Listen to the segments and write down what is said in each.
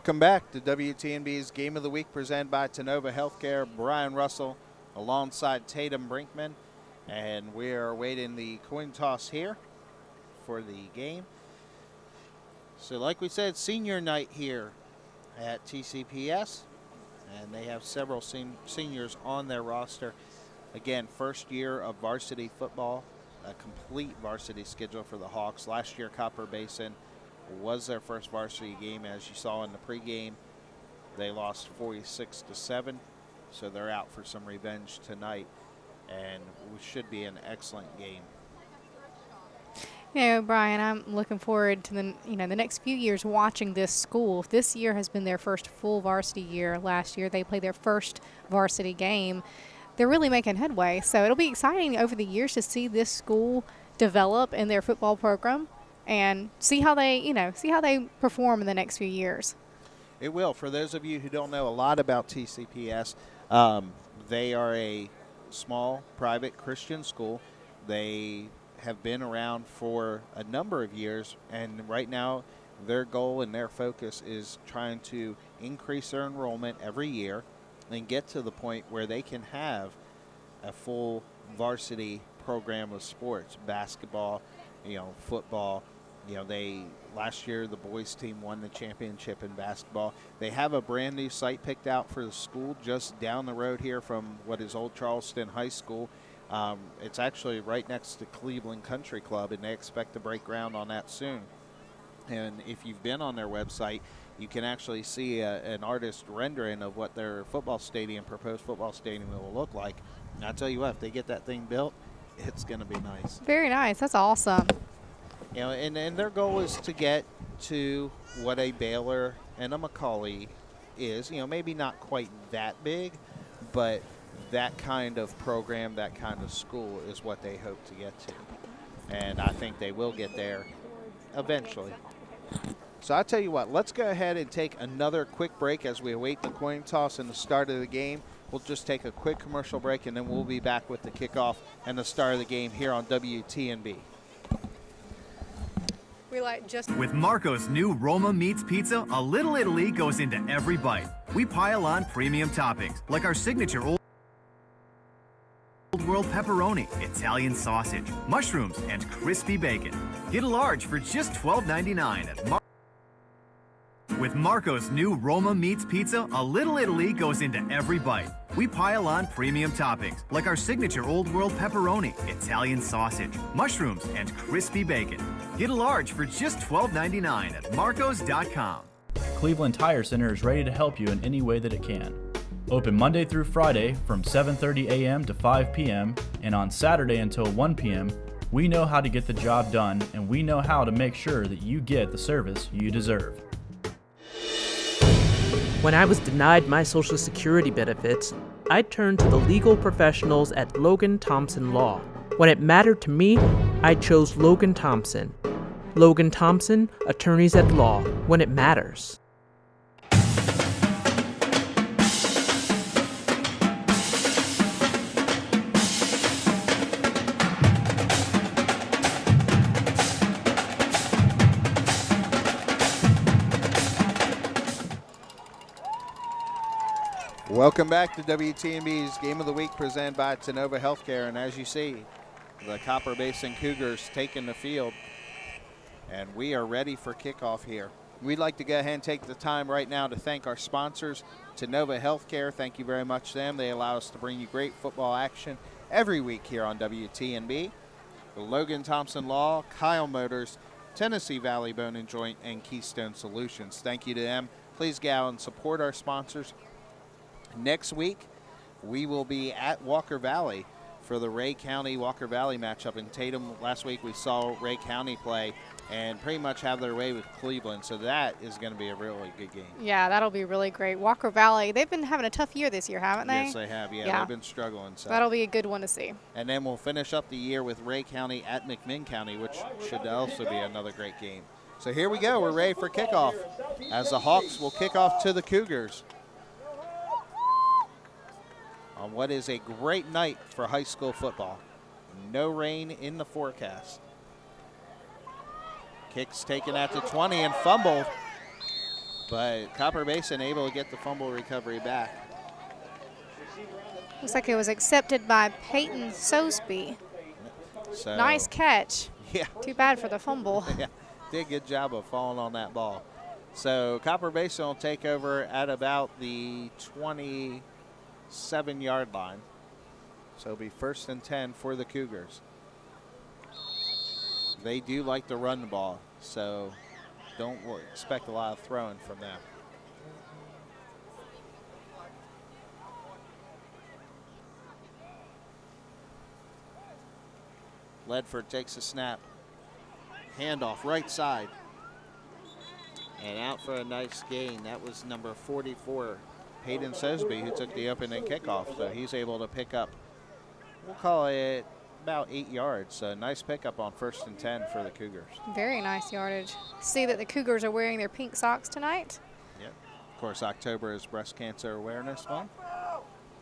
Welcome back to WTNB's Game of the Week presented by Tennova Healthcare. Brian Russell alongside Tatum Brinkman. And we are awaiting the coin toss here for the game. So like we said, senior night here at TCPS. And they have several seniors on their roster. Again, first year of varsity football, a complete varsity schedule for the Hawks. Last year, Copper Basin was their first varsity game. As you saw in the pregame, they lost 46-7, so they're out for some revenge tonight, and it should be an excellent game. You know, Brian, I'm looking forward to the next few years watching this school. This year has been their first full varsity year. Last year they played their first varsity game. They're really making headway, so it'll be exciting over the years to see this school develop in their football program and see how they perform in the next few years. It will. For those of you who don't know a lot about TCPS, they are a small private Christian school. They have been around for a number of years, and right now their goal and their focus is trying to increase their enrollment every year and get to the point where they can have a full varsity program of sports, basketball, football. Last year the boys team won the championship in basketball. They have a brand new site picked out for the school just down the road here from what is Old Charleston High School. It's actually right next to Cleveland Country Club, and they expect to break ground on that soon. And if you've been on their website, you can actually see an artist rendering of what their proposed football stadium will look like. And I'll tell you what, if they get that thing built, it's going to be nice. Very nice. That's awesome. And their goal is to get to what a Baylor and a McCallie is. Maybe not quite that big, but that kind of program, that kind of school is what they hope to get to. And I think they will get there eventually. So I'll tell you what, let's go ahead and take another quick break as we await the coin toss and the start of the game. We'll just take a quick commercial break, and then we'll be back with the kickoff and the start of the game here on WTNB. With Marco's new Roma Meats Pizza, a little Italy goes into every bite. We pile on premium toppings, like our signature Old World pepperoni, Italian sausage, mushrooms, and crispy bacon. Get a large for just $12.99 at With Marco's new Roma Meats Pizza, a little Italy goes into every bite. We pile on premium toppings, like our signature Old World pepperoni, Italian sausage, mushrooms, and crispy bacon. Get a large for just $12.99 at marcos.com. Cleveland Tire Center is ready to help you in any way that it can. Open Monday through Friday from 7:30 a.m. to 5 p.m. and on Saturday until 1 p.m. We know how to get the job done, and we know how to make sure that you get the service you deserve. When I was denied my Social Security benefits, I turned to the legal professionals at Logan Thompson Law. When it mattered to me, I chose Logan Thompson. Logan Thompson, attorneys at law, when it matters. Welcome back to WTNB's Game of the Week presented by Tennova Healthcare. And as you see, the Copper Basin Cougars taking the field, and we are ready for kickoff here. We'd like to go ahead and take the time right now to thank our sponsors, Tennova Healthcare. Thank you very much to them. They allow us to bring you great football action every week here on WTNB. The Logan Thompson Law, Kyle Motors, Tennessee Valley Bone and Joint, and Keystone Solutions. Thank you to them. Please go out and support our sponsors. Next week, we will be at Walker Valley for the Ray County-Walker Valley matchup. In Tatum, last week we saw Ray County play and pretty much have their way with Cleveland, so that is going to be a really good game. Yeah, that'll be really great. Walker Valley, they've been having a tough year this year, haven't they? Yes, they have. Yeah, they've been struggling. So that'll be a good one to see. And then we'll finish up the year with Ray County at McMinn County, which should also be another great game. So here we go. We're ready for kickoff as the Hawks will kick off to the Cougars on what is a great night for high school football. No rain in the forecast. Kicks taken at the 20 and fumbled. but Copper Basin able to get the fumble recovery back. Looks like it was accepted by Peyton Sosby. So Nice catch. Yeah. Too bad for the fumble. Yeah, did a good job of falling on that ball. So Copper Basin will take over at about the 27-yard line. So it'll be 1st and 10 for the Cougars. They do like to run the ball, so don't expect a lot of throwing from them. Ledford takes a snap. Handoff right side. And out for a nice gain. That was number 44, Hayden Sosby, who took the opening kickoff. So he's able to pick up, we'll call it about 8 yards. So nice pickup on 1st and 10 for the Cougars. Very nice yardage. See that the Cougars are wearing their pink socks tonight. Yep. Of course, October is Breast Cancer Awareness Month.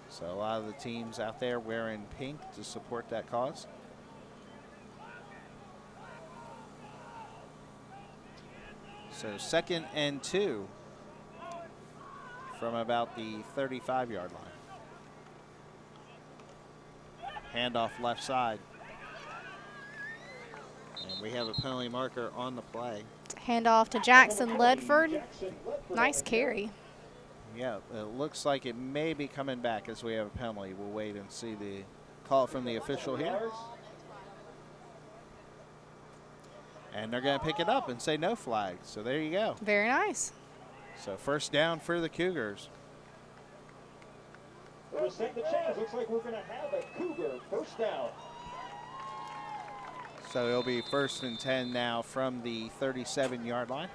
So a lot of the teams out there wearing pink to support that cause. So 2nd and 2 from about the 35-yard line. Handoff left side. And we have a penalty marker on the play. Handoff to Jackson Ledford. Nice carry. Yeah, it looks like it may be coming back as we have a penalty. We'll wait and see the call from the official here. And they're going to pick it up and say no flag. So there you go. Very nice. So 1st down for the Cougars. We're setting the chance. Looks like we're going to have a Cougar 1st down. So it'll be 1st and 10 now from the 37-yard line.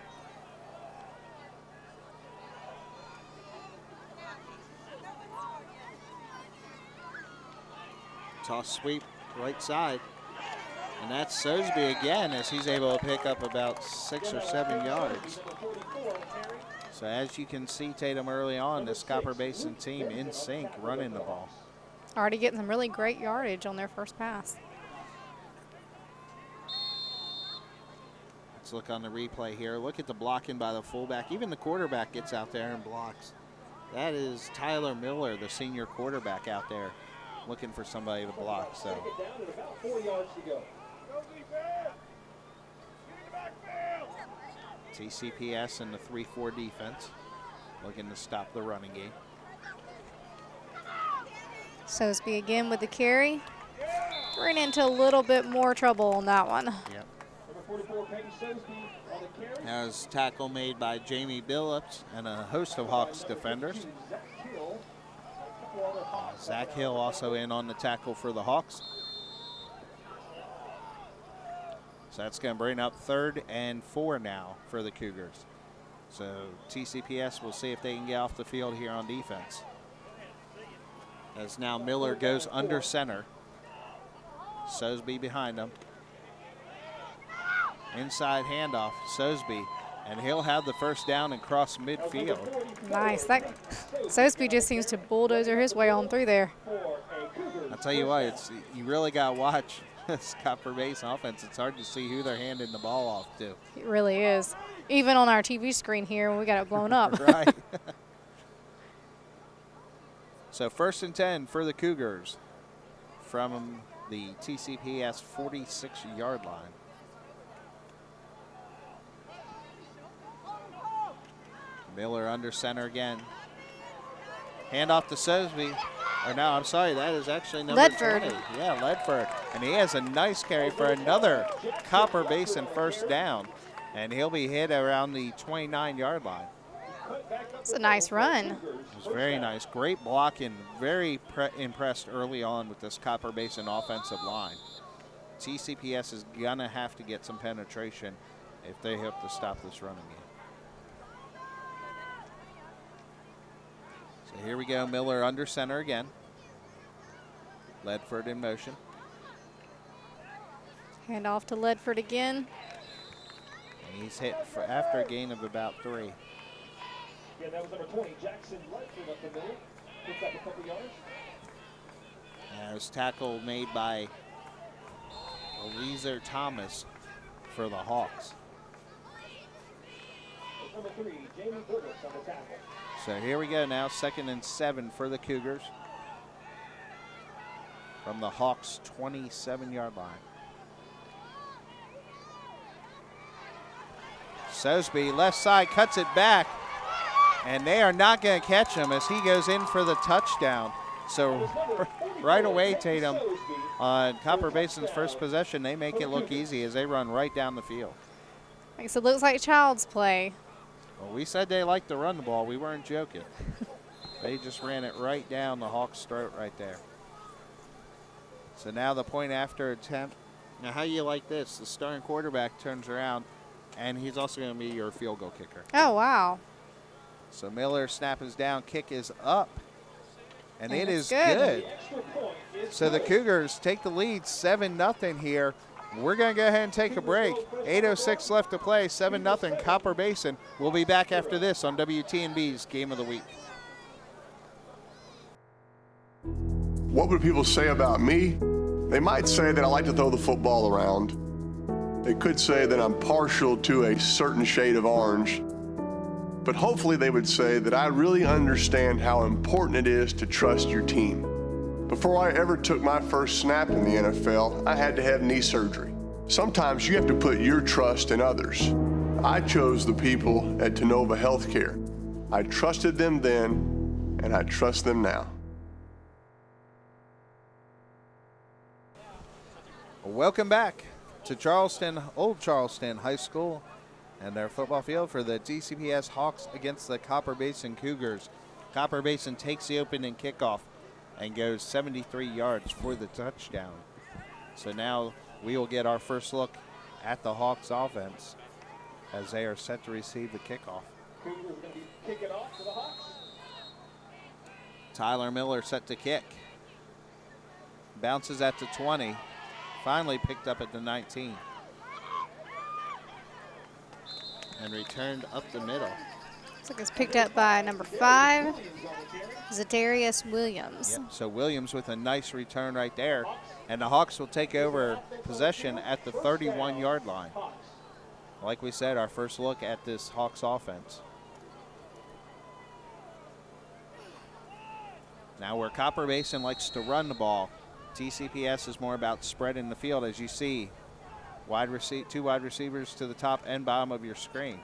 Toss sweep right side. And that's Sosby again as he's able to pick up about 6 or 7 yards. So as you can see, Tatum, early on, this Copper Basin team in sync running the ball. Already getting some really great yardage on their first pass. Let's look on the replay here. Look at the blocking by the fullback. Even the quarterback gets out there and blocks. That is Tyler Miller, the senior quarterback out there, looking for somebody to block. So About 4 yards to go. TCPS and the 3-4 defense looking to stop the running game. Sosby again with the carry. Ran into a little bit more trouble on that one. Yep. That was tackle made by Jamie Billups and a host of Hawks defenders. Zach Hill also in on the tackle for the Hawks. So that's going to bring up 3rd and 4 now for the Cougars. So TCPS will see if they can get off the field here on defense. As now Miller goes under center. Sosby behind him. Inside handoff, Sosby, and he'll have the 1st down and cross midfield. Nice. That Sosby just seems to bulldozer his way on through there. I'll tell you what, you really got to watch this Copper Basin offense. It's hard to see who they're handing the ball off to. It really is. Even on our TV screen here, we got it blown up. Right. So 1st and 10 for the Cougars from the TCPS 46-yard line. Miller under center again. Handoff to Sosby. Or no, I'm sorry, that is actually number Ledford. 20. Yeah, Ledford. And he has a nice carry for another Copper Basin 1st down. And he'll be hit around the 29-yard line. It's a nice run. It was very nice. Great blocking. Very impressed early on with this Copper Basin offensive line. TCPS is going to have to get some penetration if they hope to stop this running game. So here we go. Miller under center again. Ledford in motion. Hand off to Ledford again. And he's hit for after a gain of about 3. Yeah, that was number 20, Jackson Ledford up the middle. Picked up a couple yards. That was tackle made by Eliezer Thomas for the Hawks. number 3, Jamie Phillips on the tackle. So here we go now, 2nd and 7 for the Cougars from the Hawks' 27-yard line. Sosby, left side, cuts it back, and they are not going to catch him as he goes in for the touchdown. So right away, Tatum, on Copper Basin's first possession, they make it look easy as they run right down the field. So it looks like child's play. Well, we said they like to run the ball. We weren't joking. They just ran it right down the Hawks' throat right there. So now the point after attempt. Now, how you like this? The starting quarterback turns around, and he's also going to be your field goal kicker. Oh, wow. So Miller, snap is down, kick is up, and it is good. good. So the Cougars take the lead 7-0 here. We're going to go ahead and take a break. 8:06 left to play, 7-0 Copper Basin. We'll be back after this on WTNB's Game of the Week. What would people say about me? They might say that I like to throw the football around. They could say that I'm partial to a certain shade of orange. But hopefully they would say that I really understand how important it is to trust your team. Before I ever took my first snap in the NFL, I had to have knee surgery. Sometimes you have to put your trust in others. I chose the people at Tenova Healthcare. I trusted them then, and I trust them now. Welcome back to Charleston, Old Charleston High School and their football field for the TCPS Hawks against the Copper Basin Cougars. Copper Basin takes the opening kickoff and goes 73 yards for the touchdown. So now we will get our first look at the Hawks offense as they are set to receive the kickoff. Cougars going to be kicking off for the Hawks. Tyler Miller set to kick. Bounces at the 20. Finally picked up at the 19. And returned up the middle. Looks like it's picked up by number 5, Zadarius Williams. Yep. So Williams with a nice return right there. And the Hawks will take over possession at the 31-yard line. Like we said, our first look at this Hawks offense. Now where Copper Basin likes to run the ball, TCPS is more about spreading the field, as you see. Two wide receivers to the top and bottom of your screen.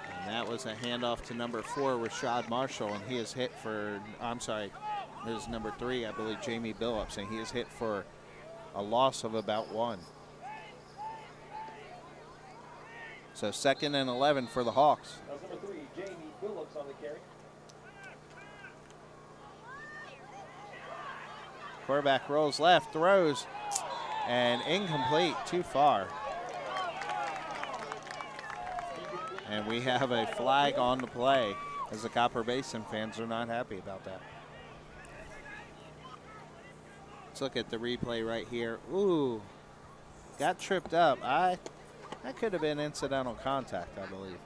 And that was a handoff to number 4, Rashad Marshall, and he is hit for, there's number 3, I believe, Jamie Billups, and he is hit for a loss of about 1. So 2nd and 11 for the Hawks. That's number 3, Jamie Phillips on the carry. Quarterback rolls left, throws, and incomplete, too far. And we have a flag on the play as the Copper Basin fans are not happy about that. Let's look at the replay right here. Ooh, got tripped up. That could have been incidental contact, I believe.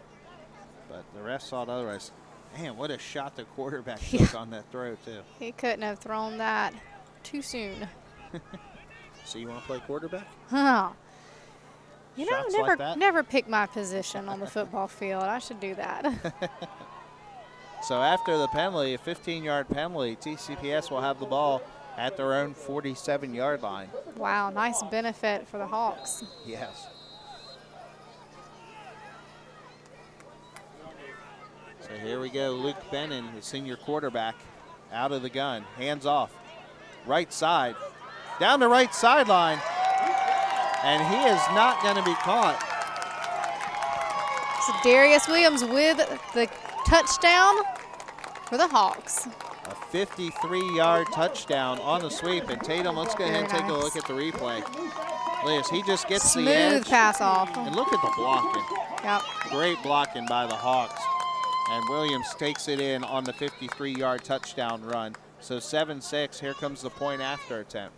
But the ref saw it otherwise. Man, what a shot the quarterback took on that throw, too. He couldn't have thrown that too soon. So you want to play quarterback? Huh. You know, Shots like that? never pick my position on the football field. I should do that. So after the penalty, a 15-yard penalty, TCPS will have the ball at their own 47-yard line. Wow, nice benefit for the Hawks. Yes. So here we go. Luke Bennon, the senior quarterback, out of the gun. Hands off. Right side. Down the right sideline. And he is not going to be caught. So Darius Williams with the touchdown for the Hawks. A 53-yard touchdown on the sweep. And Tatum, let's go ahead and take a look at the replay. Liz, he just gets the edge. Smooth pass off. And look at the blocking. Yep. Great blocking by the Hawks. And Williams takes it in on the 53-yard touchdown run. So 7-6, here comes the point after attempt.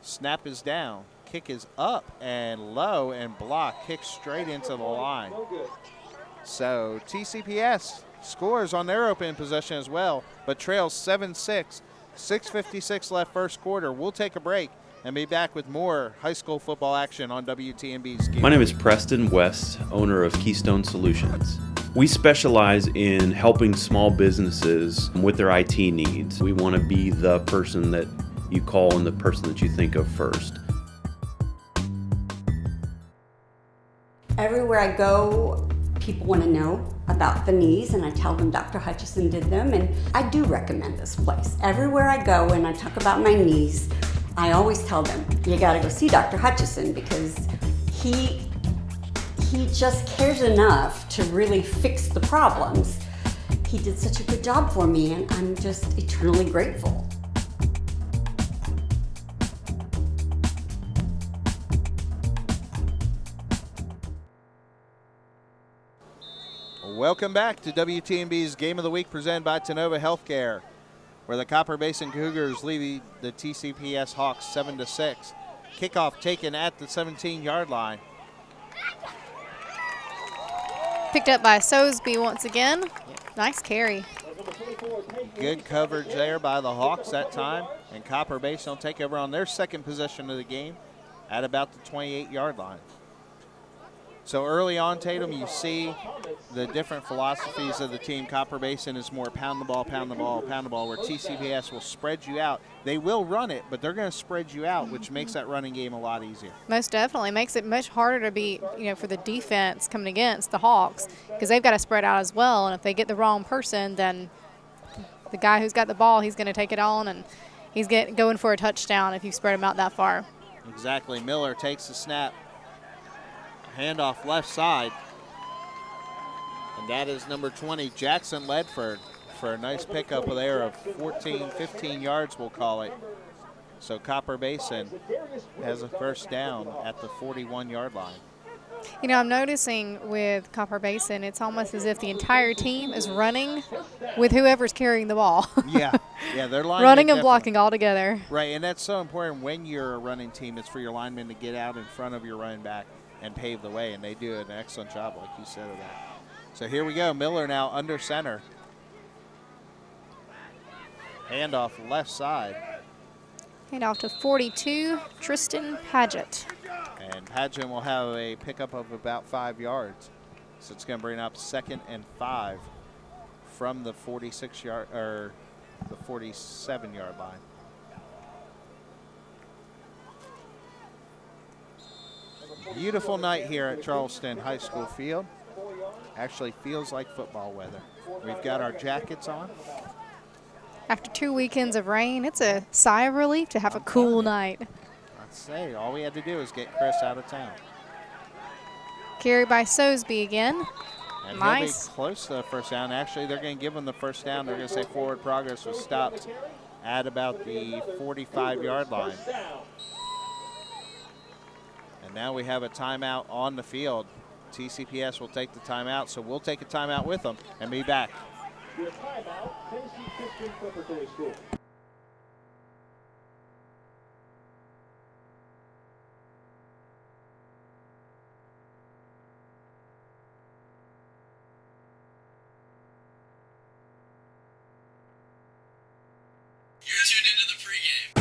Snap is down, kick is up and low and blocked, kick straight into the line. So TCPS scores on their opening possession as well, but trails 7-6, 6:56 left first quarter. We'll take a break. and be back with more high school football action on WTMB's Game. My name is Preston West, owner of Keystone Solutions. We specialize in helping small businesses with their IT needs. We want to be the person that you call and the person that you think of first. Everywhere I go, people want to know about the knees, and I tell them Dr. Hutchison did them, and I do recommend this place. Everywhere I go and I talk about my knees, I always tell them, you gotta go see Dr. Hutchison, because he just cares enough to really fix the problems. He did such a good job for me, and I'm just eternally grateful. Welcome back to WTMB's Game of the Week presented by Tenova Healthcare, where the Copper Basin Cougars lead the TCPS Hawks 7-6. Kickoff taken at the 17-yard line. Picked up by Sosby once again. Nice carry. Good coverage there by the Hawks that time, and Copper Basin will take over on their second possession of the game at about the 28-yard line. So early on, Tatum, you see the different philosophies of the team. Copper Basin is more pound the ball, pound the ball, pound the ball, where TCPS will spread you out. They will run it, but they're going to spread you out, which makes that running game a lot easier. Most definitely. Makes it much harder to be, for the defense coming against the Hawks, because they've got to spread out as well. And if they get the wrong person, then the guy who's got the ball, he's going to take it on, and he's going for a touchdown if you spread him out that far. Exactly. Miller takes the snap. Handoff left side. And that is number 20, Jackson Ledford, for a nice pickup there of 14, 15 yards, we'll call it. So Copper Basin has a first down at the 41-yard line. I'm noticing with Copper Basin, it's almost as if the entire team is running with whoever's carrying the ball. Yeah, they're running and blocking all together. Right, and that's so important when you're a running team. It's for your linemen to get out in front of your running back and pave the way, and they do an excellent job, like you said, of that. So here we go. Miller now under center. Handoff left side. Handoff to 42, Tristan Paget. And Paget will have a pickup of about 5 yards. So it's going to bring up 2nd and 5 from the 46-yard or the 47-yard line. Beautiful night here at Charleston High School Field. Actually feels like football weather. We've got our jackets on. After 2 weekends of rain, it's a sigh of relief to have a cool night. I'd say all we had to do was get Chris out of town. Carried by Sosby again. And nice. He'll be close to the first down. Actually, they're going to give him the first down. They're going to say forward progress was stopped at about the 45-yard line. And now we have a timeout on the field. TCPS will take the timeout, so we'll take a timeout with them and be back. You're tuned into the pregame.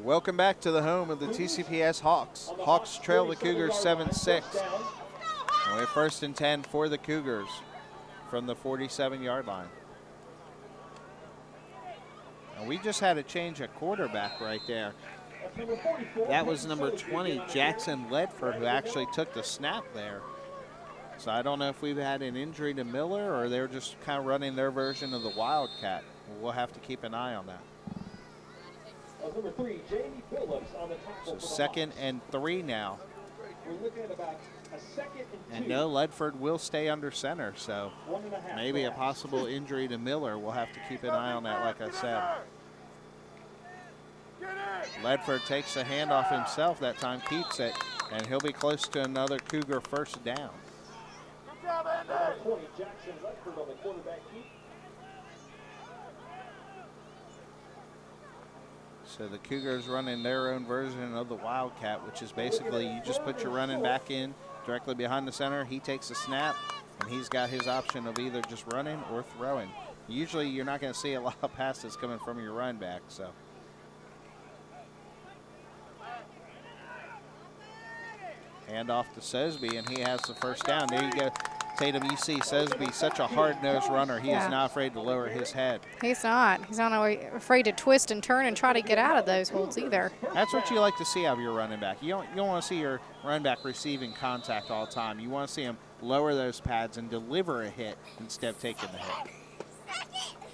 Welcome back to the home of the TCPS Hawks. Hawks trail the Cougars 7-6. And we have 1st and 10 for the Cougars from the 47-yard line. And we just had to change a quarterback right there. That was number 20, Jackson Ledford, who actually took the snap there. So I don't know if we've had an injury to Miller or they're just kind of running their version of the Wildcat. We'll have to keep an eye on that. Number 3, Jamie Phillips on the tackle. So 2nd and 3 now. We're looking at about And no, Ledford will stay under center, so maybe a possible injury to Miller. We'll have to keep an eye on that, like I said. Ledford takes the handoff himself that time, keeps it, and he'll be close to another Cougar first down. So the Cougars running their own version of the Wildcat, which is basically you just put your running back in directly behind the center. He takes a snap, and he's got his option of either just running or throwing. Usually you're not going to see a lot of passes coming from your running back. So. Hand off to Sosby, and he has the first down. There you go. Tatum, you see Sosby, such a hard-nosed runner. He is not afraid to lower his head. He's not. He's not afraid to twist and turn and try to get out of those holds either. That's what you like to see out of your running back. You don't want to see your running back receiving contact all the time. You want to see him lower those pads and deliver a hit instead of taking the hit.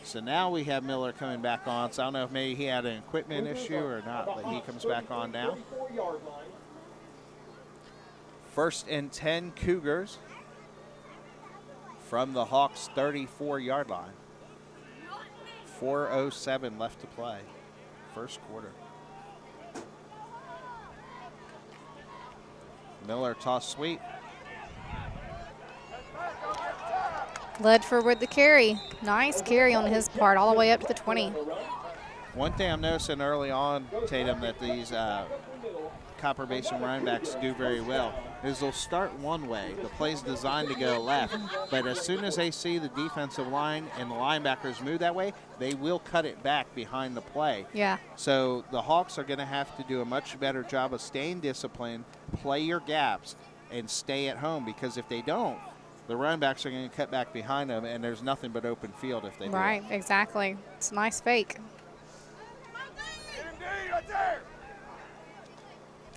So now we have Miller coming back on. So I don't know if maybe he had an equipment issue or not, but he comes back on now. 1st and 10 Cougars from the Hawks' 34-yard line. 4:07 left to play, first quarter. Miller toss sweep. Ledford with the carry. Nice carry on his part, all the way up to the 20. One thing I'm noticing early on, Tatum, that these Copper Basin running backs do very well is they'll start one way. The play's designed to go left, but as soon as they see the defensive line and the linebackers move that way, they will cut it back behind the play. Yeah. So the Hawks are going to have to do a much better job of staying disciplined, play your gaps, and stay at home, because if they don't, the running backs are going to cut back behind them, and there's nothing but open field if they do. Right, exactly. It's a nice fake.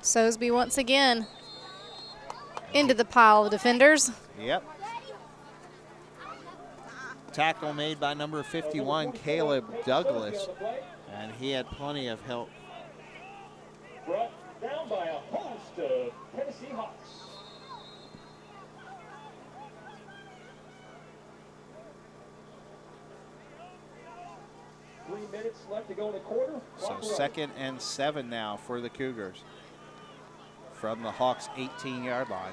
Sosby once again into the pile of defenders. Yep. Tackle made by number 51, Caleb Douglas, and he had plenty of help. Brought down by a host of Tennessee Hawks. Three minutes left to go in the quarter. So 2nd and 7 now for the Cougars from the Hawks' 18-yard line.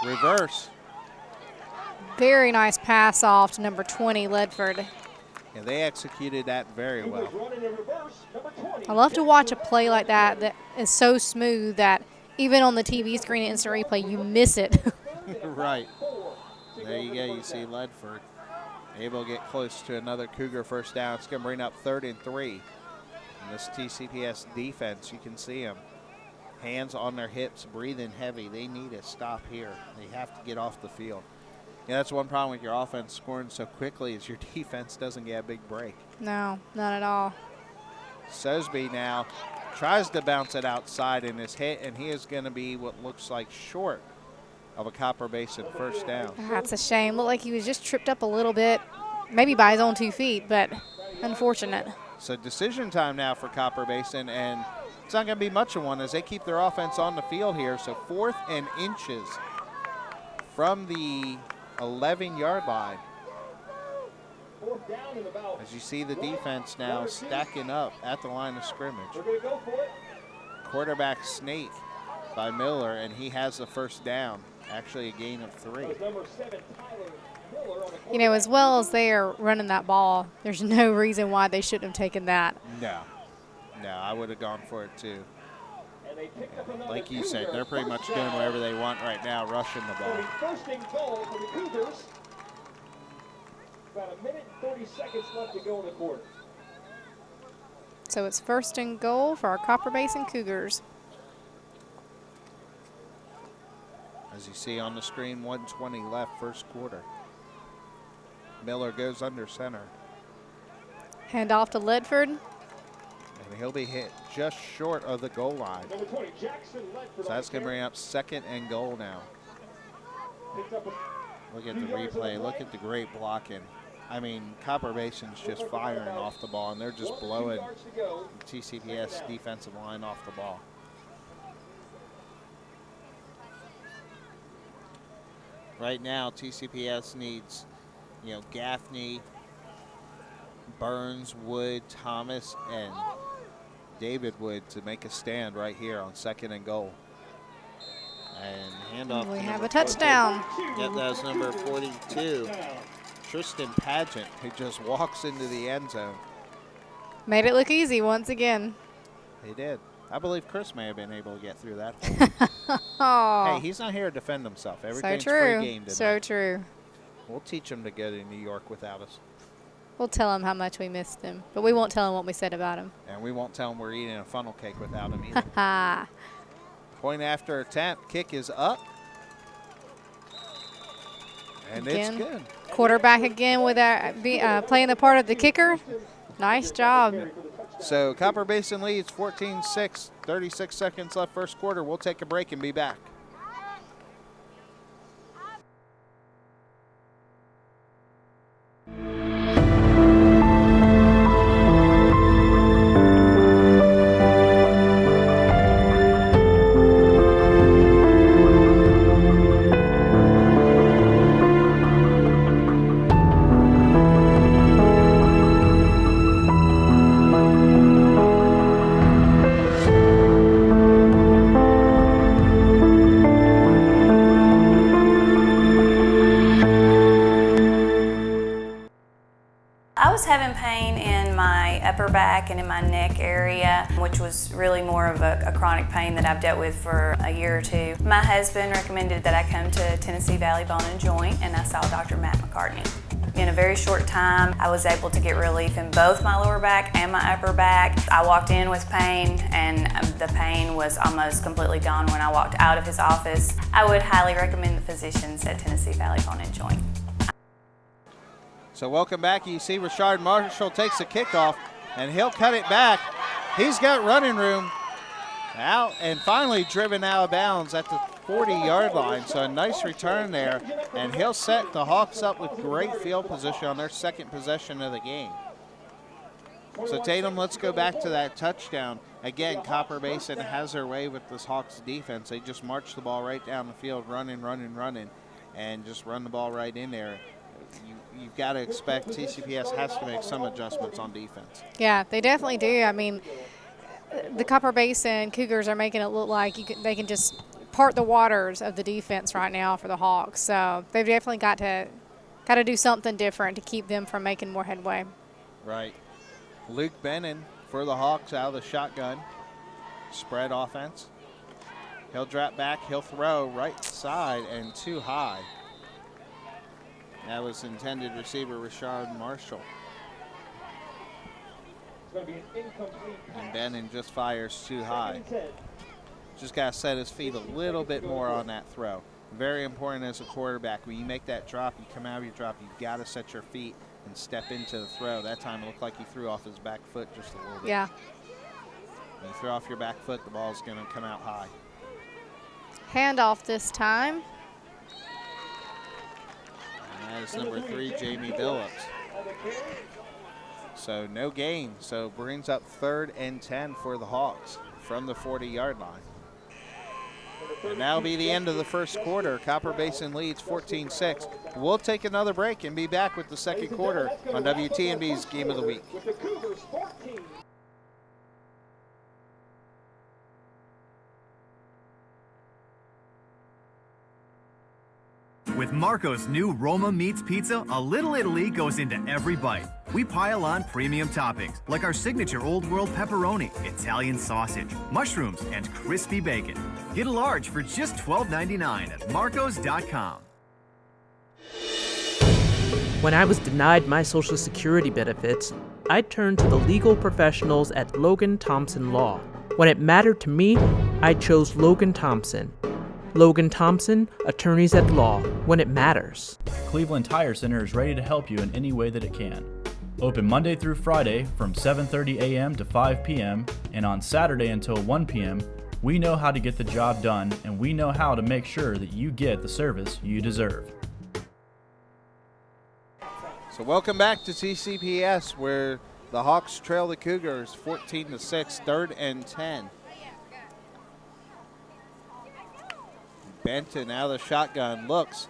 Reverse. Very nice pass off to number 20, Ledford. Yeah, they executed that very well. I love to watch a play like that that is so smooth that even on the TV screen and instant replay, you miss it. Right. There you go. You see Ledford able to get close to another Cougar first down. It's going to bring up 3rd and 3. And this TCPS defense, you can see them. Hands on their hips, breathing heavy. They need a stop here. They have to get off the field. Yeah, that's one problem with your offense scoring so quickly is your defense doesn't get a big break. No, not at all. Sosby now tries to bounce it outside in his hit, and he is going to be what looks like short of a Copper Basin first down. That's a shame. Looked like he was just tripped up a little bit, maybe by his own 2 feet, but unfortunate. So decision time now for Copper Basin, and it's not going to be much of one as they keep their offense on the field here. So 4th and inches from the 11-yard line. As you see the defense now stacking up at the line of scrimmage. Quarterback snake by Miller, and he has the first down. Actually a gain of 3. You know, as well as they are running that ball, there's no reason why they shouldn't have taken that. No, I would have gone for it too. And like you said, they're pretty much doing whatever they want right now, rushing the ball. First and goal for the Cougars. About 1 minute and 30 seconds left to go in the quarter. So it's 1st and goal for our Copper Basin Cougars. As you see on the screen, 1:20 left, first quarter. Miller goes under center. Hand off to Ledford. And he'll be hit just short of the goal line. Number 20, Jackson Ledford. So that's going to bring up 2nd and goal now. Look at the replay. Look at the great blocking. I mean, Copper Basin's just firing off the ball, and they're just blowing the TCPS defensive line off the ball. Right now, TCPS needs, Gaffney, Burns, Wood, Thomas, and David Wood to make a stand right here on 2nd and goal. And handoff. We have a touchdown. Yep, that was number 42, Tristan Pageant, who just walks into the end zone. Made it look easy once again. He did. I believe Chris may have been able to get through that. Oh, Hey, he's not here to defend himself. so Everything's true. free game tonight. So true. We'll teach him to go to New York without us. We'll tell him how much we missed him, but we won't tell him what we said about him. And we won't tell him we're eating a funnel cake without him either. Ha. Point after attempt. Kick is up. And Again. it's good. Quarterback again with playing the part of the kicker. Nice job. So Copper Basin leads 14-6, 36 seconds left first quarter. We'll take a break and be back. I was having pain in my upper back and in my neck area, which was really more of a chronic pain that I've dealt with for a year or two. My husband recommended that I come to Tennessee Valley Bone and Joint, and I saw Dr. Matt McCartney. In a very short time, I was able to get relief in both my lower back and my upper back. I walked in with pain, and the pain was almost completely gone when I walked out of his office. I would highly recommend the physicians at Tennessee Valley Bone and Joint. So welcome back. You see Rashard Marshall takes the kickoff, and he'll cut it back. He's got running room out and finally driven out of bounds at the 40-yard line. So a nice return there, and he'll set the Hawks up with great field position on their second possession of the game. So Tatum, let's go back to that touchdown. Again, Copper Basin has their way with this Hawks defense. They just march the ball right down the field, running, and just run the ball right in there. You've got to expect TCPS has to make some adjustments on defense. Yeah, they definitely do. I mean, the Copper Basin Cougars are making it look like they can just part the waters of the defense right now for the Hawks. So they've definitely got to do something different to keep them from making more headway. Right. Luke Bennon for the Hawks out of the shotgun. Spread offense. He'll drop back. He'll throw right side and too high. That was intended receiver Rashard Marshall. And Bennon just fires too high. Just got to set his feet a little bit more on that throw. Very important as a quarterback. When you make that drop, you come out of your drop, you've got to set your feet and step into the throw. That time it looked like he threw off his back foot just a little bit. Yeah. When you throw off your back foot, the ball's going to come out high. Handoff this time. And that is number 3, Jamie Billups. So no gain. So brings up 3rd and 10 for the Hawks from the 40-yard line. And that'll be the end of the first quarter. Copper Basin leads 14-6. We'll take another break and be back with the second quarter on WTNB's Game of the Week. With Marco's new Roma Meats Pizza, a little Italy goes into every bite. We pile on premium toppings, like our signature Old World pepperoni, Italian sausage, mushrooms, and crispy bacon. Get a large for just $12.99 at marcos.com. When I was denied my Social Security benefits, I turned to the legal professionals at Logan Thompson Law. When it mattered to me, I chose Logan Thompson. Logan Thompson, attorneys at law, when it matters. Cleveland Tire Center is ready to help you in any way that it can. Open Monday through Friday from 7:30 a.m. to 5 p.m. and on Saturday until 1 p.m. We know how to get the job done, and we know how to make sure that you get the service you deserve. So welcome back to TCPS, where the Hawks trail the Cougars 14-6, 3rd and 10. Benton out of the shotgun, looks,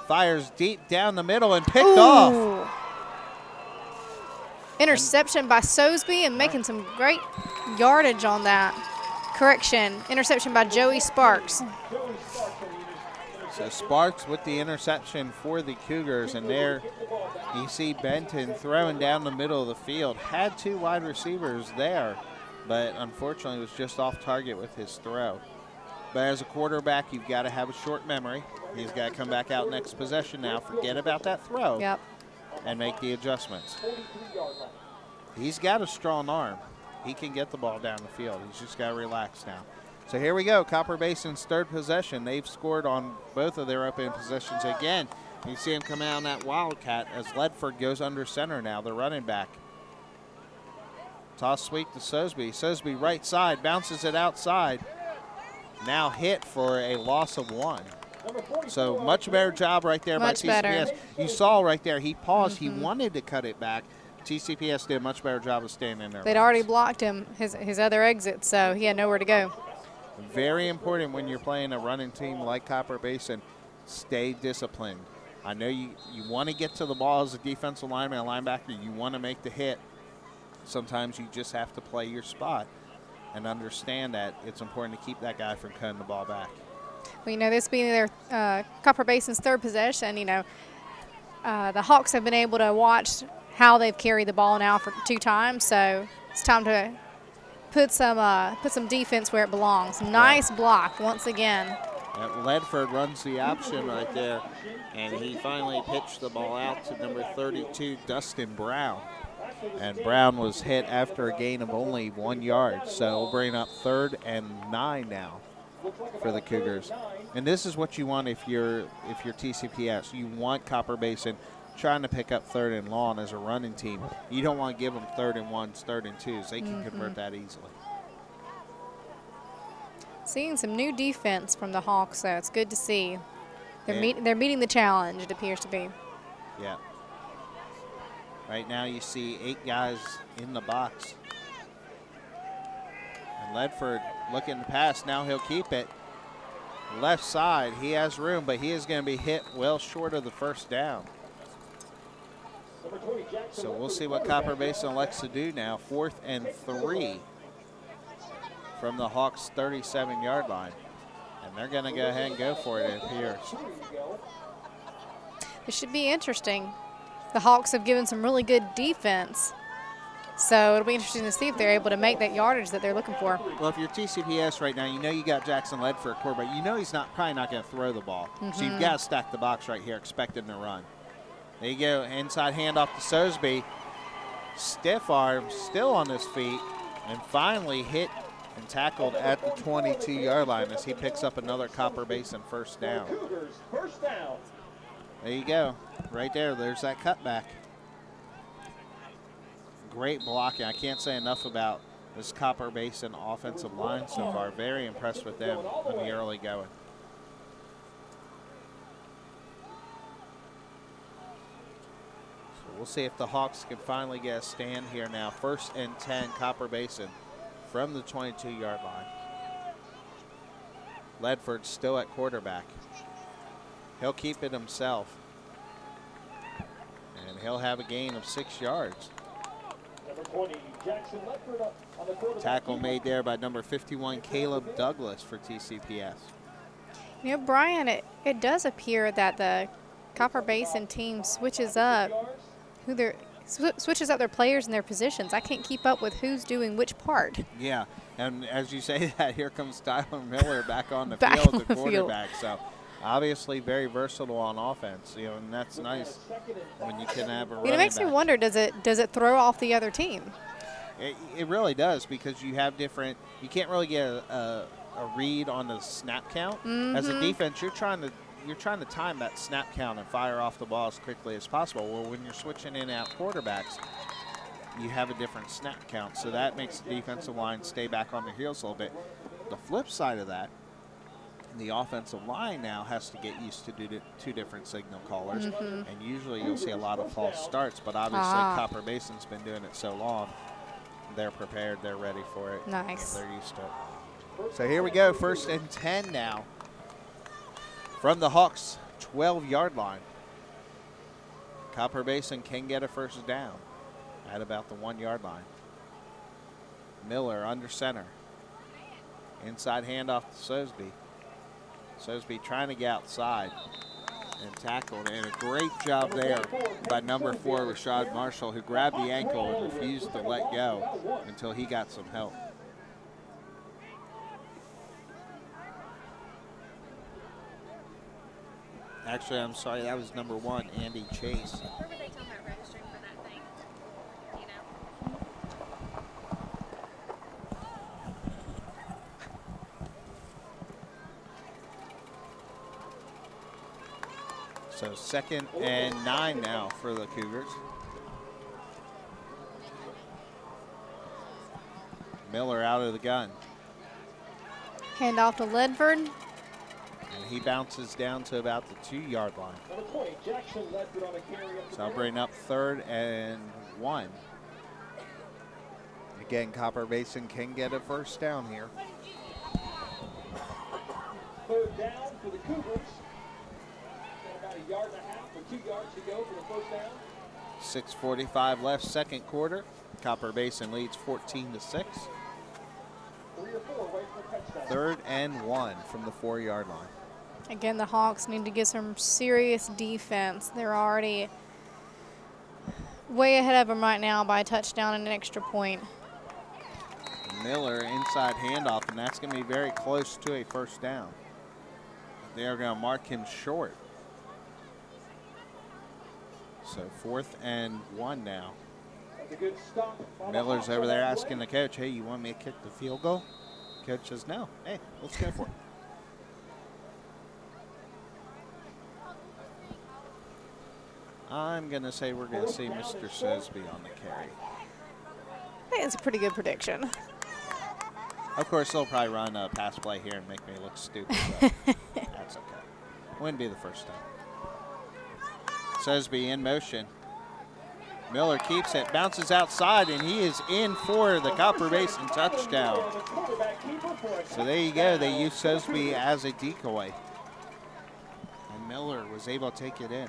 fires deep down the middle and picked off. Interception by Sosby and making some great yardage on that. Correction, interception by Joey Sparks. So Sparks with the interception for the Cougars, and there you see Benton throwing down the middle of the field. Had 2 wide receivers there, but unfortunately was just off target with his throw. But as a quarterback, you've got to have a short memory. He's got to come back out next possession now, forget about that throw, and make the adjustments. He's got a strong arm. He can get the ball down the field. He's just got to relax now. So here we go, Copper Basin's 3rd possession. They've scored on both of their open possessions again. You see him come out on that Wildcat as Ledford goes under center now, the running back. Toss sweep to Sosby. Sosby right side, bounces it outside. Now hit for a loss of 1. So much better job right there by TCPS. You saw right there, he paused. He wanted to cut it back. TCPS did a much better job of staying in there. They'd already blocked him, his other exit, so he had nowhere to go. Very important when you're playing a running team like Copper Basin, stay disciplined. I know you want to get to the ball as a defensive lineman, a linebacker. You want to make the hit. Sometimes you just have to play your spot and understand that it's important to keep that guy from cutting the ball back. Well, this being their Copper Basin's 3rd possession, the Hawks have been able to watch how they've carried the ball now for 2 times, so it's time to put some defense where it belongs. Nice block once again. Ledford runs the option right there, and he finally pitched the ball out to number 32, Dustin Brown. And Brown was hit after a gain of only 1 yard, so we'll bring up 3rd and 9 now for the Cougars. And this is what you want if you're TCPS. You want Copper Basin trying to pick up 3rd and long as a running team. You don't want to give them 3rd and 1s, 3rd and 2s. They can convert that easily. Seeing some new defense from the Hawks, so it's good to see. They're meeting the challenge, it appears to be. Yeah. Right now you see 8 guys in the box. And Ledford looking to pass. Now he'll keep it. Left side, he has room, but he is going to be hit well short of the first down. So we'll see what Copper Basin elects to do now. 4th and 3 from the Hawks' 37-yard line. And they're going to go ahead and go for it, it appears. It should be interesting. The Hawks have given some really good defense. So it'll be interesting to see if they're able to make that yardage that they're looking for. Well, if you're TCPS right now, you know you got Jackson Ledford at quarterback. You know he's probably not going to throw the ball. So you've got to stack the box right here, expecting to run. There you go, inside handoff to Sosby. Stiff arm, still on his feet, and finally hit and tackled at the 22-yard line as he picks up another Copper Basin first down. There you go, right there. There's that cutback. Great blocking. I can't say enough about this Copper Basin offensive line so far. Very impressed with them in the early going. We'll see if the Hawks can finally get a stand here now. 1st and 10, Copper Basin from the 22-yard line. Ledford still at quarterback. He'll keep it himself. And he'll have a gain of 6 yards. Tackle made there by number 51, Caleb Douglas for TCPS. Brian, it does appear that the Copper Basin team switches up their players and their positions. I can't keep up with who's doing which part. Yeah, and as you say that, here comes Tyler Miller back on the field, the quarterback. So obviously very versatile on offense, and that's nice when you can have a running back. It makes me wonder, does it throw off the other team? It really does, because you have different. You can't really get a read on the snap count. As a defense, you're trying to time that snap count and fire off the ball as quickly as possible. Well, when you're switching in and out quarterbacks, you have a different snap count, so that makes the defensive line stay back on their heels a little bit. The flip side of that The offensive line now has to get used to two different signal callers, and usually you'll see a lot of false starts, but obviously Copper Basin's been doing it so long, they're prepared, they're ready for it. Nice. They're used to it. So here we go, 1st and 10 now from the Hawks' 12-yard line. Copper Basin can get a first down at about the 1-yard line. Miller under center. Inside handoff to Sosby. Sosby trying to get outside and tackled, and a great job there by number 4, Rashad Marshall, who grabbed the ankle and refused to let go until he got some help. Actually, I'm sorry, that was number 1, Andy Chase. Where were they talking about registering for that thing? You know? So 2nd and 9 now for the Cougars. Miller out of the gun. Hand off to Ledford. And he bounces down to about the 2-yard line. So I'll bring up 3rd and 1. Again, Copper Basin can get a first down here. 3rd down for the Cougars. About a yard and a half or 2 yards to go for the first down. 6:45 left, 2nd quarter. Copper Basin leads 14-6. 3 or 4 away from a touchdown. 3rd and 1 from the 4-yard line. Again, the Hawks need to get some serious defense. They're already way ahead of them right now by a touchdown and an extra point. Miller inside handoff, and that's going to be very close to a first down. They are going to mark him short. So 4th and 1 now. That's a good stop. Miller's over there asking the coach, hey, you want me to kick the field goal? Coach says, no. Hey, let's go for it. I'm going to say we're going to see Mr. Sosby on the carry. I think it's a pretty good prediction. Of course, they'll probably run a pass play here and make me look stupid, but that's okay. Wouldn't be the first time. Sosby in motion. Miller keeps it, bounces outside, and he is in for the Copper Basin touchdown. So there you go. They used Sosby as a decoy. And Miller was able to take it in.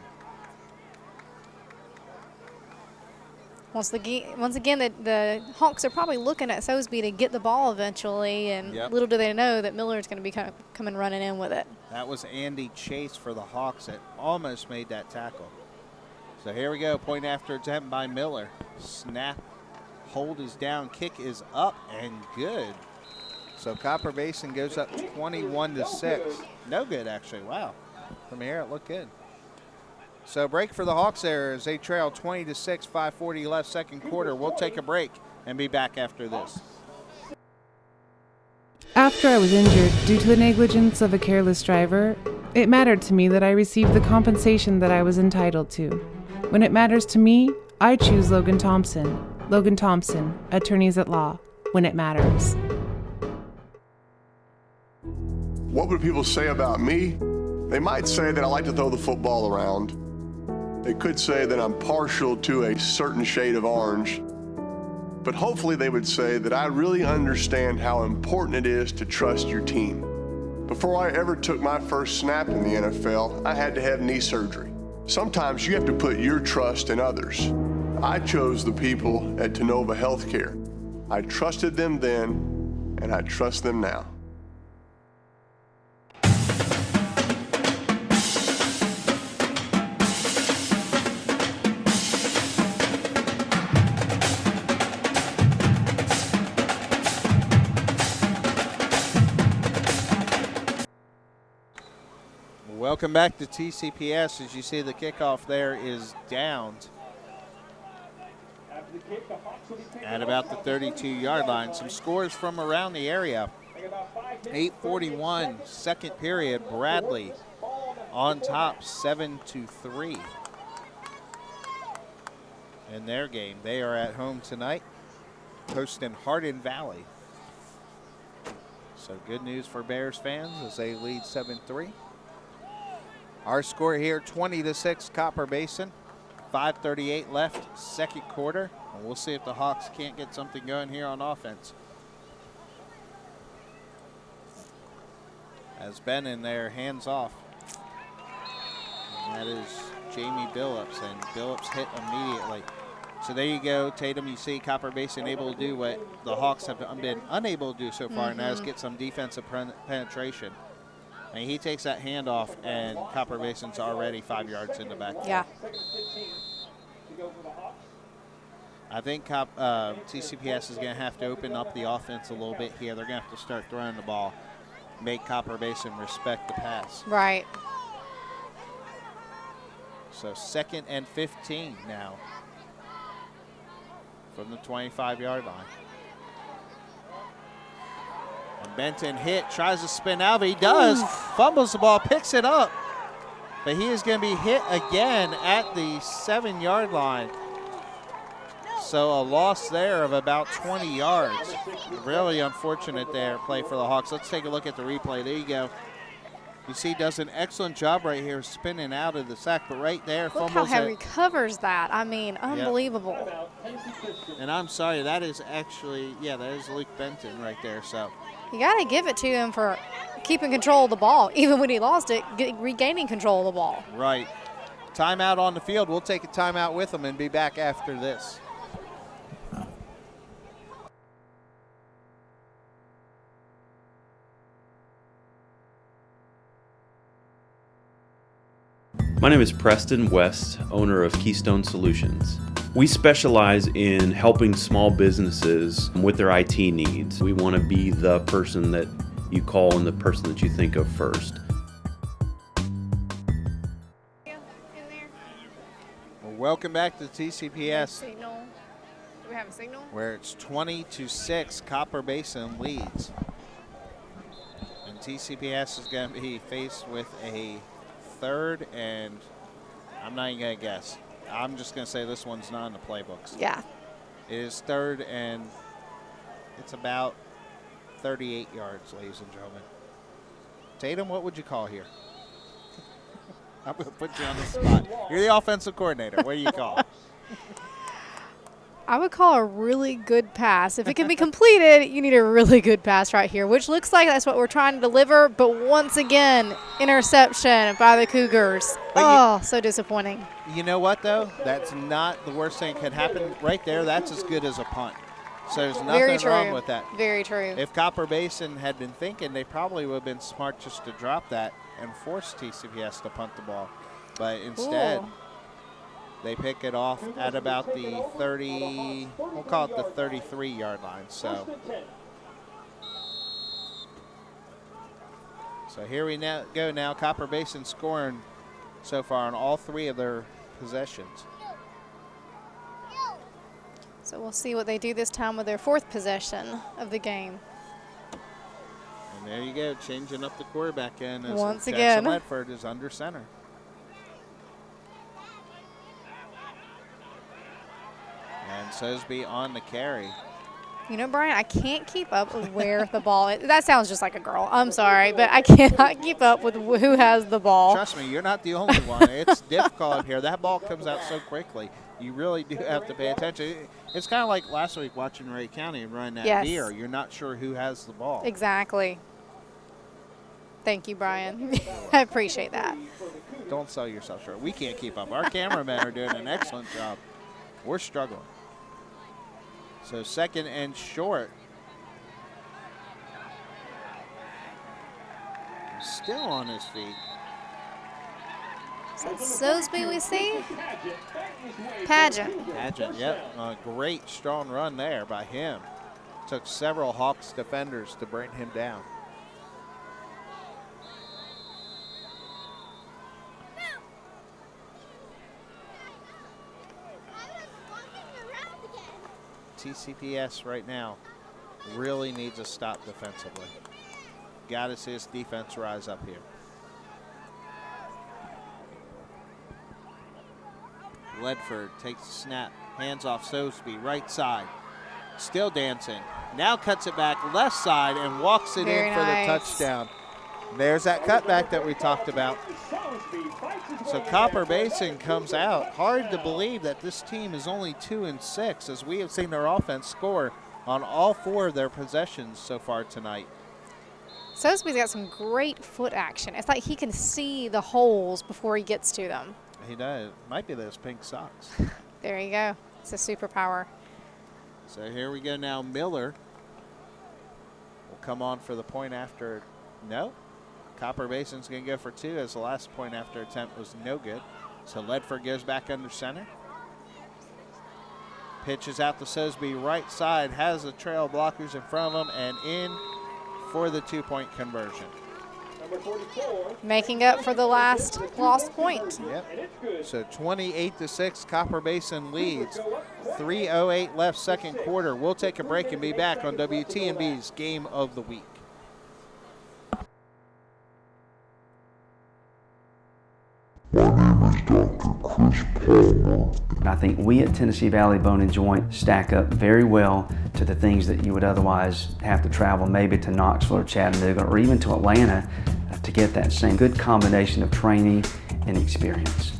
Once again, the Hawks are probably looking at Sosby to get the ball eventually, and little do they know that Miller is going to be coming running in with it. That was Andy Chase for the Hawks that almost made that tackle. So here we go, point after attempt by Miller. Snap, hold is down, kick is up, and good. So Copper Basin goes up 21-6. No good, actually, wow. From here, it looked good. So break for the Hawks there as they trail 20-6, 5:40 left, 2nd quarter. We'll take a break and be back after this. After I was injured due to the negligence of a careless driver, it mattered to me that I received the compensation that I was entitled to. When it matters to me, I choose Logan Thompson. Logan Thompson, attorneys at law. When it matters. What would people say about me? They might say that I like to throw the football around. They could say that I'm partial to a certain shade of orange. But hopefully they would say that I really understand how important it is to trust your team. Before I ever took my first snap in the NFL, I had to have knee surgery. Sometimes you have to put your trust in others. I chose the people at Tenova Healthcare. I trusted them then, and I trust them now. Welcome back to TCPS. As you see, the kickoff there is downed at about the 32-yard line. Some scores from around the area. 8:41, 2nd period. Bradley on top, 7-3 in their game. They are at home tonight, hosting Hardin Valley. So good news for Bears fans as they lead 7-3. Our score here, 20-6, Copper Basin. 5:38 left, second quarter. And we'll see if the Hawks can't get something going here on offense. As Ben in there, hands off. And that is Jamie Billups, and Billups hit immediately. So there you go, Tatum. You see Copper Basin able to do what the Hawks have been unable to do so far, and that is get some defensive penetration. And he takes that handoff, and Copper Basin's already 5 yards in the back. Yeah. I think TCPS is going to have to open up the offense a little bit here. They're going to have to start throwing the ball, make Copper Basin respect the pass. Right. So 2nd and 15 now from the 25-yard line. And Benton hit, tries to spin out, but he does. Fumbles the ball, picks it up. But he is going to be hit again at the 7-yard line. So a loss there of about 20 yards. Really unfortunate there play for the Hawks. Let's take a look at the replay. There you go. You see, does an excellent job right here spinning out of the sack, but right there, Look fumbles how he it. recovers that. I mean, unbelievable. And I'm sorry, that is actually, that is Luke Benton right there. So You got to give it to him for keeping control of the ball. Even when he lost it, regaining control of the ball. Right. Timeout on the field. We'll take a timeout with them and be back after this. My name is Preston West, owner of Keystone Solutions. We specialize in helping small businesses with their IT needs. We want to be the person that you call and the person that you think of first. Well, welcome back to TCPS, Signal. Do we have a signal? where it's 20-6. Copper Basin leads. And TCPS is going to be faced with a 3rd, and I'm not even going to guess. I'm just going to say this one's not in the playbooks. Yeah. It is 3rd, and it's about 38 yards, ladies and gentlemen. Tatum, what would you call here? I'm going to put you on the spot. You're the offensive coordinator. What do you call? I would call a really good pass. If it can be completed, you need a really good pass right here, which looks like that's what we're trying to deliver. But once again, interception by the Cougars. So disappointing. You know what, though? That's not the worst thing that could happen. Right there, that's as good as a punt. So there's nothing wrong with that. Very true. If Copper Basin had been thinking, they probably would have been smart just to drop that and force TCPS to punt the ball. But instead, they pick it off at about the 30, we'll call it the 33-yard line. So here we go now. Copper Basin scoring so far on all 3 of their possessions. So we'll see what they do this time with their 4th possession of the game. And there you go, changing up the quarterback in as Once Jackson again. Ledford is under center. And Sosby on the carry. You know, Brian, I can't keep up with where the ball is. That sounds just like a girl. I'm sorry, but I cannot keep up with who has the ball. Trust me, you're not the only one. It's difficult up here. That ball comes out so quickly. You really do have to pay attention. It's kind of like last week watching Ray County run that deer. You're not sure who has the ball. Exactly. Thank you, Brian. I appreciate that. Don't sell yourself short. We can't keep up. Our cameramen are doing an excellent job. We're struggling. So 2nd and short. Still on his feet. So Sosby we see? Pageant, yep. A great strong run there by him. Took several Hawks defenders to bring him down. TCPS right now really needs a stop defensively. Got to see his defense rise up here. Ledford takes the snap, hands off Sosby, right side. Still dancing. Now cuts it back left side and walks it Very in for nice. the touchdown. There's that cutback that we talked about. So Copper Basin comes out. Hard to believe that this team is only 2-6, as we have seen their offense score on all 4 of their possessions so far tonight. Sosby's got some great foot action. It's like he can see the holes before he gets to them. He does. Might be those pink socks. There you go. It's a superpower. So here we go now. Miller will come on for the point after. No. Copper Basin's going to go for 2, as the last point after attempt was no good. So Ledford goes back under center. Pitches out to Sosby right side, has the trail blockers in front of him, and in for the 2-point conversion. Making up for the last lost point. Yep. So 28-6, Copper Basin leads. 3:08 left, second quarter. We'll take a break and be back on WTNB's Game of the Week. My name is Dr. Chris Palmer. I think we at Tennessee Valley Bone and Joint stack up very well to the things that you would otherwise have to travel maybe to Knoxville or Chattanooga or even to Atlanta to get that same good combination of training and experience.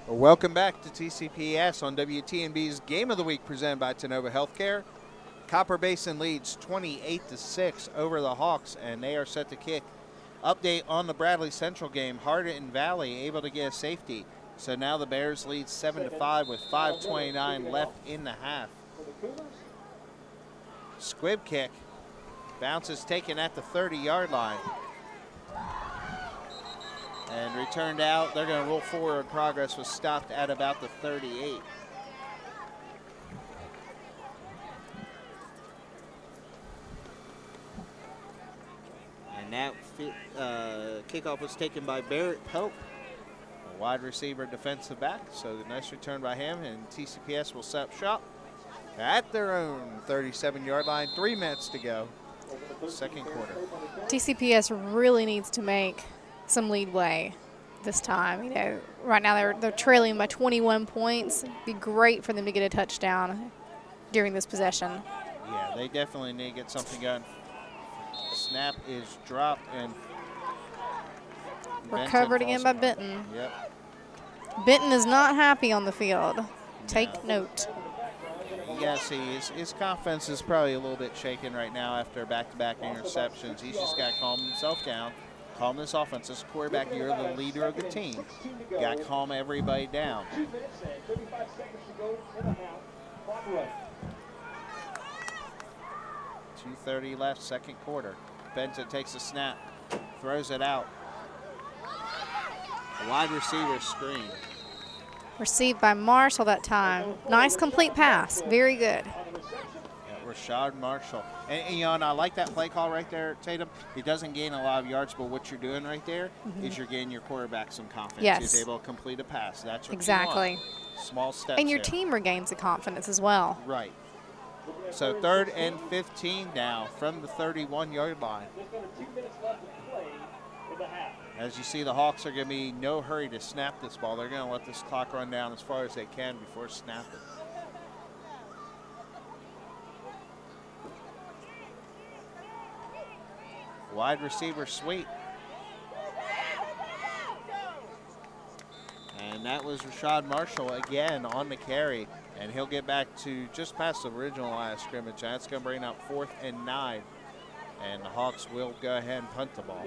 Welcome back to TCPS on WTNB's Game of the Week presented by Tennova Healthcare. Copper Basin leads 28-6 over the Hawks, and they are set to kick. Update on the Bradley Central game. Hardin Valley able to get a safety. So now the Bears lead 7-5 with 5:29 left in the half. Squib kick. Bounce is taken at the 30-yard line. And returned out. They're going to roll forward. Progress was stopped at about the 38. And that kickoff was taken by Barrett Pope, a wide receiver defensive back. So a nice return by him, and TCPS will set up shop at their own 37-yard line. 3 minutes to go, second quarter. TCPS really needs to make some leadway this time. You know, right now they're trailing by 21 points. It'd be great for them to get a touchdown during this possession. Yeah, they definitely need to get something going. Snap is dropped and recovered again by Benton. Yep. Benton is not happy on the field. Take note. Yeah, see, his confidence is probably a little bit shaken right now after back-to-back interceptions. He's just got to calm himself down. Calm this offense. As quarterback, you're the leader of the team. You got to calm everybody down. 2 minutes and 35 seconds to go in the half. Clock running. 2:30 left, second quarter. Benton takes a snap, throws it out. A wide receiver screen. Received by Marshall that time. Nice complete pass. Very good. Rashad Marshall. And you know, and I like that play call right there, Tatum. It doesn't gain a lot of yards, but what you're doing right there is you're getting your quarterback some confidence. Yes. He's able to complete a pass. That's what exactly. you want. Small steps. And your there. team regains the confidence as well. Right. So 3rd and 15 now from the 31-yard line. As you see, the Hawks are going to be no hurry to snap this ball. They're going to let this clock run down as far as they can before snapping. Wide receiver sweep. And that was Rashad Marshall again on the carry. And he'll get back to just past the original line of scrimmage. That's going to bring up 4th and 9. And the Hawks will go ahead and punt the ball.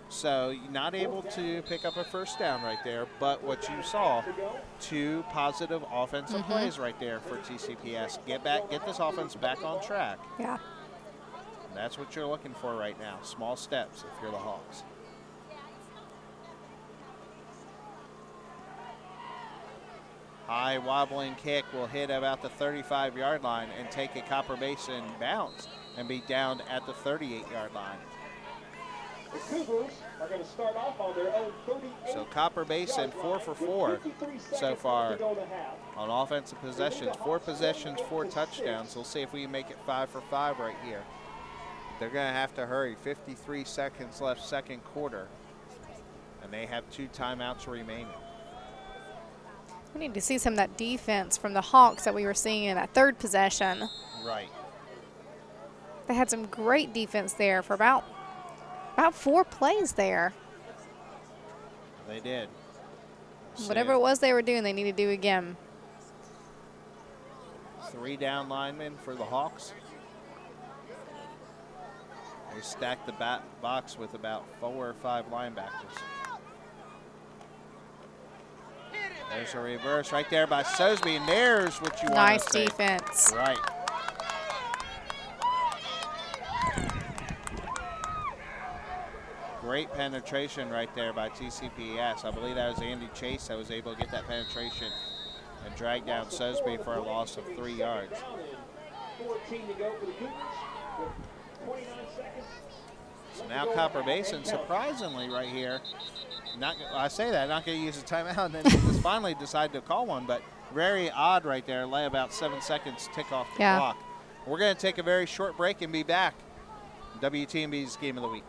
So you're not able to pick up a first down right there, but what you saw, 2 positive offensive plays right there for TCPS. Get this offense back on track. Yeah. And that's what you're looking for right now. Small steps if you're the Hawks. High wobbling kick will hit about the 35-yard line and take a Copper Basin bounce and be down at the 38-yard line. The Cougars are going to start off on their own 38. So Copper Basin 4 for 4 so far on offensive possessions. 4 possessions, 4 touchdowns. We'll see if we can make it 5 for 5 right here. They're going to have to hurry. 53 seconds left, second quarter. And they have 2 timeouts remaining. We need to see some of that defense from the Hawks that we were seeing in that third possession. Right. They had some great defense there for about 4 plays there. They did. Whatever it was they were doing, they need to do again. 3 down linemen for the Hawks. They stacked the box with about 4 or 5 linebackers. There's a reverse right there by Sosby, and there's what you want to Nice say. defense. Right. Great penetration right there by TCPS. I believe that was Andy Chase that was able to get that penetration and drag down Sosby for a loss of 3 yards. 14 to go for the Cougars with 29 seconds. So now Copper Basin, surprisingly right here, not going to use a timeout, and then just finally decided to call one, but very odd right there. Lay about 7 seconds tick off the clock. We're going to take a very short break and be back. WTMB's Game of the Week.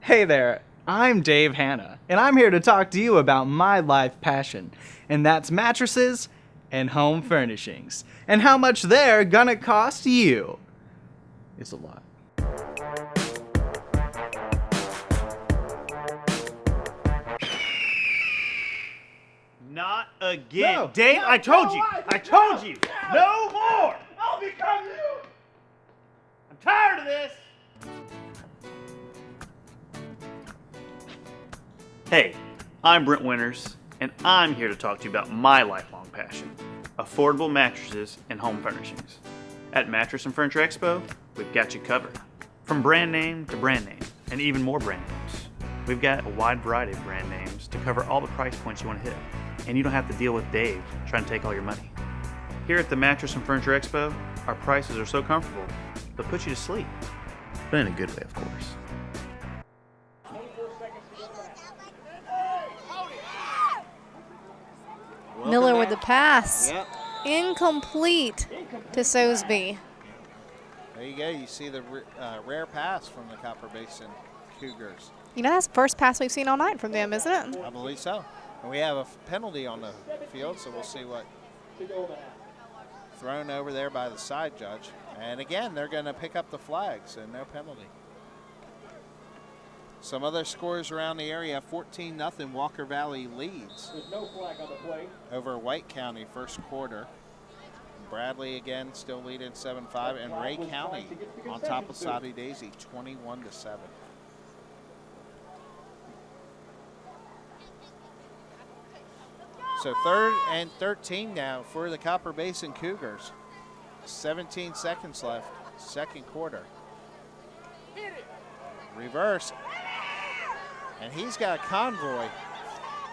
Hey there, I'm Dave Hanna, and I'm here to talk to you about my life passion, and that's mattresses and home furnishings, and how much they're gonna cost you. It's a lot. Not again. No, Dave, no, I told no, you. I- I told you. no. No more. I'll become you! I'm tired of this. Hey, I'm Brent Winters, and I'm here to talk to you about my lifelong passion, affordable mattresses and home furnishings. At Mattress and Furniture Expo, we've got you covered. From brand name to brand name, and even more brand names. We've got a wide variety of brand names to cover all the price points you want to hit, and you don't have to deal with Dave trying to take all your money. Here at the Mattress and Furniture Expo, our prices are so comfortable, they'll put you to sleep. But in a good way, of course. Miller with the pass. Yep. Incomplete to Sosby. There you go. You see the rare pass from the Copper Basin Cougars. You know, that's the first pass we've seen all night from them, isn't it? I believe so. And we have a penalty on the field, so we'll see what thrown over there by the side judge. And again, they're going to pick up the flag, so no penalty. Some other scores around the area. 14-0 Walker Valley leads. There's no flag on the play. Over White County first quarter. Bradley again still leading 7-5, and Ray County on top of Soddy Daisy 21-7. So 3rd and 13 now for the Copper Basin Cougars. 17 seconds left, second quarter. Reverse. And he's got a convoy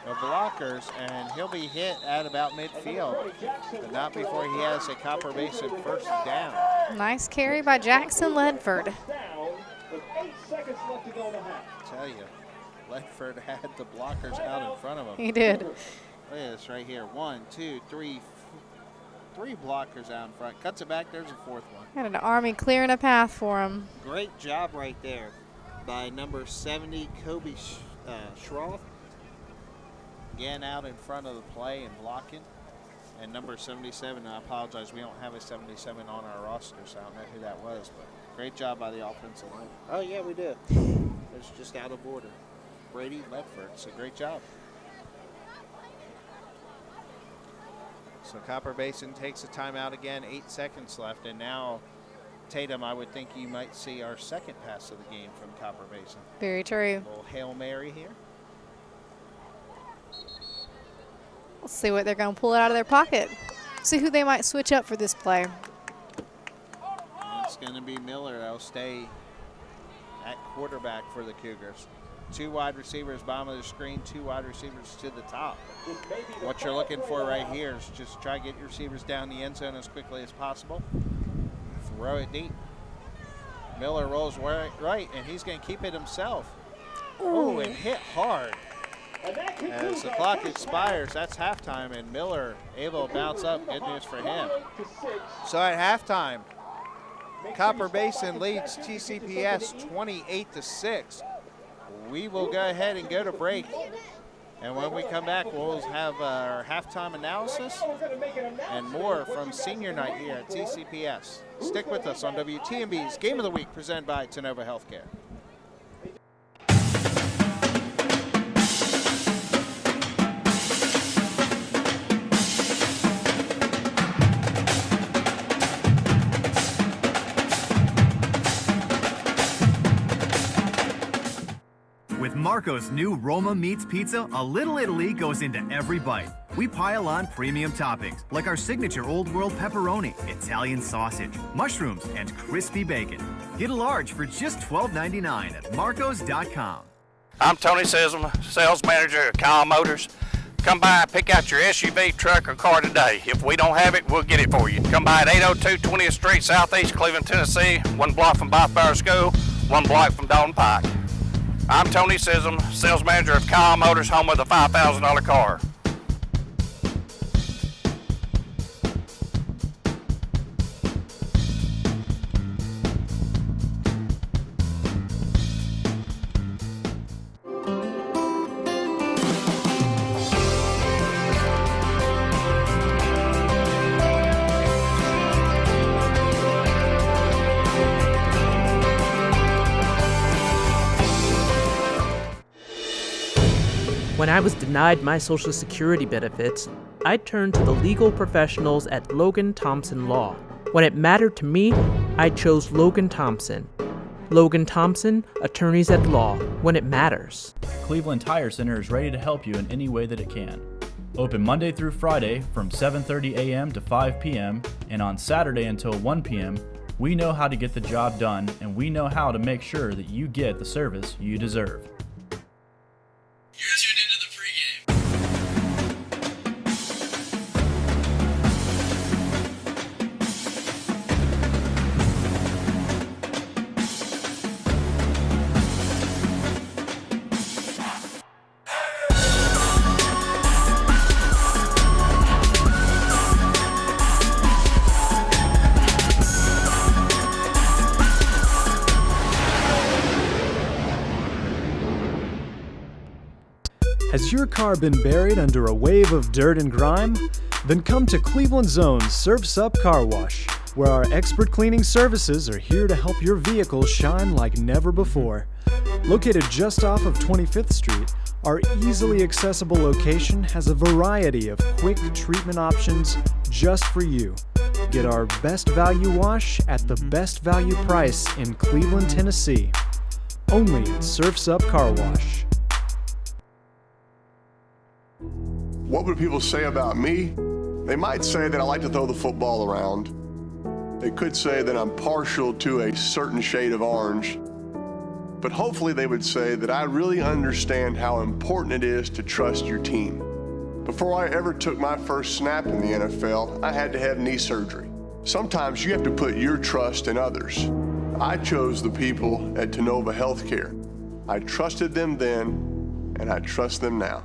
of blockers, and he'll be hit at about midfield, but not before he has a Copper Basin first down. Nice carry by Jackson Ledford. Tell you, Ledford had the blockers out in front of him. He did. Look at this right here. 1, 2, 3, 3 blockers out in front. Cuts it back. There's a fourth one. Had an Army clearing a path for him. Great job right there by number 70, Kobe Schroff. Again, out in front of the play and blocking. And number 77, I apologize, we don't have a 77 on our roster, so I don't know who that was, but great job by the offensive line. Oh, yeah, we did. It's just out of order. Brady Ledford, so great job. So Copper Basin takes a timeout again, 8 seconds left, and now Tatum, I would think you might see our second pass of the game from Copper Basin. Very true. A little Hail Mary here. We'll see what they're going to pull out of their pocket. See who they might switch up for this play. And it's going to be Miller that'll stay at quarterback for the Cougars. 2 wide receivers, bottom of the screen, 2 wide receivers to the top. What you're looking for right here is just try to get your receivers down the end zone as quickly as possible. Throw it deep. Miller rolls right, and he's going to keep it himself. Oh, and hit hard. As the clock expires, that's halftime, and Miller able to bounce up. Good news for him. So at halftime, Copper Basin leads TCPS 28-6. We will go ahead and go to break. And when we come back, we'll have our halftime analysis and more from senior night here at TCPS. Stick with us on WTMB's Game of the Week presented by Tenova Healthcare. With Marco's new Roma Meats Pizza, a little Italy goes into every bite. We pile on premium toppings, like our signature Old World pepperoni, Italian sausage, mushrooms, and crispy bacon. Get a large for just $12.99 at marcos.com. I'm Tony Sism, sales manager at Kyle Motors. Come by and pick out your SUV, truck, or car today. If we don't have it, we'll get it for you. Come by at 802 20th Street, Southeast Cleveland, Tennessee, 1 block from Bothbauer School, 1 block from Dalton Pike. I'm Tony Sism, sales manager of Kyle Motors, home of the $5,000 car. When I was denied my Social Security benefits, I turned to the legal professionals at Logan Thompson Law. When it mattered to me, I chose Logan Thompson. Logan Thompson, attorneys at law, when it matters. Cleveland Tire Center is ready to help you in any way that it can. Open Monday through Friday from 7:30 a.m. to 5 p.m. and on Saturday until 1 p.m. We know how to get the job done, and we know how to make sure that you get the service you deserve. You're tuned into the pregame. Has your car been buried under a wave of dirt and grime? Then come to Cleveland Zone's Surf's Up Car Wash, where our expert cleaning services are here to help your vehicle shine like never before. Located just off of 25th Street, our easily accessible location has a variety of quick treatment options just for you. Get our best value wash at the best value price in Cleveland, Tennessee. Only at Surf's Up Car Wash. What would people say about me? They might say that I like to throw the football around. They could say that I'm partial to a certain shade of orange. But hopefully they would say that I really understand how important it is to trust your team. Before I ever took my first snap in the NFL, I had to have knee surgery. Sometimes you have to put your trust in others. I chose the people at Tenova Healthcare. I trusted them then, and I trust them now.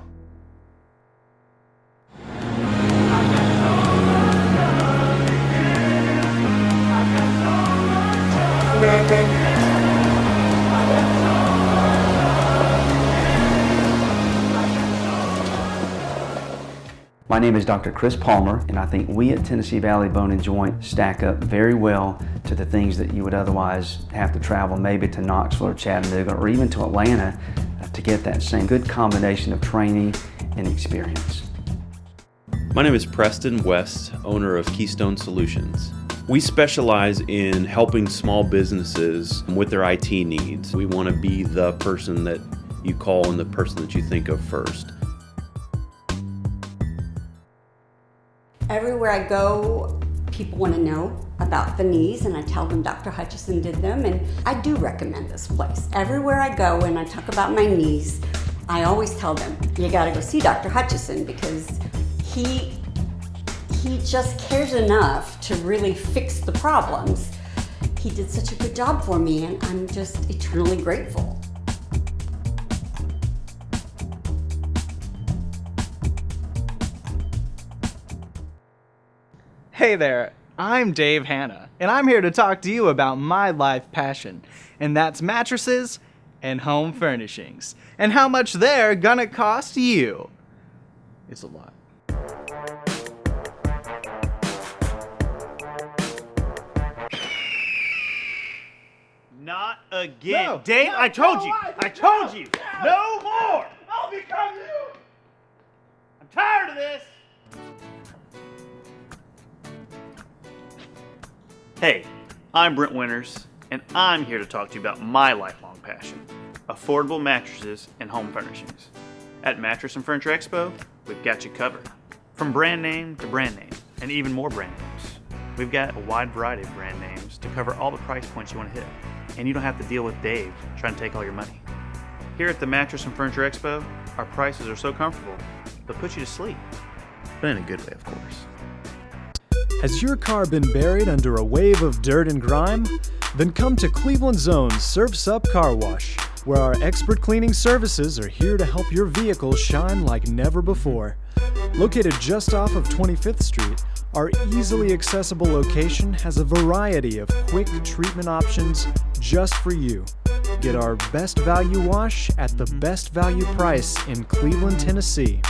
My name is Dr. Chris Palmer, and I think we at Tennessee Valley Bone and Joint stack up very well to the things that you would otherwise have to travel maybe to Knoxville or Chattanooga or even to Atlanta to get that same good combination of training and experience. My name is Preston West, owner of Keystone Solutions. We specialize in helping small businesses with their IT needs. We want to be the person that you call and the person that you think of first. Everywhere I go, People want to know about the knees, and I tell them Dr. Hutchison did them, and I do recommend this place. Everywhere I go and I talk about my knees, I always tell them, you gotta go see Dr. Hutchison, because he just cares enough to really fix the problems. He did such a good job for me, and I'm just eternally grateful. Hey there, I'm Dave Hanna, and I'm here to talk to you about my life passion, and that's mattresses and home furnishings, and how much they're gonna cost you. It's a lot. Not again. No, Dave, no, I told no, you. why? I told you. No. No more. I'll become you! I'm tired of this. Hey, I'm Brent Winters, and I'm here to talk to you about my lifelong passion, affordable mattresses and home furnishings. At Mattress and Furniture Expo, we've got you covered. From brand name to brand name, and even more brand names. We've got a wide variety of brand names to cover all the price points you want to hit, and you don't have to deal with Dave trying to take all your money. Here at the Mattress and Furniture Expo, our prices are so comfortable, they'll put you to sleep. But in a good way, of course. Has your car been buried under a wave of dirt and grime? Then come to Cleveland Zone's Surf's Up Car Wash, where our expert cleaning services are here to help your vehicle shine like never before. Located just off of 25th Street, our easily accessible location has a variety of quick treatment options just for you. Get our best value wash at the best value price in Cleveland, Tennessee.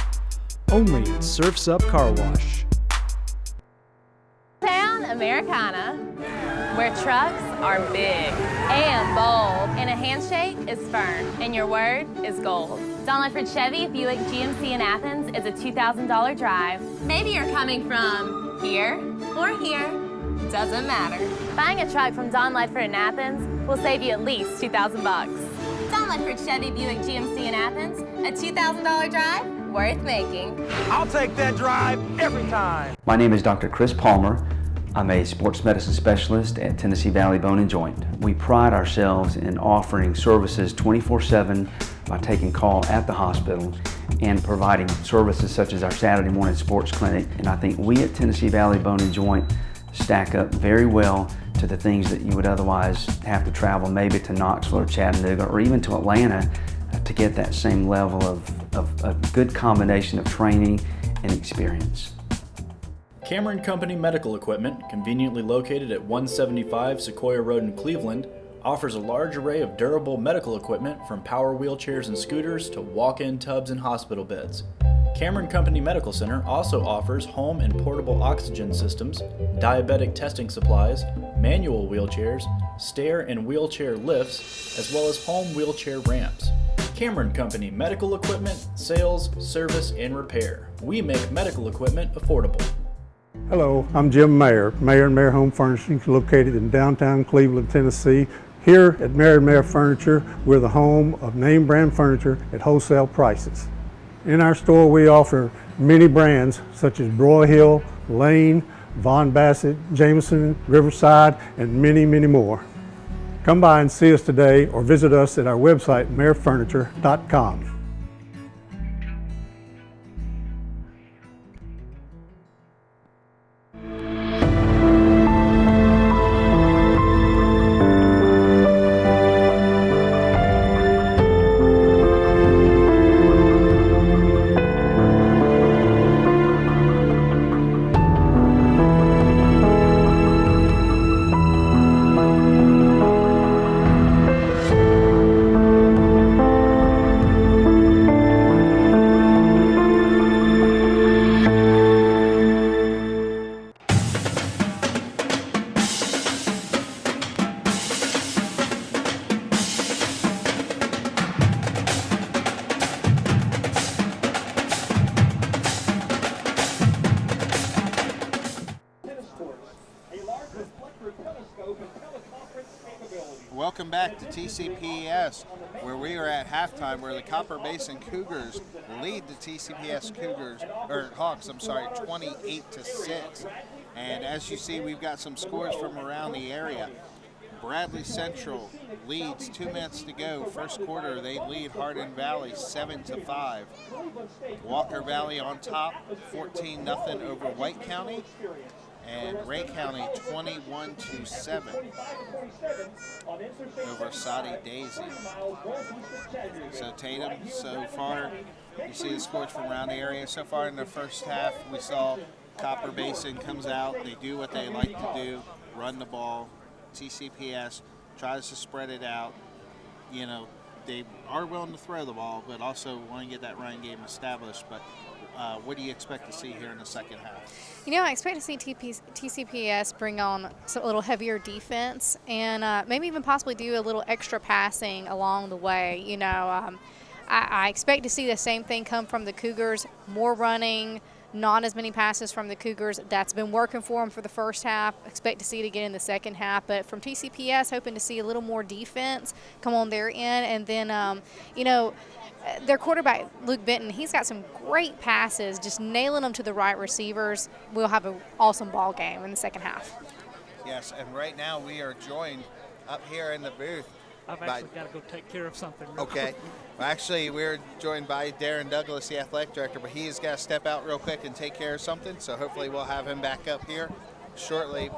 Only at Surf's Up Car Wash. Town Americana, where trucks are big and bold, and a handshake is firm, and your word is gold. Don Ledford Chevy Buick GMC in Athens is a $2,000 drive. Maybe you're coming from here or here, doesn't matter. Buying a truck from Don Ledford in Athens will save you at least $2,000 bucks. Don Ledford Chevy Buick GMC in Athens, a $2,000 drive worth making. I'll take that drive every time. My name is Dr. Chris Palmer. I'm a sports medicine specialist at Tennessee Valley Bone and Joint. We pride ourselves in offering services 24/7 by taking call at the hospital and providing services such as our Saturday morning sports clinic. And I think we at Tennessee Valley Bone and Joint stack up very well to the things that you would otherwise have to travel maybe to Knoxville or Chattanooga or even to Atlanta to get that same level of a good combination of training and experience. Cameron Company Medical Equipment, conveniently located at 175 Sequoia Road in Cleveland, offers a large array of durable medical equipment from power wheelchairs and scooters to walk-in tubs and hospital beds. Cameron Company Medical Center also offers home and portable oxygen systems, diabetic testing supplies, manual wheelchairs, stair and wheelchair lifts, as well as home wheelchair ramps. Cameron Company Medical Equipment, sales, service, and repair. We make medical equipment affordable. Hello, I'm Jim Mayer, Mayer and Mayer Home Furnishings, located in downtown Cleveland, Tennessee. Here at Mayer and Mayer Furniture, we're the home of name brand furniture at wholesale prices. In our store, we offer many brands such as Broyhill, Lane, Von Bassett, Jameson, Riverside, and many, many more. Come by and see us today or visit us at our website, mayerfurniture.com. Welcome back to TCPS, where we are at halftime, where the Copper Basin Cougars lead the TCPS Hawks, 28-6. And as you see, we've got some scores from around the area. Bradley Central leads, 2 minutes to go. First quarter, they lead Hardin Valley 7-5. Walker Valley on top, 14-0 over White County. And Ray County 21-7 over Soddy Daisy. So Tatum, so far, you see the scores from around the area. So far in the first half, we saw Copper Basin comes out. They do what they like to do, run the ball. TCPS tries to spread it out. You know, they are willing to throw the ball, but also want to get that running game established. But what do you expect to see here in the second half? You know, I expect to see TCPS bring on a little heavier defense and maybe even possibly do a little extra passing along the way. You know, I expect to see the same thing come from the Cougars, more running, not as many passes from the Cougars. That's been working for them for the first half. Expect to see it again in the second half. But from TCPS, hoping to see a little more defense come on their end. And then, you know, their quarterback, Luke Benton, he's got some great passes, just nailing them to the right receivers. We'll have an awesome ball game in the second half. Yes, and right now we are joined up here in the booth. I've actually got to go take care of something real Okay. quick. Well, actually, we're joined by Darren Douglas, the athletic director, but he's got to step out real quick and take care of something, so hopefully we'll have him back up here shortly.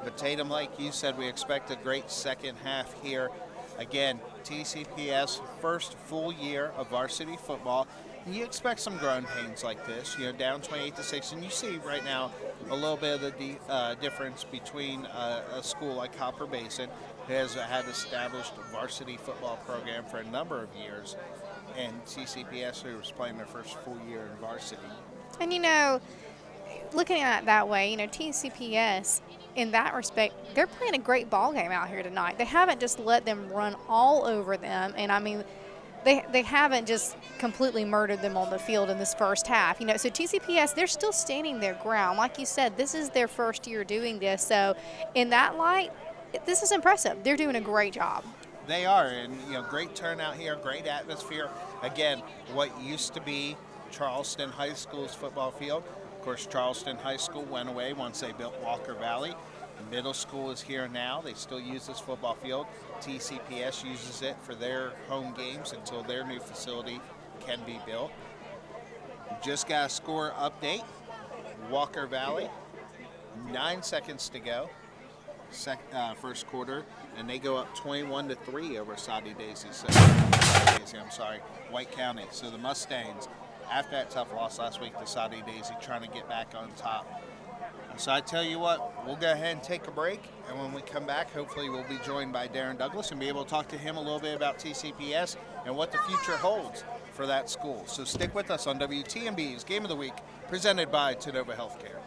But Tatum, like you said, we expect a great second half here. Again, TCPS first full year of varsity football. And you expect some growing pains like this, you know, down 28-6, and you see right now a little bit of the difference between a school like Copper Basin, who has had established varsity football program for a number of years, and TCPS, who was playing their first full year in varsity. And, you know, looking at it that way, you know, TCPS, in that respect, they're playing a great ball game out here tonight. They haven't just let them run all over them, and, I mean, they haven't just completely murdered them on the field in this first half. You know, so TCPS, they're still standing their ground. Like you said, this is their first year doing this. So in that light, this is impressive. They're doing a great job. They are, and, you know, great turnout here, great atmosphere. Again, what used to be Charleston High School's football field. Of course, Charleston High School went away once they built Walker Valley. Middle school is here now. They still use this football field. TCPS uses it for their home games until their new facility can be built. Just got a score update. Walker Valley, 9 seconds to go. First quarter, and they go up 21-3 over Soddy Daisy. White County. So the Mustangs, after that tough loss last week to Soddy Daisy, trying to get back on top. So I tell you what, we'll go ahead and take a break, and when we come back, hopefully we'll be joined by Darren Douglas and be able to talk to him a little bit about TCPS and what the future holds for that school. So stick with us on WTMB's Game of the Week, presented by Tadova Healthcare.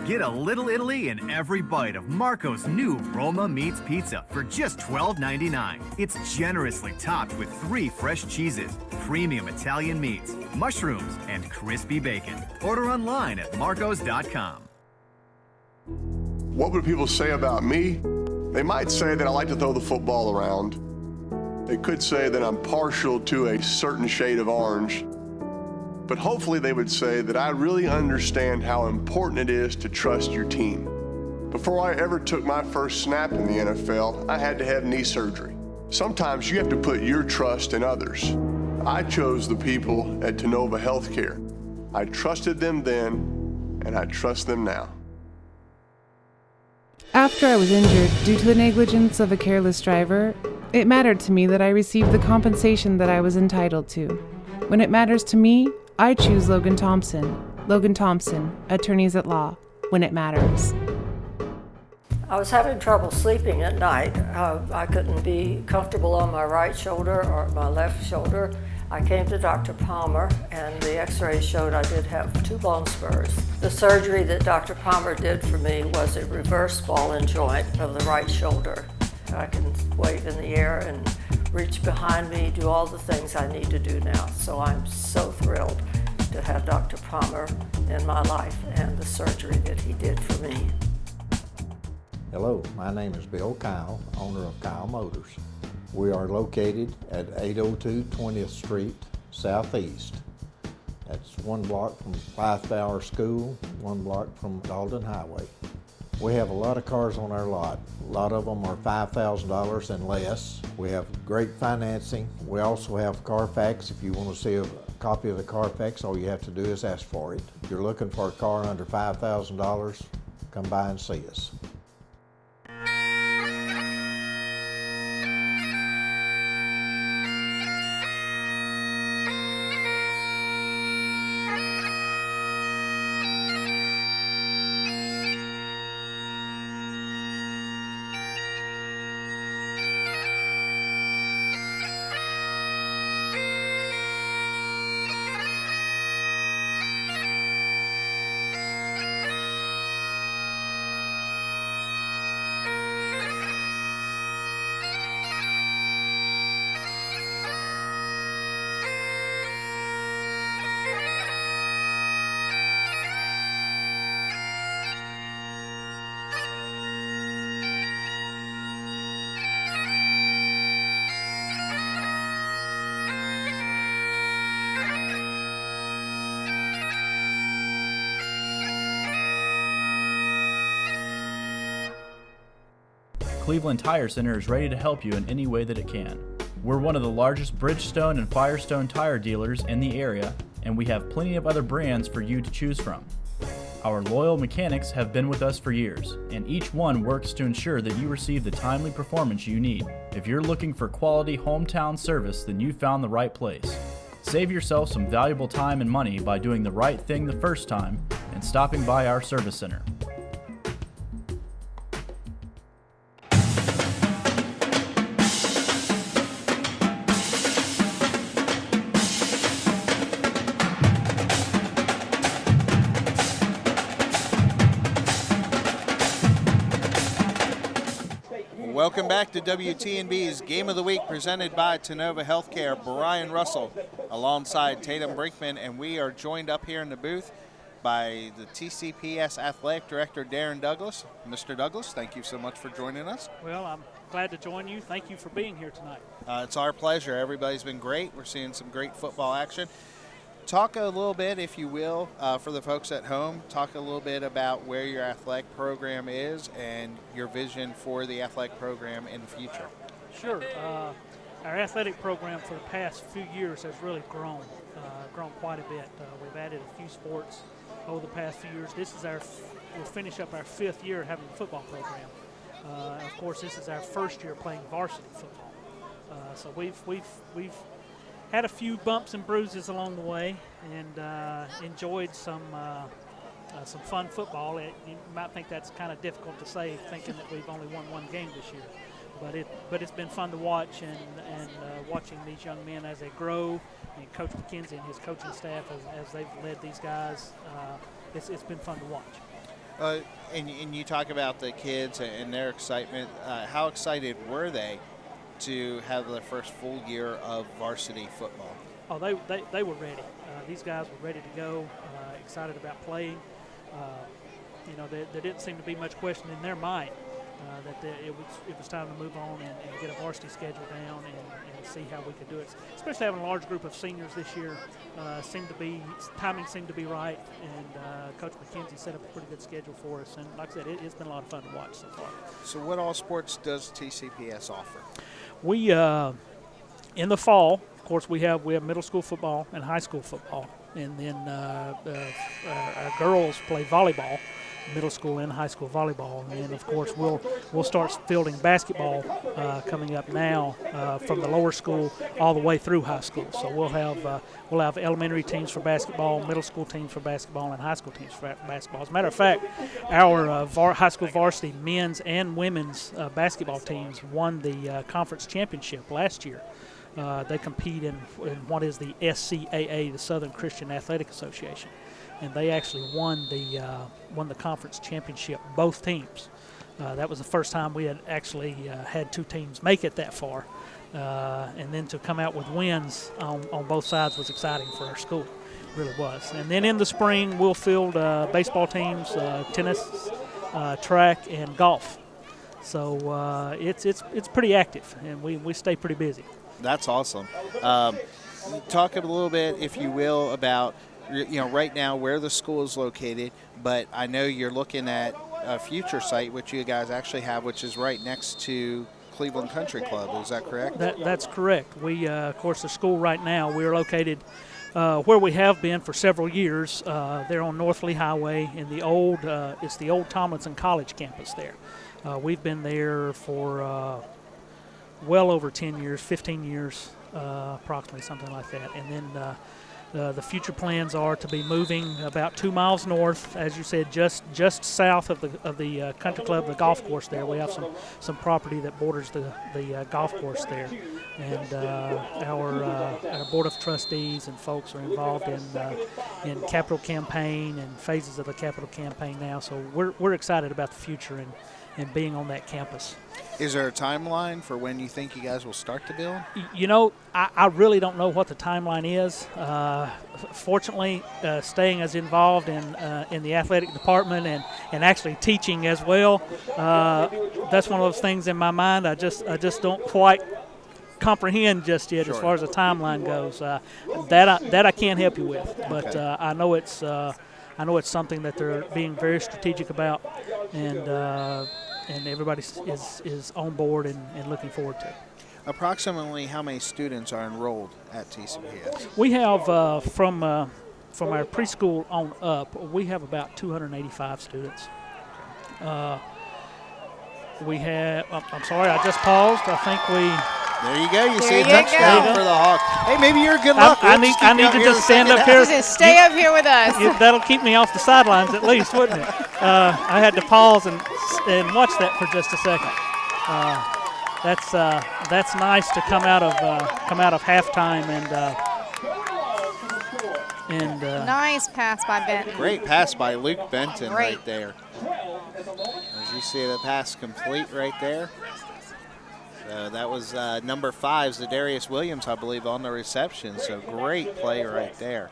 Get a little Italy in every bite of Marco's new Roma Meats Pizza for just $12.99. It's generously topped with 3 fresh cheeses, premium Italian meats, mushrooms, and crispy bacon. Order online at marcos.com. What would people say about me? They might say that I like to throw the football around. They could say that I'm partial to a certain shade of orange. But hopefully they would say that I really understand how important it is to trust your team. Before I ever took my first snap in the NFL, I had to have knee surgery. Sometimes you have to put your trust in others. I chose the people at Tadova Healthcare. I trusted them then, and I trust them now. After I was injured due to the negligence of a careless driver, it mattered to me that I received the compensation that I was entitled to. When it matters to me, I choose Logan Thompson. Logan Thompson, attorneys at law, when it matters. I was having trouble sleeping at night. I couldn't be comfortable on my right shoulder or my left shoulder. I came to Dr. Palmer, and the x-rays showed I did have 2 bone spurs. The surgery that Dr. Palmer did for me was a reverse ball and joint of the right shoulder. I can wave in the air and reach behind me, do all the things I need to do now. So I'm so thrilled to have Dr. Palmer in my life and the surgery that he did for me. Hello, my name is Bill Kyle, owner of Kyle Motors. We are located at 802 20th Street Southeast. That's one block from Lifehour School, one block from Dalton Highway. We have a lot of cars on our lot. A lot of them are $5,000 and less. We have great financing. We also have Carfax. If you want to see a copy of the Carfax, all you have to do is ask for it. If you're looking for a car under $5,000, come by and see us. Cleveland Tire Center is ready to help you in any way that it can. We're one of the largest Bridgestone and Firestone tire dealers in the area, and we have plenty of other brands for you to choose from. Our loyal mechanics have been with us for years, and each one works to ensure that you receive the timely performance you need. If you're looking for quality hometown service, then you found the right place. Save yourself some valuable time and money by doing the right thing the first time and stopping by our service center. Welcome back to WTNB's Game of the Week presented by Tenova Healthcare. Brian Russell alongside Tatum Brinkman, and we are joined up here in the booth by the TCPS Athletic Director, Darren Douglas. Mr. Douglas, thank you so much for joining us. Well, I'm glad to join you. Thank you for being here tonight. It's our pleasure. Everybody's been great. We're seeing some great football action. Talk a little bit, if you will, for the folks at home. Talk a little bit about where your athletic program is and your vision for the athletic program in the future. Sure. Our athletic program for the past few years has really grown quite a bit. We've added a few sports over the past few years. We'll finish up our 5th year having a football program. Of course, this is our first year playing varsity football. So we've had a few bumps and bruises along the way, and enjoyed some fun football. You might think that's kind of difficult to say, thinking that we've only won one game this year, but it's been fun to watch, and watching these young men as they grow, and Coach McKenzie and his coaching staff as they've led these guys. It's been fun to watch. And you talk about the kids and their excitement. How excited were they to have their first full year of varsity football? Oh, they were ready. These guys were ready to go, excited about playing. There didn't seem to be much question in their mind that it was time to move on and get a varsity schedule down and see how we could do it. Especially having a large group of seniors this year, timing seemed to be right, and Coach McKenzie set up a pretty good schedule for us. And like I said, it's been a lot of fun to watch so far. So what all sports does TCPS offer? We, in the fall, of course, we have middle school football and high school football. And then our girls play volleyball, middle school and high school volleyball. And then, of course, we'll start fielding basketball coming up now from the lower school all the way through high school. So we'll have elementary teams for basketball, middle school teams for basketball, and high school teams for basketball. As a matter of fact, our high school varsity men's and women's basketball teams won the conference championship last year. They compete in what is the SCAA, the Southern Christian Athletic Association, and they actually won the conference championship, both teams. That was the first time we had actually had two teams make it that far, and then to come out with wins on both sides was exciting for our school. It really was. And then in the spring, we'll field baseball teams, tennis, track, and golf. So it's pretty active, and we stay pretty busy. That's awesome. Talk a little bit, if you will, about right now where the school is located, but I know you're looking at a future site, which you guys actually have, which is right next to Cleveland Country Club. Is that correct? That's correct. We, of course, the school right now, we're located where we have been for several years. They're on North Lee Highway in the old, it's the old Tomlinson College campus there. We've been there for well over 10 years, 15 years, approximately, something like that. And then the future plans are to be moving about 2 miles north, as you said, just south of the country club, the golf course there. We have some property that borders the golf course there, and our board of trustees and folks are involved in capital campaign and phases of the capital campaign now. So we're excited about the future and being on that campus. Is there a timeline for when you think you guys will start to build? I really don't know what the timeline is. Fortunately, staying as involved in the athletic department and actually teaching as well, that's one of those things in my mind I just don't quite comprehend just yet. Sure. As far as the timeline goes. That I can't help you with, but okay. I know it's something that they're being very strategic about, and everybody is on board and looking forward to it. Approximately how many students are enrolled at TCPS? We have, from our preschool on up, we have about 285 students. We have, I'm sorry, I just paused. I think there you go. You see a touchdown for the Hawks. Hey, maybe you're good luck. I need to just stand up here. Just stay up here with us. That'll keep me off the sidelines at least, wouldn't it? I had to pause and watch that for just a second. That's nice to come out of halftime and nice pass by Benton. Great pass by Luke Benton right there. As you see the pass complete right there. That was number 5, Zadarius Williams, I believe, on the reception. So great play right there.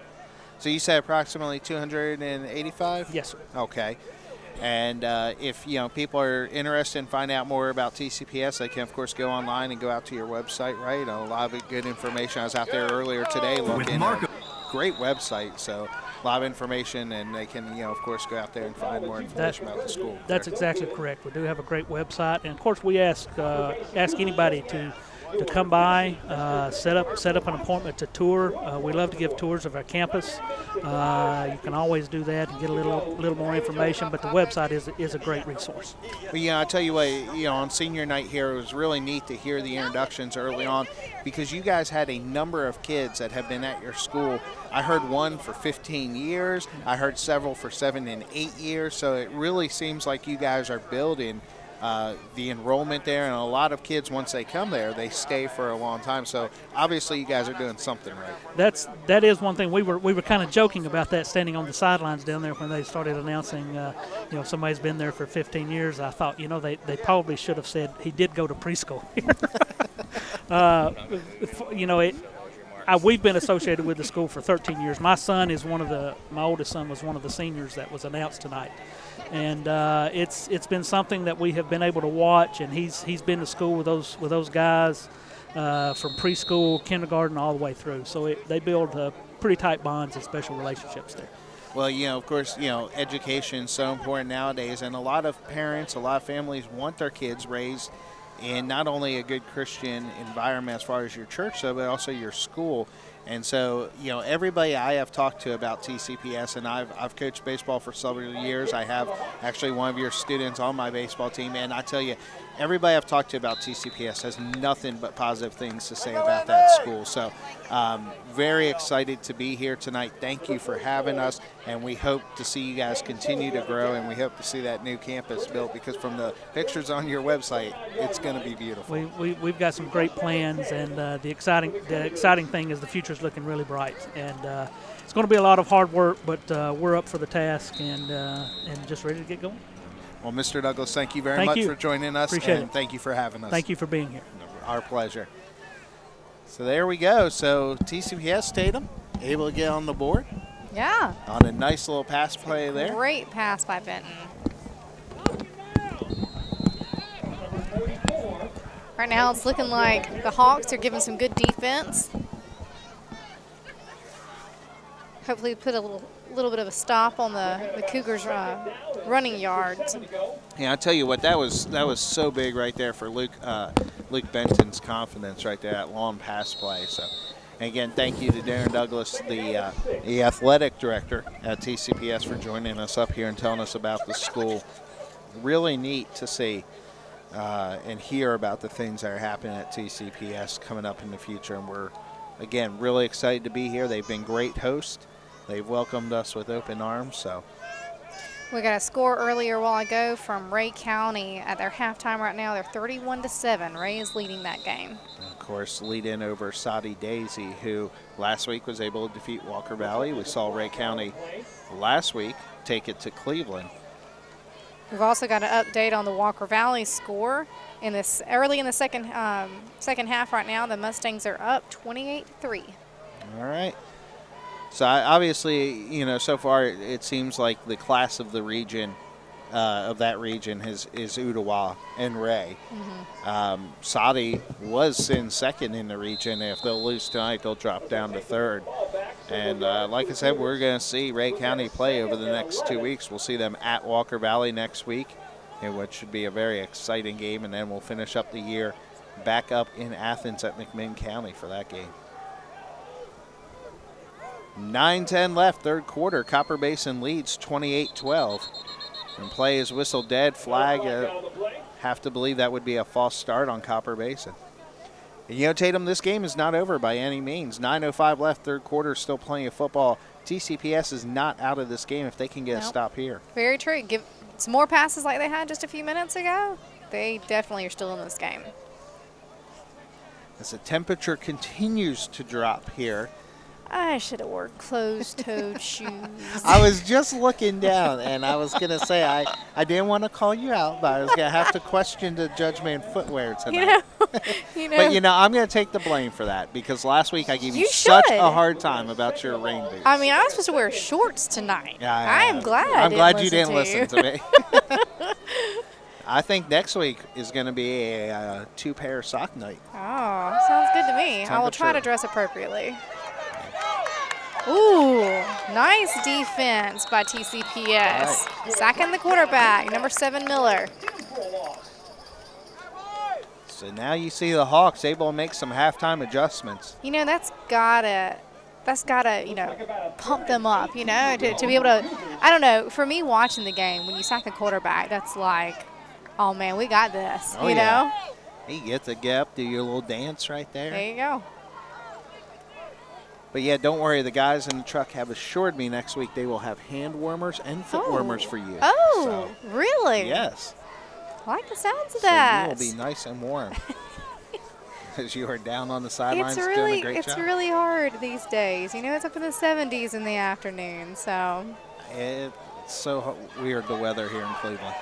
So you said approximately 285? Yes, sir. Okay. And if people are interested in finding out more about TCPS, they can, of course, go online and go out to your website, right? A lot of good information. I was out there earlier today looking at a great website. So a lot of information, and they can, of course, go out there and find more information about the school. That's exactly correct. We do have a great website, and of course, we ask anybody to come by, set up an appointment to tour. We love to give tours of our campus. You can always do that and get a little more information, but the website is a great resource. Well, I tell you what, on senior night here, it was really neat to hear the introductions early on, because you guys had a number of kids that have been at your school. I heard one for 15 years. I heard several for 7 and 8 years. So it really seems like you guys are building the enrollment there, and a lot of kids, once they come there, they stay for a long time. So obviously you guys are doing something right. That is one thing. We were kind of joking about that, standing on the sidelines down there when they started announcing somebody's been there for 15 years. I thought they probably should have said he did go to preschool. We've been associated with the school for 13 years. My oldest son was one of the seniors that was announced tonight. And it's been something that we have been able to watch, and he's been to school with those guys from preschool, kindergarten, all the way through. So they build pretty tight bonds and special relationships there. Well, of course, education is so important nowadays, and a lot of parents, a lot of families want their kids raised in not only a good Christian environment as far as your church, though, but also your school. And so, everybody I have talked to about TCPS, and I've coached baseball for several years. I have actually one of your students on my baseball team, and I tell you, everybody I've talked to about TCPS has nothing but positive things to say about that school. So very excited to be here tonight. Thank you for having us, and we hope to see you guys continue to grow, and we hope to see that new campus built, because from the pictures on your website, it's going to be beautiful. We've got some great plans, and the exciting thing is the future's looking really bright, and it's going to be a lot of hard work, but we're up for the task and just ready to get going. Well, Mr. Douglas, thank you very much for joining us. Appreciate and it. Thank you for having us. Thank you for being here. Our pleasure. So there we go. So TCPS, Tatum, able to get on the board. Yeah. On a nice little pass play there. Great pass by Benton. Right now it's looking like the Hawks are giving some good defense. Hopefully put a little bit of a stop on the Cougars' running yards. Yeah, I tell you what, that was so big right there for Luke Benton's confidence right there, that long pass play. So, and again, thank you to Darren Douglas, the athletic director at TCPS, for joining us up here and telling us about the school. Really neat to see and hear about the things that are happening at TCPS coming up in the future. And we're, again, really excited to be here. They've been great hosts. They've welcomed us with open arms. So we got a score earlier a while ago from Ray County at their halftime right now. They're 31-7. Ray is leading that game. And of course, lead in over Soddy Daisy, who last week was able to defeat Walker Valley. We saw Ray County last week take it to Cleveland. We've also got an update on the Walker Valley score. Early in the second half right now, the Mustangs are up 28-3. All right. So obviously, you know, so far it seems like the class of the region, of that region, is Ottawa and Ray. Mm-hmm. Soddy was in second in the region. If they'll lose tonight, they'll drop down to third. And like I said, we're going to see Ray County play over the next 2 weeks. We'll see them at Walker Valley next week, which should be a very exciting game. And then we'll finish up the year back up in Athens at McMinn County for that game. 9:10 left, third quarter. Copper Basin leads 28-12. And play is whistled dead. Flag, have to believe that would be a false start on Copper Basin. And you know, Tatum, this game is not over by any means. 9:05 left, third quarter, still plenty of football. TCPS is not out of this game if they can get a stop here. Very true. Give some more passes like they had just a few minutes ago. They definitely are still in this game. As the temperature continues to drop here. I should have worn closed-toed shoes. I was just looking down, and I was going to say I didn't want to call you out, but I was going to have to question the Judgment footwear tonight. You know. But, you know, I'm going to take the blame for that because last week I gave you such a hard time about your rain boots. I mean, I was supposed to wear shorts tonight. Yeah, I am glad you didn't listen to me. I think next week is going to be a two-pair sock night. Oh, sounds good to me. I will try to dress appropriately. Ooh, nice defense by TCPS. Right. Sacking the quarterback, number 7, Miller. So now you see the Hawks able to make some halftime adjustments. You know, that's gotta, you know, pump them up, you know, to be able to, I don't know, for me watching the game, when you sack the quarterback, that's like, oh man, we got this, you know? You get to get up, do your little dance right there. There you go. But yeah, don't worry. The guys in the truck have assured me next week they will have hand warmers and foot warmers for you. Oh, really? Yes. I like the sounds of that. So you will be nice and warm as you are down on the sidelines doing a great job. It's really hard these days. You know, it's up in the 70s in the afternoon, so. It's so weird, the weather here in Cleveland.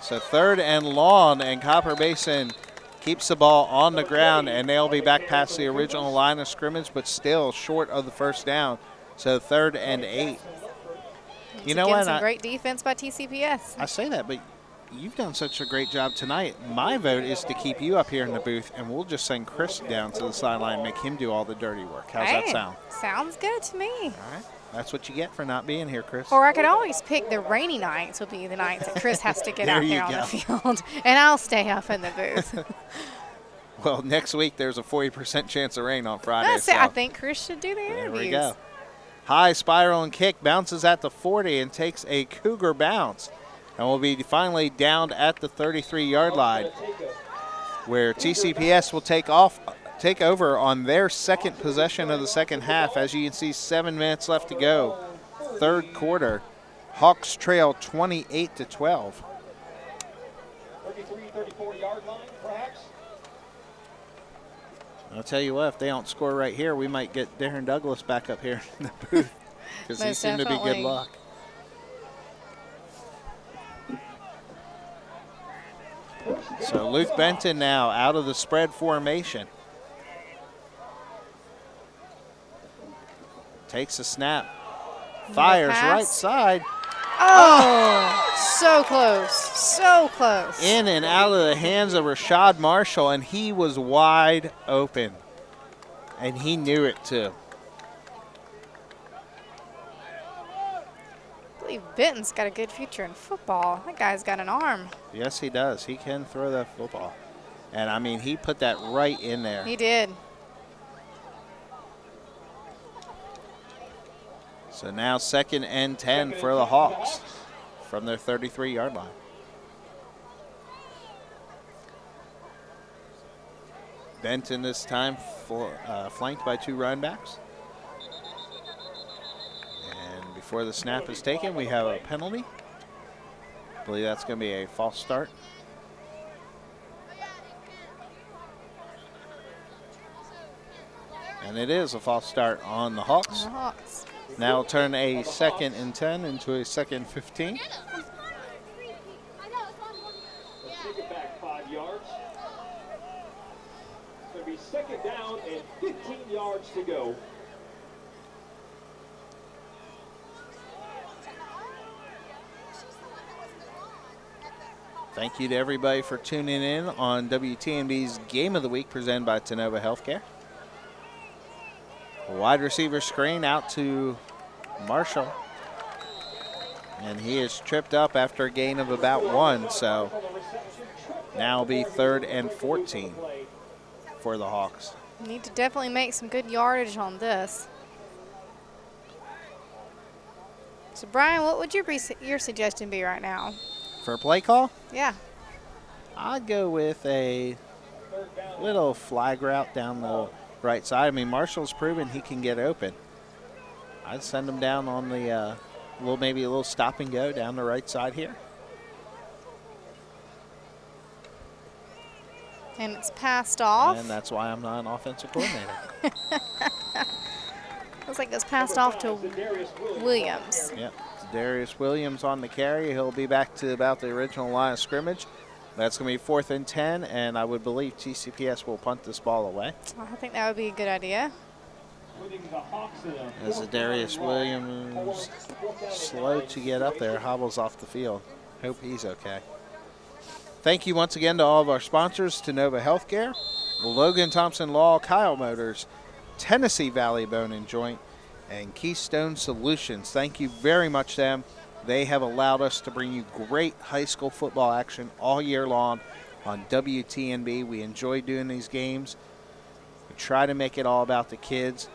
So 3rd and long, and Copper Basin keeps the ball on the ground, and they'll be back past the original line of scrimmage, but still short of the first down. So 3rd and 8. You know what? Some great defense by TCPS. I say that, but you've done such a great job tonight. My vote is to keep you up here in the booth, and we'll just send Chris down to the sideline and make him do all the dirty work. How's that sound? Sounds good to me. All right. That's what you get for not being here, Chris. Or I could always pick the rainy nights will be the nights that Chris has to get out there on the field, and I'll stay up in the booth. Well, next week there's a 40% chance of rain on Friday. I think Chris should do the interviews. There we go. High spiral and kick, bounces at the 40 and takes a Cougar bounce. And will be finally down at the 33-yard line, where TCPS will take over on their second possession of the second half. As you can see, 7 minutes left to go. Third quarter. Hawks trail 28-12. 34-yard line, perhaps. I'll tell you what, if they don't score right here, we might get Darren Douglas back up here in the booth because he seemed to be good luck. So Luke Benton now out of the spread formation. Takes a snap. Fires right side. Oh, so close. So close. In and out of the hands of Rashad Marshall, and he was wide open. And he knew it, too. I believe Benton's got a good future in football. That guy's got an arm. Yes, he does. He can throw that football. And, I mean, he put that right in there. He did. So now 2nd and 10 for the Hawks from their 33-yard line. Benton this time flanked by 2 running backs. And before the snap is taken, we have a penalty. I believe that's going to be a false start. And it is a false start on the Hawks. Now we'll turn a 2nd and 10 into a 2nd and 15. Take it back 5 yards. It's going to be 2nd down and 15 yards to go. Thank you to everybody for tuning in on WTNB's Game of the Week presented by Tenova Healthcare. A wide receiver screen out to Marshall. And he is tripped up after a gain of about 1, so now will be 3rd and 14 for the Hawks. You need to definitely make some good yardage on this. So, Brian, what would your suggestion be right now? For a play call, Yeah. I'd go with a little flag route down the right side. I mean, Marshall's proven he can get open. I'd send him down on the maybe a little stop and go down the right side here. And it's passed off. And that's why I'm not an offensive coordinator. Looks like it's passed off to Williams. Yep. Darius Williams on the carry. He'll be back to about the original line of scrimmage. That's going to be 4th and 10, and I would believe TCPS will punt this ball away. I think that would be a good idea. As Darius Williams, slow to get up there, hobbles off the field. Hope he's okay. Thank you once again to all of our sponsors, Tenova Healthcare, Logan Thompson Law, Kyle Motors, Tennessee Valley Bone and Joint, and Keystone Solutions. Thank you very much to them. They have allowed us to bring you great high school football action all year long on WTNB. We enjoy doing these games. We try to make it all about the kids.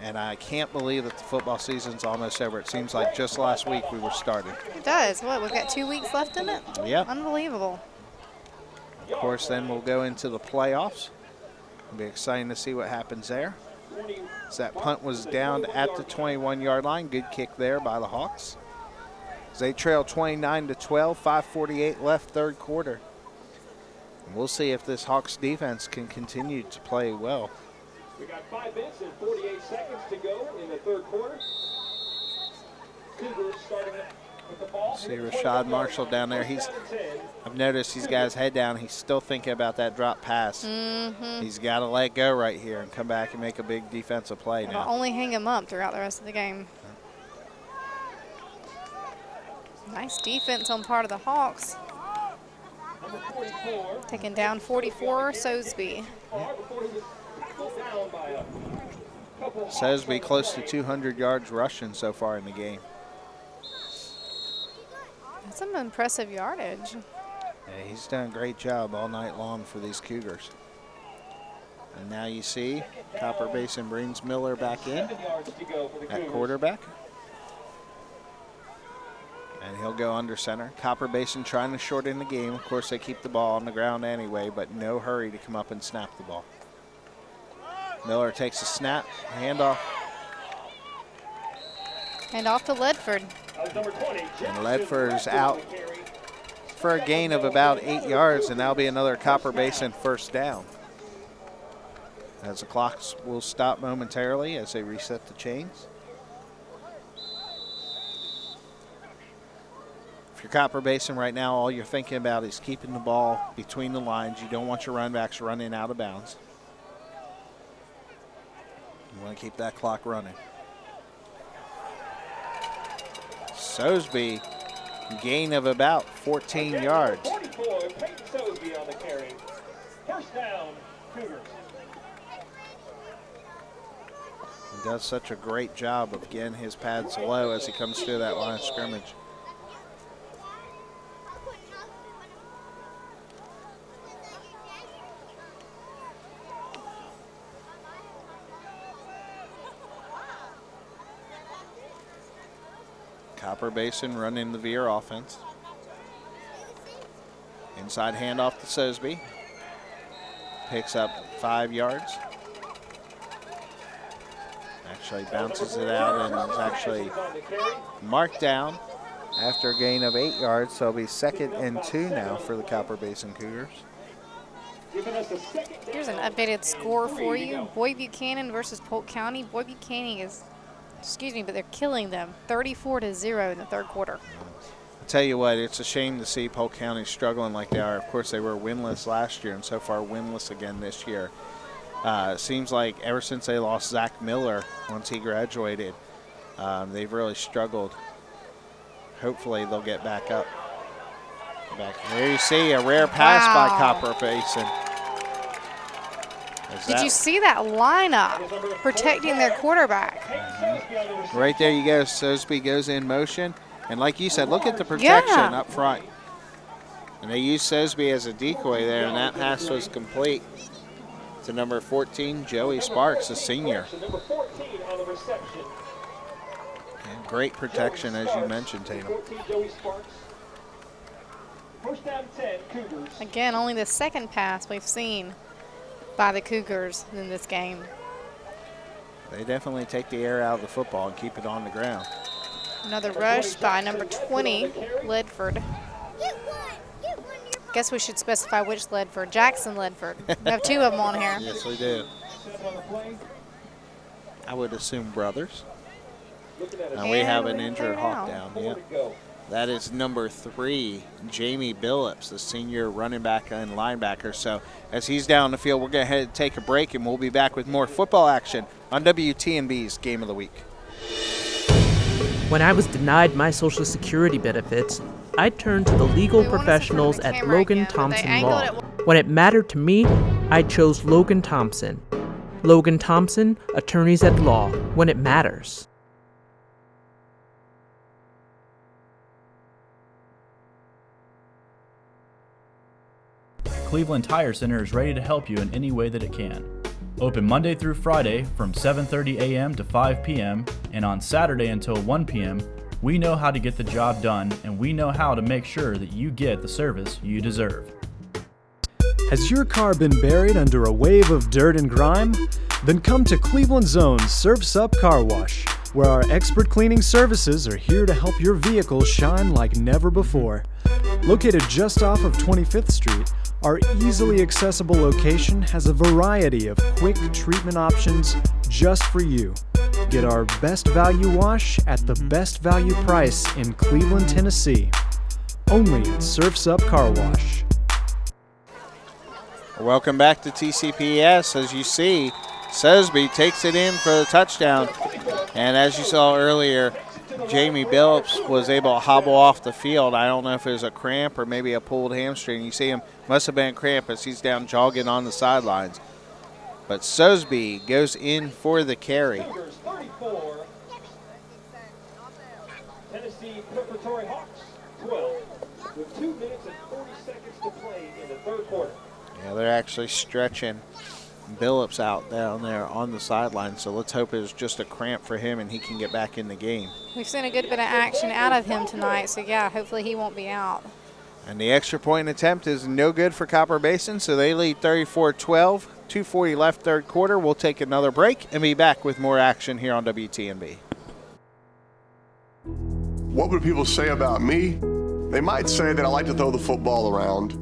And I can't believe that the football season's almost over. It seems like just last week we were starting. It does. What, we've got 2 weeks left in it? Yep. Unbelievable. Of course, then we'll go into the playoffs. It'll be exciting to see what happens there. So that punt was down at the 21-yard line. Good kick there by the Hawks. As they trail 29-12, 5:48 left, 3rd quarter. And we'll see if this Hawks defense can continue to play well. We got 5 minutes and 48 seconds to go in the 3rd quarter. Cougars starting with the ball. See Rashad Marshall down there. I've noticed he's got his head down. He's still thinking about that drop pass. He's got to let go right here and come back and make a big defensive play It'll now. only hang him up throughout the rest of the game. Nice defense on part of the Hawks. Taking down 44, Sosby. Sosby close to 200 yards rushing so far in the game. That's some impressive yardage. Yeah, he's done a great job all night long for these Cougars. And now you see Copper Basin brings Miller back in at quarterback. And he'll go under center. Copper Basin trying to shorten the game. Of course, they keep the ball on the ground anyway, but no hurry to come up and snap the ball. Miller takes a snap, handoff. And off to Ledford. And Ledford's out for a gain of about 8 yards, and that'll be another Copper Basin 1st down. As the clocks will stop momentarily as they reset the chains. If you're Copper Basin right now, all you're thinking about is keeping the ball between the lines. You don't want your run backs running out of bounds. You want to keep that clock running. Sosby, gain of about 14 yards. 44, Peyton Sosby on the carry. First down, Cougars. He does such a great job of getting his pads low as he comes through that line of scrimmage. Copper Basin running the veer offense. Inside handoff to Sosby. Picks up 5 yards. Actually bounces it out and is actually marked down after a gain of 8 yards. So it'll be 2nd and 2 now for the Copper Basin Cougars. Here's an updated score for you. Boyd Buchanan versus Polk County. Boyd Buchanan is, but they're killing them. 34-0 in the third quarter. I'll tell you what, it's a shame to see Polk County struggling like they are. Of course, they were winless last year and so far winless again this year. Seems like ever since they lost Zach Miller once he graduated, they've really struggled. Hopefully they'll get back up. There you see a rare pass by Copper Basin. Did you see that lineup protecting their quarterback? Right there you go. Sosby goes in motion. And like you said, look at the protection up front. And they used Sosby as a decoy there, and that pass was complete to number 14, Joey Sparks, a senior. And great protection, as you mentioned, Tatum. Again, only the second pass we've seen by the Cougars in this game. They definitely take the air out of the football and keep it on the ground. Another rush by number 20, Ledford. Guess we should specify which Ledford. Jackson Ledford. We have 2 of them on here. Yes, we do. I would assume brothers. And we have an injured Hawk down. Yep. That is number 3, Jamie Billups, the senior running back and linebacker. So as he's down the field, we're going to head and take a break, and we'll be back with more football action on WTNB's Game of the Week. When I was denied my Social Security benefits, I turned to the legal professionals at Logan Thompson Law. When it mattered to me, I chose Logan Thompson. Logan Thompson, attorneys at law, when it matters. Cleveland Tire Center is ready to help you in any way that it can. Open Monday through Friday from 7:30 a.m. to 5 p.m. and on Saturday until 1 p.m. We know how to get the job done, and we know how to make sure that you get the service you deserve. Has your car been buried under a wave of dirt and grime? Then come to Cleveland Zone's Surf's Up Car Wash, where our expert cleaning services are here to help your vehicle shine like never before. Located just off of 25th Street, our easily accessible location has a variety of quick treatment options just for you. Get our best value wash at the best value price in Cleveland, Tennessee. Only at Surf's Up Car Wash. Welcome back to TCPS. As you see, Sosby takes it in for the touchdown. And as you saw earlier, Jamie Billups was able to hobble off the field. I don't know if it was a cramp or maybe a pulled hamstring. You see him, must have been a cramp as he's down jogging on the sidelines. But Sosby goes in for the carry. Tennessee Preparatory Hawks 12 with 2 minutes and 40 seconds to play in the third quarter. Yeah, they're actually stretching Billups out down there on the sideline, so let's hope it was just a cramp for him and he can get back in the game. We've seen a good bit of action out of him tonight, so yeah, hopefully he won't be out. And the extra point attempt is no good for Copper Basin, so they lead 34-12. 2:40 left third quarter. We'll take another break and be back with more action here on WTNB. What would people say about me? They might say that I like to throw the football around.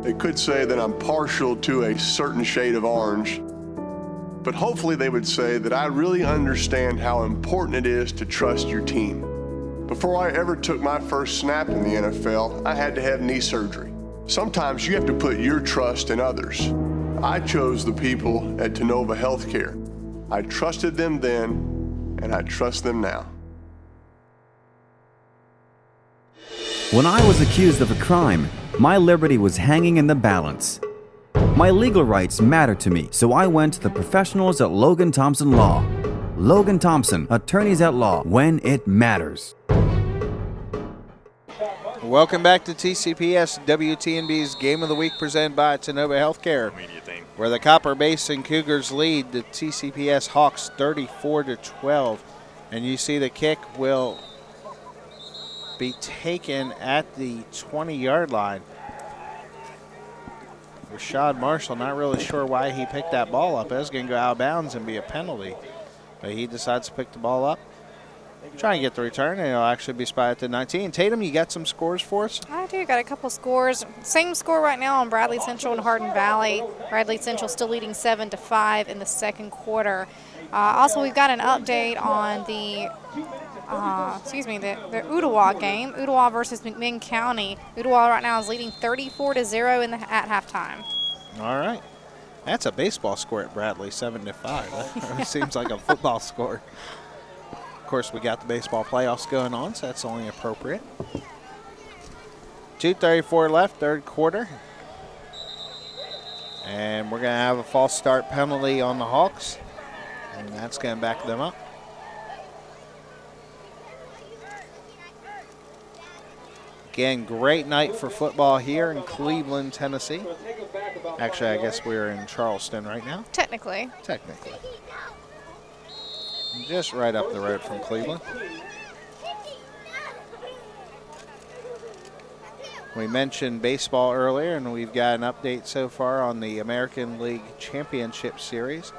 They could say that I'm partial to a certain shade of orange. But hopefully they would say that I really understand how important it is to trust your team. Before I ever took my first snap in the NFL, I had to have knee surgery. Sometimes you have to put your trust in others. I chose the people at Tenova Healthcare. I trusted them then, and I trust them now. When I was accused of a crime, my liberty was hanging in the balance. My legal rights mattered to me, so I went to the professionals at Logan Thompson Law. Logan Thompson, attorneys at law when it matters. Welcome back to TCPS WTNB's Game of the Week presented by Tenoba Healthcare, where the Copper Basin Cougars lead the TCPS Hawks 34-12. And you see the kick will be taken at the 20-yard line. Rashad Marshall, not really sure why he picked that ball up. It was going to go out of bounds and be a penalty. But he decides to pick the ball up. Trying to get the return, and it'll actually be spotted at the 19. Tatum, you got some scores for us? I do. Got a couple scores. Same score right now on Bradley Central and Hardin Valley. Bradley Central still leading 7-5 in the second quarter. Also, we've got an update on the Ottawa game. Ottawa versus McMinn County. Ottawa right now is leading 34-0 at halftime. All right. That's a baseball score at Bradley, 7-5. That seems like a football score. Of course, we got the baseball playoffs going on, so that's only appropriate. 2:34 left, third quarter. And we're going to have a false start penalty on the Hawks, and that's going to back them up. Again, great night for football here in Cleveland, Tennessee. Actually, I guess we're in Charleston right now. Technically. Just right up the road from Cleveland. We mentioned baseball earlier, and we've got an update so far on the American League Championship Series.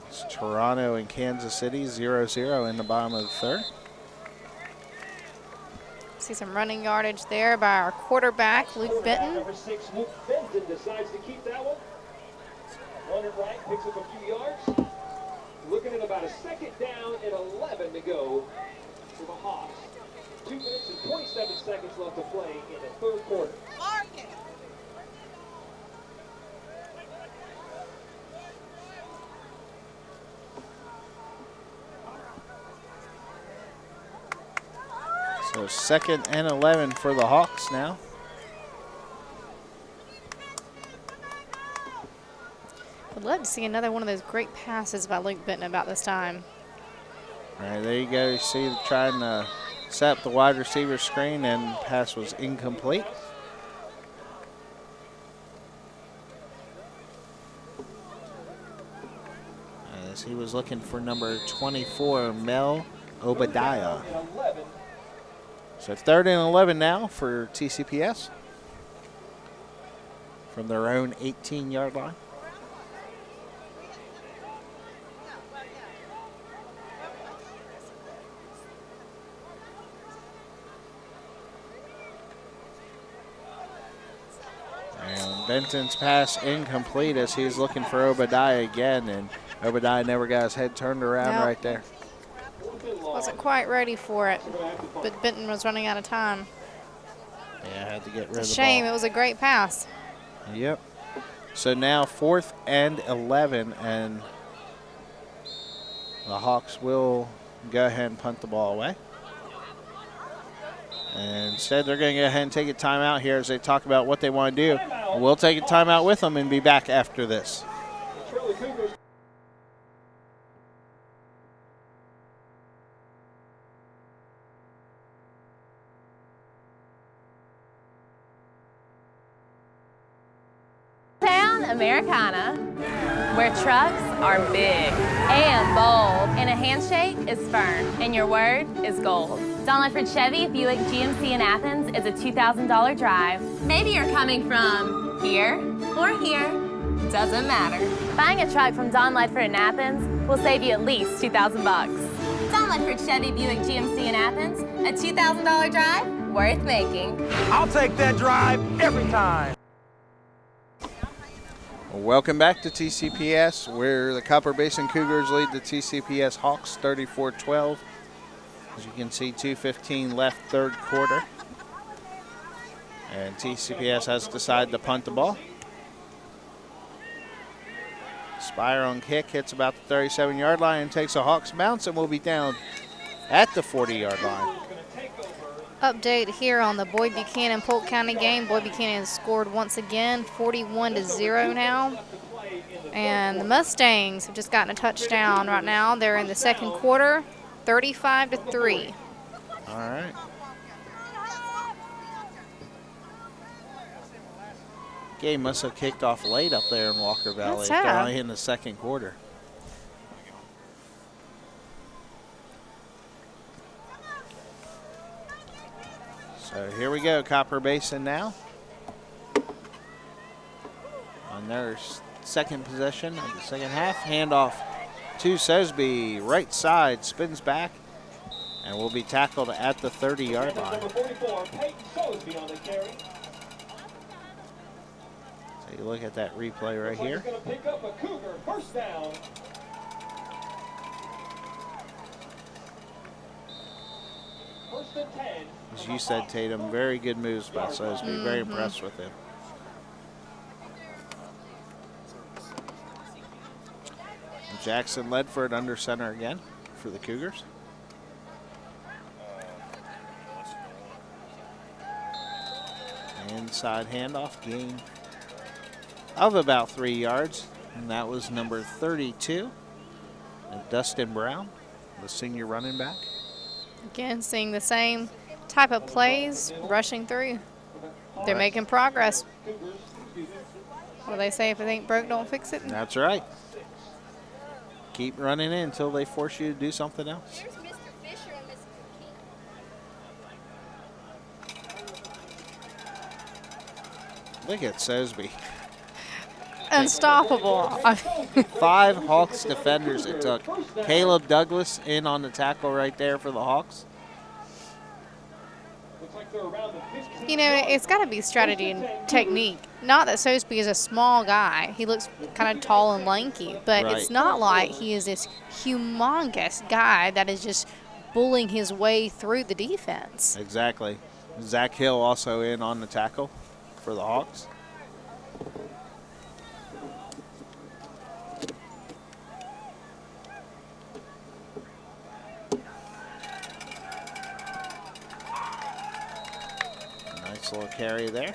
It's Toronto and Kansas City, 0-0 in the bottom of the third. See some running yardage there by our quarterback, Luke Benton. Number 6, Luke Benton decides to keep that one. Running right, picks up a few yards. Looking at about a second down and 11 to go for the Hawks. 2 minutes and 27 seconds left to play in the third quarter. So 2nd and 11 for the Hawks now. I'd love to see another one of those great passes by Luke Benton about this time. All right, there you go. You see trying to set up the wide receiver screen, and pass was incomplete. As he was looking for number 24, Mel Obadiah. So 3rd and 11 now for TCPS from their own 18-yard line. And Benton's pass incomplete as he's looking for Obadiah again, and Obadiah never got his head turned around right there. Wasn't quite ready for it, but Benton was running out of time. Yeah, had to get rid of the ball. It's a shame. It was a great pass. Yep. So now 4th and 11, and the Hawks will go ahead and punt the ball away. And instead, they're going to go ahead and take a timeout here as they talk about what they want to do. We'll take a timeout with them and be back after this. Town Americana, where trucks are big and bold, and a handshake is firm, and your word is gold. Don Ledford Chevy Buick GMC in Athens is a $2,000 drive. Maybe you're coming from here or here, doesn't matter. Buying a truck from Don Ledford in Athens will save you at least $2,000. Don Ledford Chevy Buick GMC in Athens, a $2,000 drive worth making. I'll take that drive every time. Welcome back to TCPS, where the Copper Basin Cougars lead the TCPS Hawks 34-12. As you can see, 2:15 left, third quarter. And TCPS has decided to punt the ball. Spire on kick, hits about the 37-yard line and takes a Hawks bounce, and will be down at the 40-yard line. Update here on the Boyd Buchanan Polk County game. Boyd Buchanan has scored once again, 41-0 now. And the Mustangs have just gotten a touchdown right now. They're in the second quarter, 35-3. All right. Game must have kicked off late up there in Walker Valley. Let's They're have. only in the second quarter. So here we go, Copper Basin now. On their second possession of the second half. Handoff to Sosby. Right side, spins back, and will be tackled at the 30-yard line. Take a look at that replay right here. As you said, Tatum, very good moves by Sosby. Very impressed with him. Jackson Ledford under center again for the Cougars. Inside handoff, gain of about 3 yards, and that was number 32, Dustin Brown, the senior running back. Again, seeing the same type of plays, rushing through. They're making progress. What do they say? If it ain't broke, don't fix it. That's right. Keep running in until they force you to do something else. Look at Sosby. Unstoppable. 5 Hawks defenders it took. Caleb Douglas in on the tackle right there for the Hawks. You know, it's got to be strategy and technique. Not that Sosby is a small guy. He looks kind of tall and lanky, but it's not like he is this humongous guy that is just bullying his way through the defense. Exactly. Zach Hill also in on the tackle for the Hawks. Nice little carry there.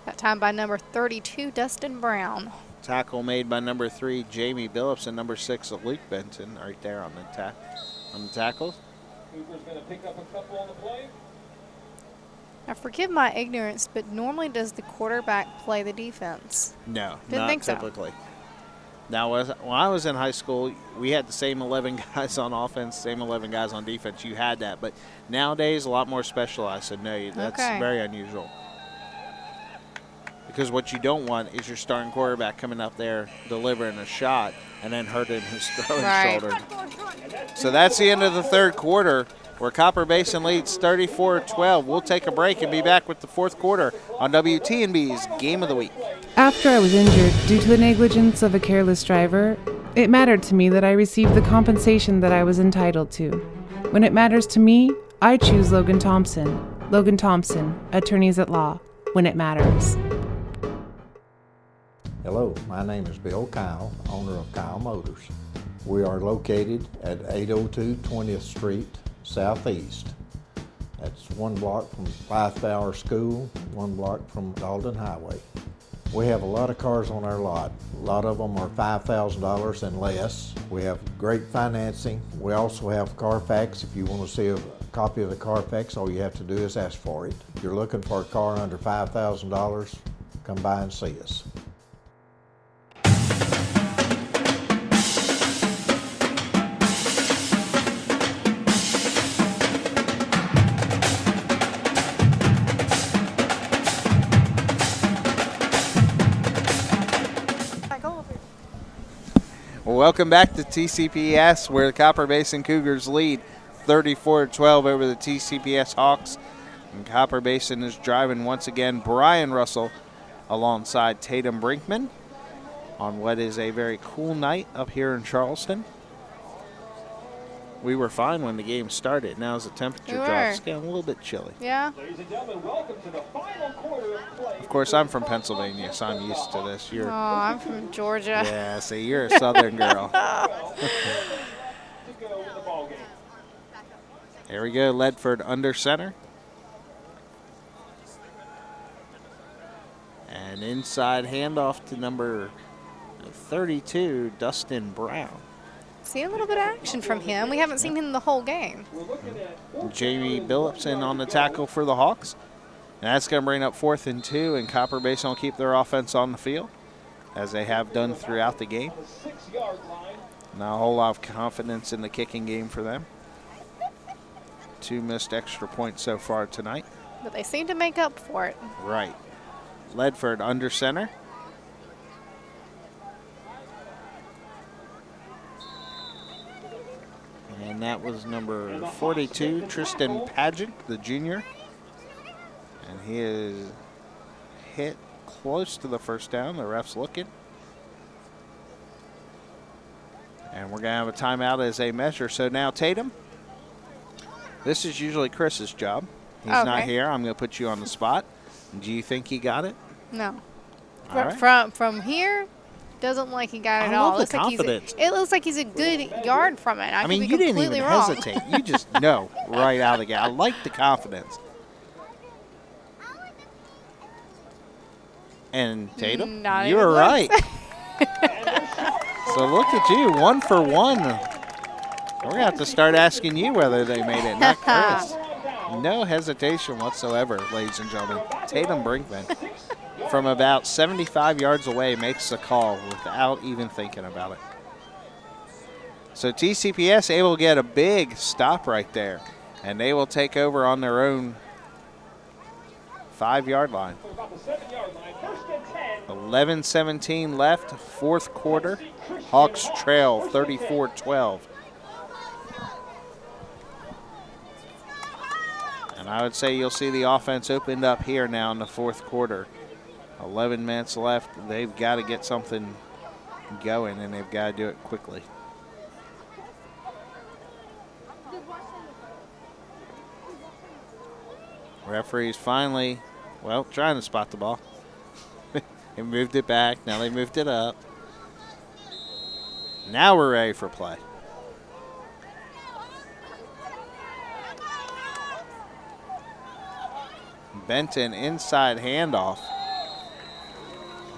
That time by number 32, Dustin Brown. Tackle made by number 3, Jamie Billups, and number 6, Luke Benton, right there on the tackles. Cooper's going to pick up a couple on the play. Now, forgive my ignorance, but normally does the quarterback play the defense? No, Didn't not think so. typically. Now, when I was in high school, we had the same 11 guys on offense, same 11 guys on defense. You had that. But nowadays, a lot more specialized. So, no, that's very unusual. Because what you don't want is your starting quarterback coming up there, delivering a shot, and then hurting his throwing shoulder. So that's the end of the third quarter, where Copper Basin leads 34-12. We'll take a break and be back with the fourth quarter on WTNB's Game of the Week. After I was injured due to the negligence of a careless driver, it mattered to me that I received the compensation that I was entitled to. When it matters to me, I choose Logan Thompson. Logan Thompson, attorneys at law. When it matters. Hello, my name is Bill Kyle, owner of Kyle Motors. We are located at 802 20th Street Southeast. That's 1 block from Lifehour School, 1 block from Dalton Highway. We have a lot of cars on our lot. A lot of them are $5,000 and less. We have great financing. We also have Carfax. If you want to see a copy of the Carfax, all you have to do is ask for it. If you're looking for a car under $5,000, come by and see us. Welcome back to TCPS, where the Copper Basin Cougars lead 34-12 over the TCPS Hawks. And Copper Basin is driving once again Brian Russell alongside Tatum Brinkman on what is a very cool night up here in Charleston. We were fine when the game started. Now as the temperature drops, it's getting a little bit chilly. Yeah. Ladies and gentlemen, welcome to the final quarter of play. Of course, I'm from Pennsylvania, so I'm used to this. Oh, I'm from Georgia. Yeah, see, you're a Southern girl. There we go, Ledford under center. And inside handoff to number 32, Dustin Brown. See a little bit of action from him. We haven't seen him the whole game. Jamie Billipson on the tackle for the Hawks. And that's going to bring up 4th and 2, and Copper Basin will keep their offense on the field, as they have done throughout the game. Not a whole lot of confidence in the kicking game for them. 2 missed extra points so far tonight. But they seem to make up for it. Right. Ledford under center. And that was number 42, Tristan Pageant, the junior. And he is hit close to the first down. The ref's looking. And we're going to have a timeout as they measure. So now Tatum, this is usually Chris's job. He's not here. I'm going to put you on the spot. Do you think he got it? No. Right. From here, doesn't look like he got it I all. love the confidence. It looks like he's a good yard from it. I mean, could be you didn't completely even wrong. hesitate. You just know right out of the gate. I like the confidence. And Tatum, Not you even were close. right. So look at you, 1 for 1. We're going to have to start asking you whether they made it, not Chris. No hesitation whatsoever, ladies and gentlemen. Tatum Brinkman, from about 75 yards away, makes the call without even thinking about it. So TCPS able to get a big stop right there, and they will take over on their own 5-yard line. 11:17 left, 4th quarter. Hawks trail 34-12. And I would say you'll see the offense opened up here now in the 4th quarter. 11 minutes left. They've got to get something going, and they've got to do it quickly. Referees finally, well, trying to spot the ball. They moved it back. Now they moved it up. Now we're ready for play. Benton inside handoff.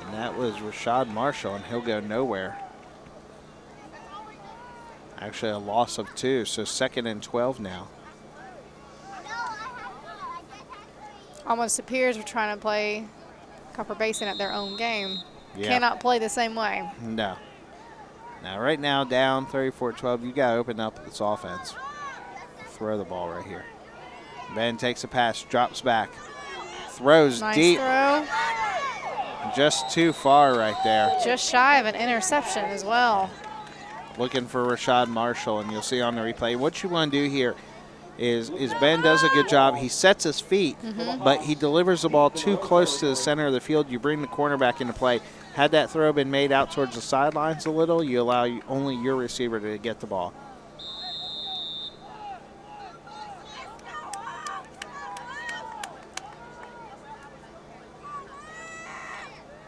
And that was Rashad Marshall, and he'll go nowhere. Actually a loss of 2, so 2nd and 12 now. Almost appears we're trying to play Copper Basin at their own game. Yeah. Cannot play the same way. No. Now right now down 34-12, you got to open up this offense. Throw the ball right here. Ben takes a pass, drops back, throws Nice deep. throw. Just too far right there. Just shy of an interception as well. Looking for Rashad Marshall, and you'll see on the replay. What you want to do here is Ben does a good job. He sets his feet, but he delivers the ball too close to the center of the field. You bring the cornerback into play. Had that throw been made out towards the sidelines a little, you allow only your receiver to get the ball.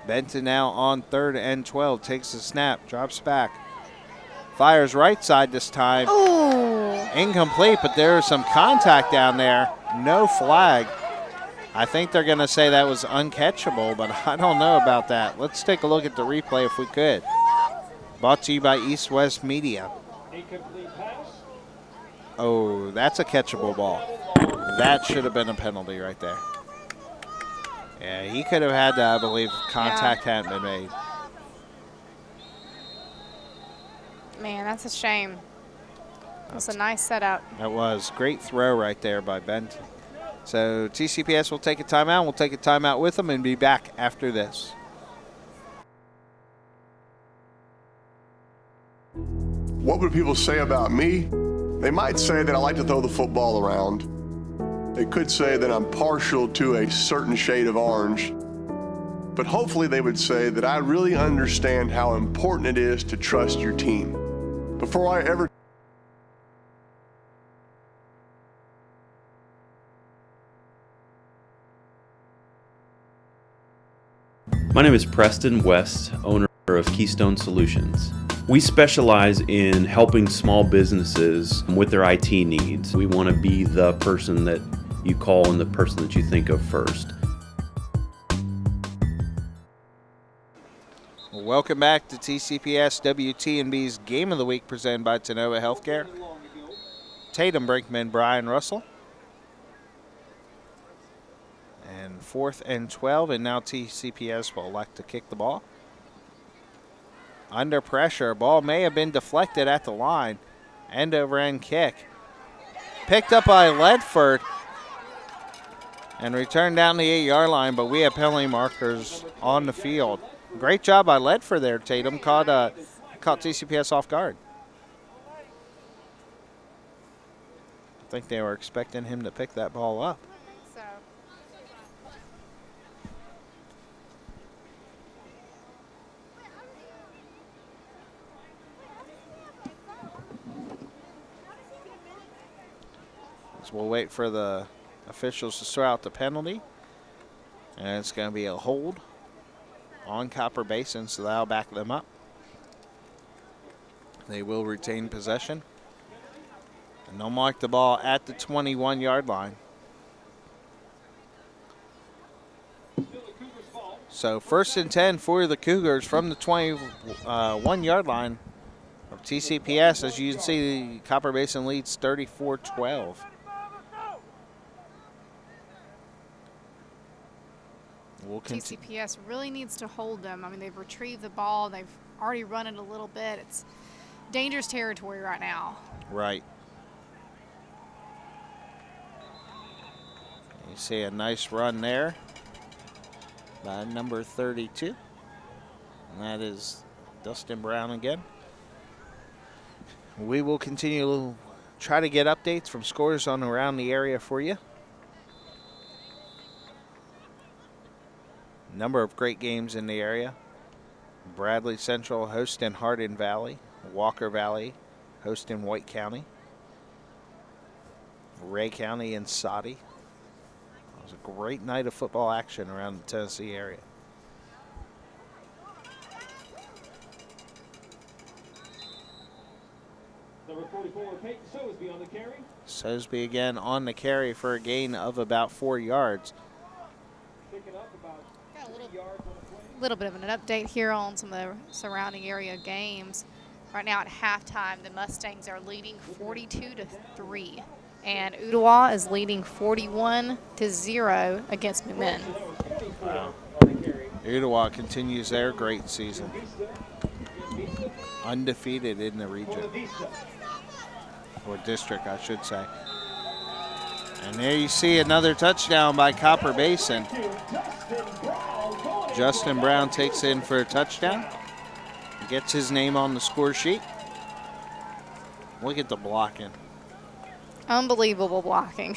Benton now on 3rd and 12, takes the snap, drops back. Fires right side this time. Ooh. Incomplete, but there is some contact down there. No flag. I think they're going to say that was uncatchable, but I don't know about that. Let's take a look at the replay if we could. Brought to you by East West Media. Oh, that's a catchable ball. That should have been a penalty right there. Yeah, he could have had that, I believe, contact hadn't been made. Man, that's a shame. That's a nice setup. That was great throw right there by Benton. So TCPS will take a timeout. We'll take a timeout with them and be back after this. What would people say about me? They might say that I like to throw the football around. They could say that I'm partial to a certain shade of orange. But hopefully they would say that I really understand how important it is to trust your team. Before I ever My name is Preston West, owner of Keystone Solutions. We specialize in helping small businesses with their IT needs. We want to be the person that you call and the person that you think of first. Welcome back to TCPS WTNB's Game of the Week presented by Tennova Healthcare. Tatum Brinkman, Brian Russell. And 4th and 12, and now TCPS will elect to kick the ball. Under pressure, ball may have been deflected at the line. End over end kick. Picked up by Ledford and returned down the 8-yard line, but we have penalty markers on the field. Great job by Ledford there, Tatum. Caught TCPS off guard. I think they were expecting him to pick that ball up. So we'll wait for the officials to throw out the penalty. And it's going to be a hold on Copper Basin, so that'll back them up. They will retain possession. And they'll mark the ball at the 21-yard line. So 1st and 10 for the Cougars from the 21-yard line of TCPS. As you can see, Copper Basin leads 34-12. TCPS really needs to hold them. I mean, they've retrieved the ball. They've already run it a little bit. It's dangerous territory right now. Right. You see a nice run there by number 32. And that is Dustin Brown again. We will continue to try to get updates from scores on around the area for you. Number of great games in the area. Bradley Central hosting Hardin Valley. Walker Valley hosting White County. Ray County and Soddy. It was a great night of football action around the Tennessee area. Number 44, Peyton Sosby on the carry. Sosby again on the carry for a gain of about 4 yards. Picking up about A little bit of an update here on some of the surrounding area games. Right now at halftime, the Mustangs are leading 42-3, and Ottawa is leading 41-0 against McMinn. Wow. Ottawa continues their great season. Undefeated in the region. Or district, I should say. And there you see another touchdown by Copper Basin. Justin Brown takes in for a touchdown. Gets his name on the score sheet. Look at the blocking. Unbelievable blocking.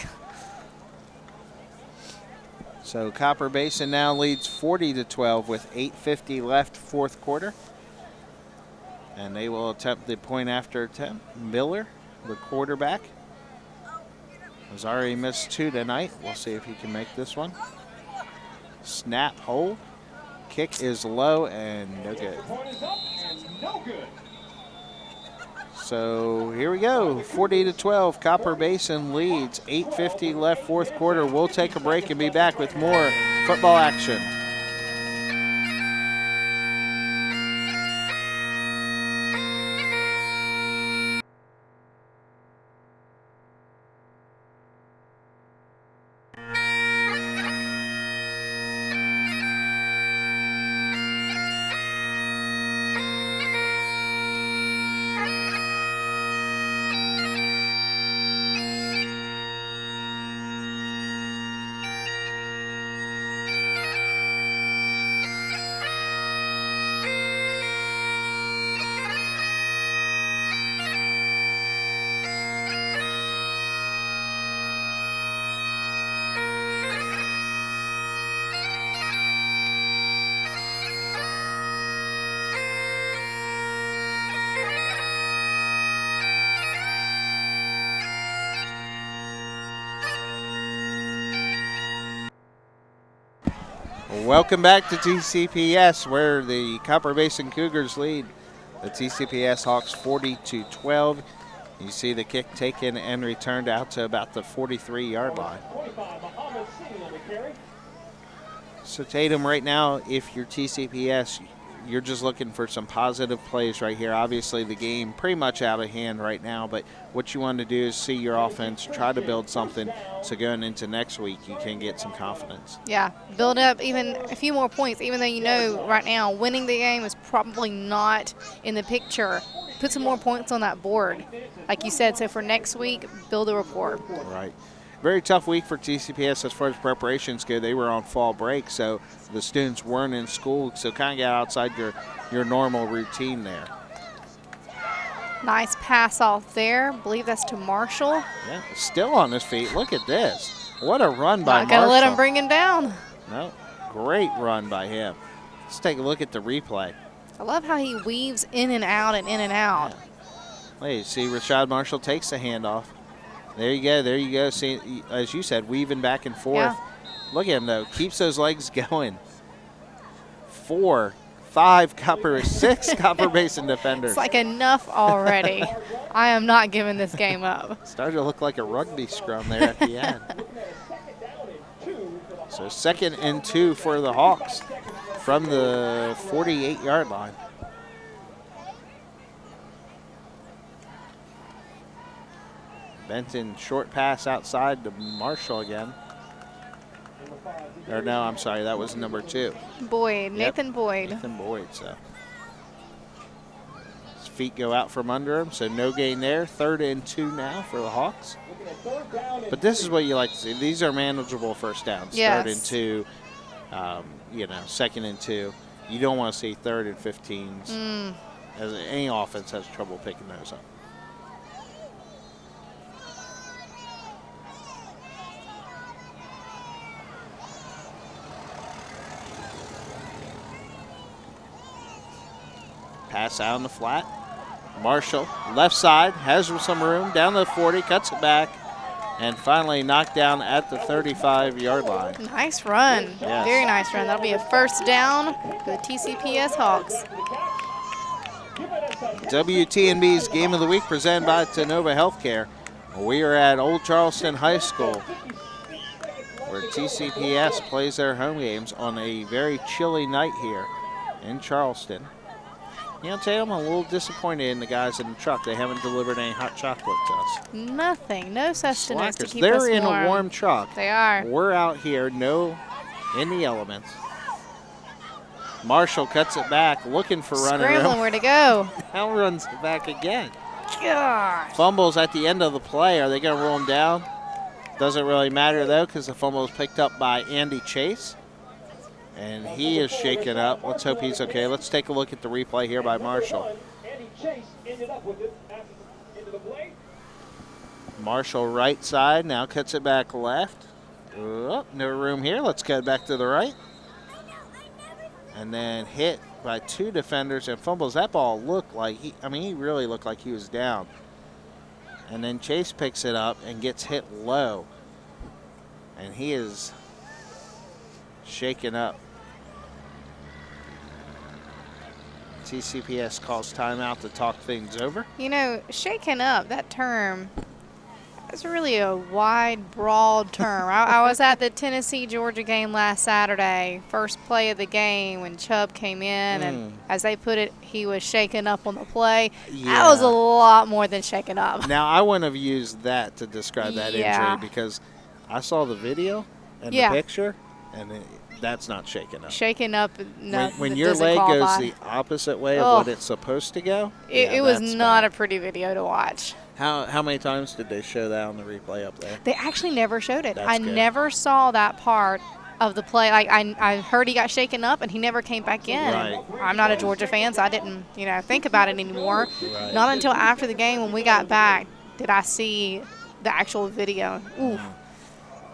So Copper Basin now leads 40-12 with 8:50 left, 4th quarter. And they will attempt the point after attempt. Miller, the quarterback, has already missed 2 tonight. We'll see if he can make this one. Snap, hold. Kick is low and no good. So here we go, 40-12, Copper Basin leads, 8:50 left, 4th quarter. We'll take a break and be back with more football action. Welcome back to TCPS, where the Copper Basin Cougars lead the TCPS Hawks 40-12. You see the kick taken and returned out to about the 43-yard line. So Tatum, right now, if you're TCPS, you're just looking for some positive plays right here. Obviously, the game pretty much out of hand right now, but what you want to do is see your offense, try to build something so going into next week you can get some confidence. Yeah, build up even a few more points, even though you know right now winning the game is probably not in the picture. Put some more points on that board, like you said. So for next week, build a rapport. Right. Very tough week for TCPS as far as preparations go. They were on fall break, so the students weren't in school, so kind of got outside your normal routine there. Nice pass off there. I believe that's to Marshall. Yeah, still on his feet. Look at this. What a run by Marshall. Not going to let him bring him down. No, great run by him. Let's take a look at the replay. I love how he weaves in and out and in and out. Wait, see, Rashad Marshall takes the handoff. There you go, there you go. See, as you said, weaving back and forth. Yeah. Look at him, though. Keeps those legs going. 4, 5 Copper, 6 Copper Basin defenders. It's like enough already. I am not giving this game up. Started to look like a rugby scrum there at the end. So 2nd and 2 for the Hawks from the 48-yard line. Benton short pass outside to Marshall again. Or no, I'm sorry, that was number 2. Boyd, Nathan Boyd. Nathan Boyd, so. His feet go out from under him, so no gain there. 3rd and 2 now for the Hawks. But this is what you like to see. These are manageable first downs. Yes. 3rd and 2, 2nd and 2. You don't want to see 3rd and 15s. As any offense has trouble picking those up. Pass out on the flat. Marshall, left side, has some room, down to the 40, cuts it back, and finally knocked down at the 35-yard line. Nice run. Yes. Very nice run. That'll be a first down for the TCPS Hawks. WTNB's Game of the Week presented by Tenova Healthcare. We are at Old Charleston High School, where TCPS plays their home games on a very chilly night here in Charleston. You know, I'll tell you, I'm a little disappointed in the guys in the truck. They haven't delivered any hot chocolate to us. Nothing. No sustenance to keep They're us warm. in a warm truck. They are. We're out here, in the elements. Marshall cuts it back, looking for running room. Scrambling where to go. Now runs it back again. Gosh. Fumbles at the end of the play. Are they going to roll him down? Doesn't really matter, though, because the fumble was picked up by Andy Chase. And he is shaken up. Let's hope he's okay. Let's take a look at the replay here by Marshall. Marshall right side, now cuts it back left. Oh, no room here. Let's cut it back to the right. And then hit by 2 defenders and fumbles. That ball looked like, he really looked like he was down. And then Chase picks it up and gets hit low. And he is shaken up. TCPS calls timeout to talk things over. You know, shaken up, that term, that's really a wide, broad term. I was at the Tennessee-Georgia game last Saturday, first play of the game when Chubb came in, and as they put it, he was shaken up on the play. Yeah. That was a lot more than shaken up. Now, I wouldn't have used that to describe that injury because I saw the video and the picture, and that's not shaken up. Shaken up, no. When your leg goes the opposite way of what it's supposed to go, it was not a pretty video to watch. How many times did they show that on the replay up there? They actually never showed it. That's I good. never saw that part of the play. Like I heard he got shaken up and he never came back in. Right. I'm not a Georgia fan, so I didn't think about it anymore. Right. Not until after the game when we got back did I see the actual video. Ooh,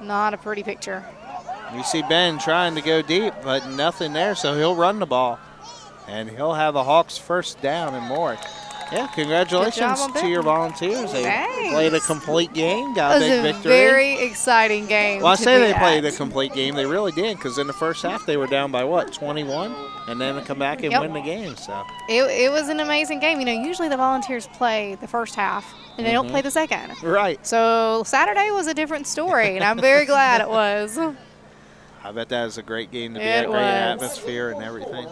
not a pretty picture. You see Ben trying to go deep, but nothing there, so he'll run the ball. And he'll have the Hawks first down and more. Yeah, congratulations to your volunteers. They played a complete game, got a big victory. It was a very exciting game. Well, I say they played a complete game. They really did, because in the first half they were down by, 21? And then they come back and win the game. So it was an amazing game. Usually the Volunteers play the first half, and they don't play the second. Right. So Saturday was a different story, and I'm very glad it was. I bet that was a great game to be at, great atmosphere and everything.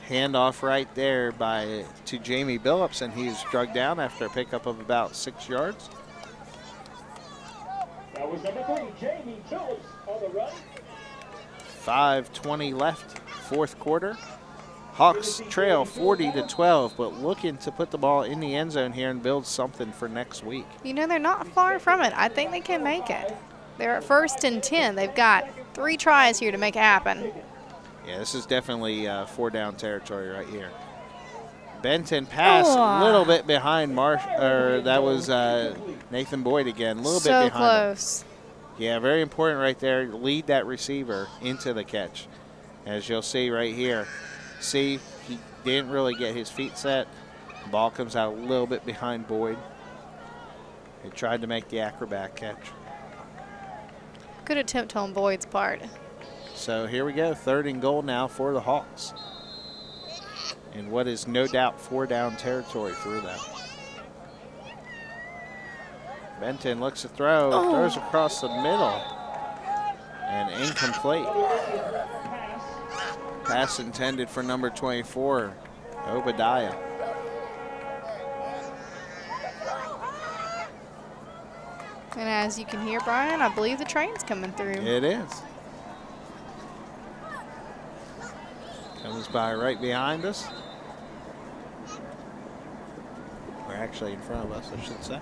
Handoff right there to Jamie Billups, and he's drugged down after a pickup of about 6 yards. That was number 3, Jamie Billups on the run. 5:20 left, fourth quarter. Hawks trail 40-12, but looking to put the ball in the end zone here and build something for next week. You know, they're not far from it. I think they can make it. They're at 1st and 10. They've got 3 tries here to make it happen. Yeah, this is definitely 4-down territory right here. Benton pass a little bit behind that was Nathan Boyd again, a little bit behind. So close. Yeah, very important right there. Lead that receiver into the catch. As you'll see right here. See, he didn't really get his feet set. The ball comes out a little bit behind Boyd. He tried to make the acrobat catch. Good attempt on Boyd's part. So here we go, 3rd and goal now for the Hawks. And what is no doubt 4-down territory for them. Benton looks to throw, throws across the middle, and incomplete. Pass intended for number 24, Obadiah. And as you can hear, Brian, I believe the train's coming through. It is. Comes by right behind us. We're actually in front of us, I should say.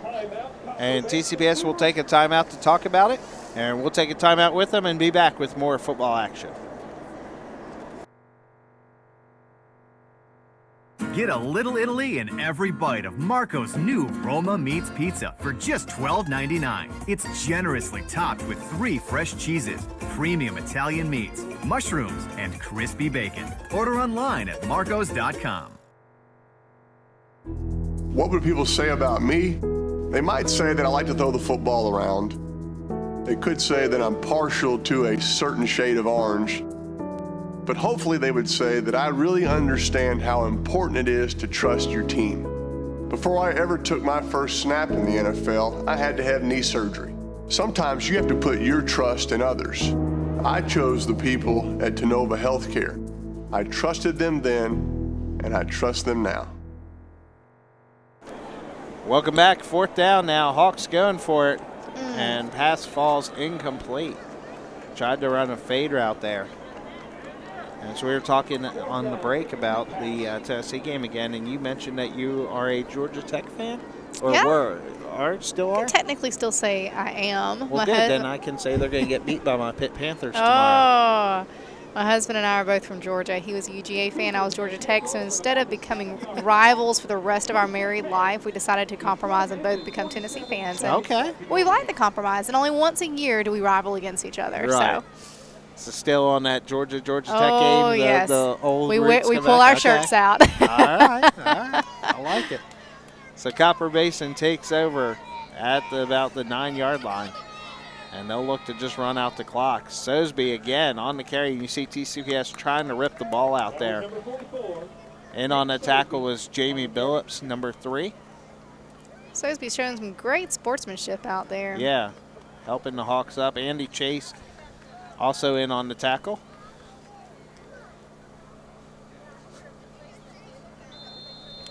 And TCPS will take a timeout to talk about it. And we'll take a timeout with them and be back with more football action. Get a little Italy in every bite of Marco's new Roma Meats Pizza for just $12.99. It's generously topped with 3 fresh cheeses, premium Italian meats, mushrooms, and crispy bacon. Order online at marcos.com. What would people say about me? They might say that I like to throw the football around. They could say that I'm partial to a certain shade of orange. But hopefully they would say that I really understand how important it is to trust your team. Before I ever took my first snap in the NFL, I had to have knee surgery. Sometimes you have to put your trust in others. I chose the people at Tenova Healthcare. I trusted them then, and I trust them now. Welcome back, 4th down now. Hawks going for it, and pass falls incomplete. Tried to run a fade route there. And so we were talking on the break about the Tennessee game again, and you mentioned that you are a Georgia Tech fan? Or yeah. Still are? I can technically still say I am. Well, good. Then I can say they're going to get beat by my Pitt Panthers tomorrow. My husband and I are both from Georgia. He was a UGA fan. I was Georgia Tech. So instead of becoming rivals for the rest of our married life, we decided to compromise and both become Tennessee fans. And okay. We like the compromise. And only once a year do we rival against each other. Right. So still on that Georgia Tech game. Oh, yes. The old we pull our shirts out. All right. I like it. So Copper Basin takes over at about the 9-yard line. And they'll look to just run out the clock. Sosby again on the carry. You see TCPS trying to rip the ball out there. In on the tackle was Jamie Billups, number 3. Sosby's showing some great sportsmanship out there. Yeah, helping the Hawks up. Andy Chase also in on the tackle.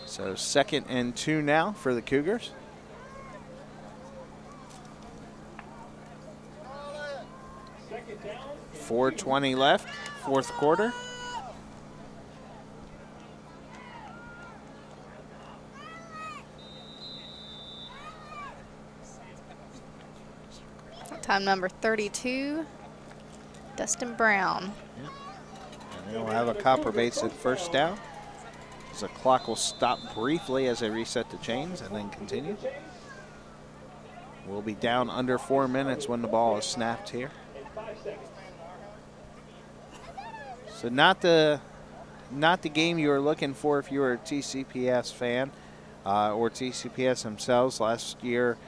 So 2nd and 2 now for the Cougars. .420 left, 4th quarter. Time number 32, Dustin Brown. Yep. And they'll have a Copper Basin 1st down. The clock will stop briefly as they reset the chains and then continue. We'll be down under 4 minutes when the ball is snapped here. So not the game you were looking for if you were a TCPS fan or TCPS themselves. Last year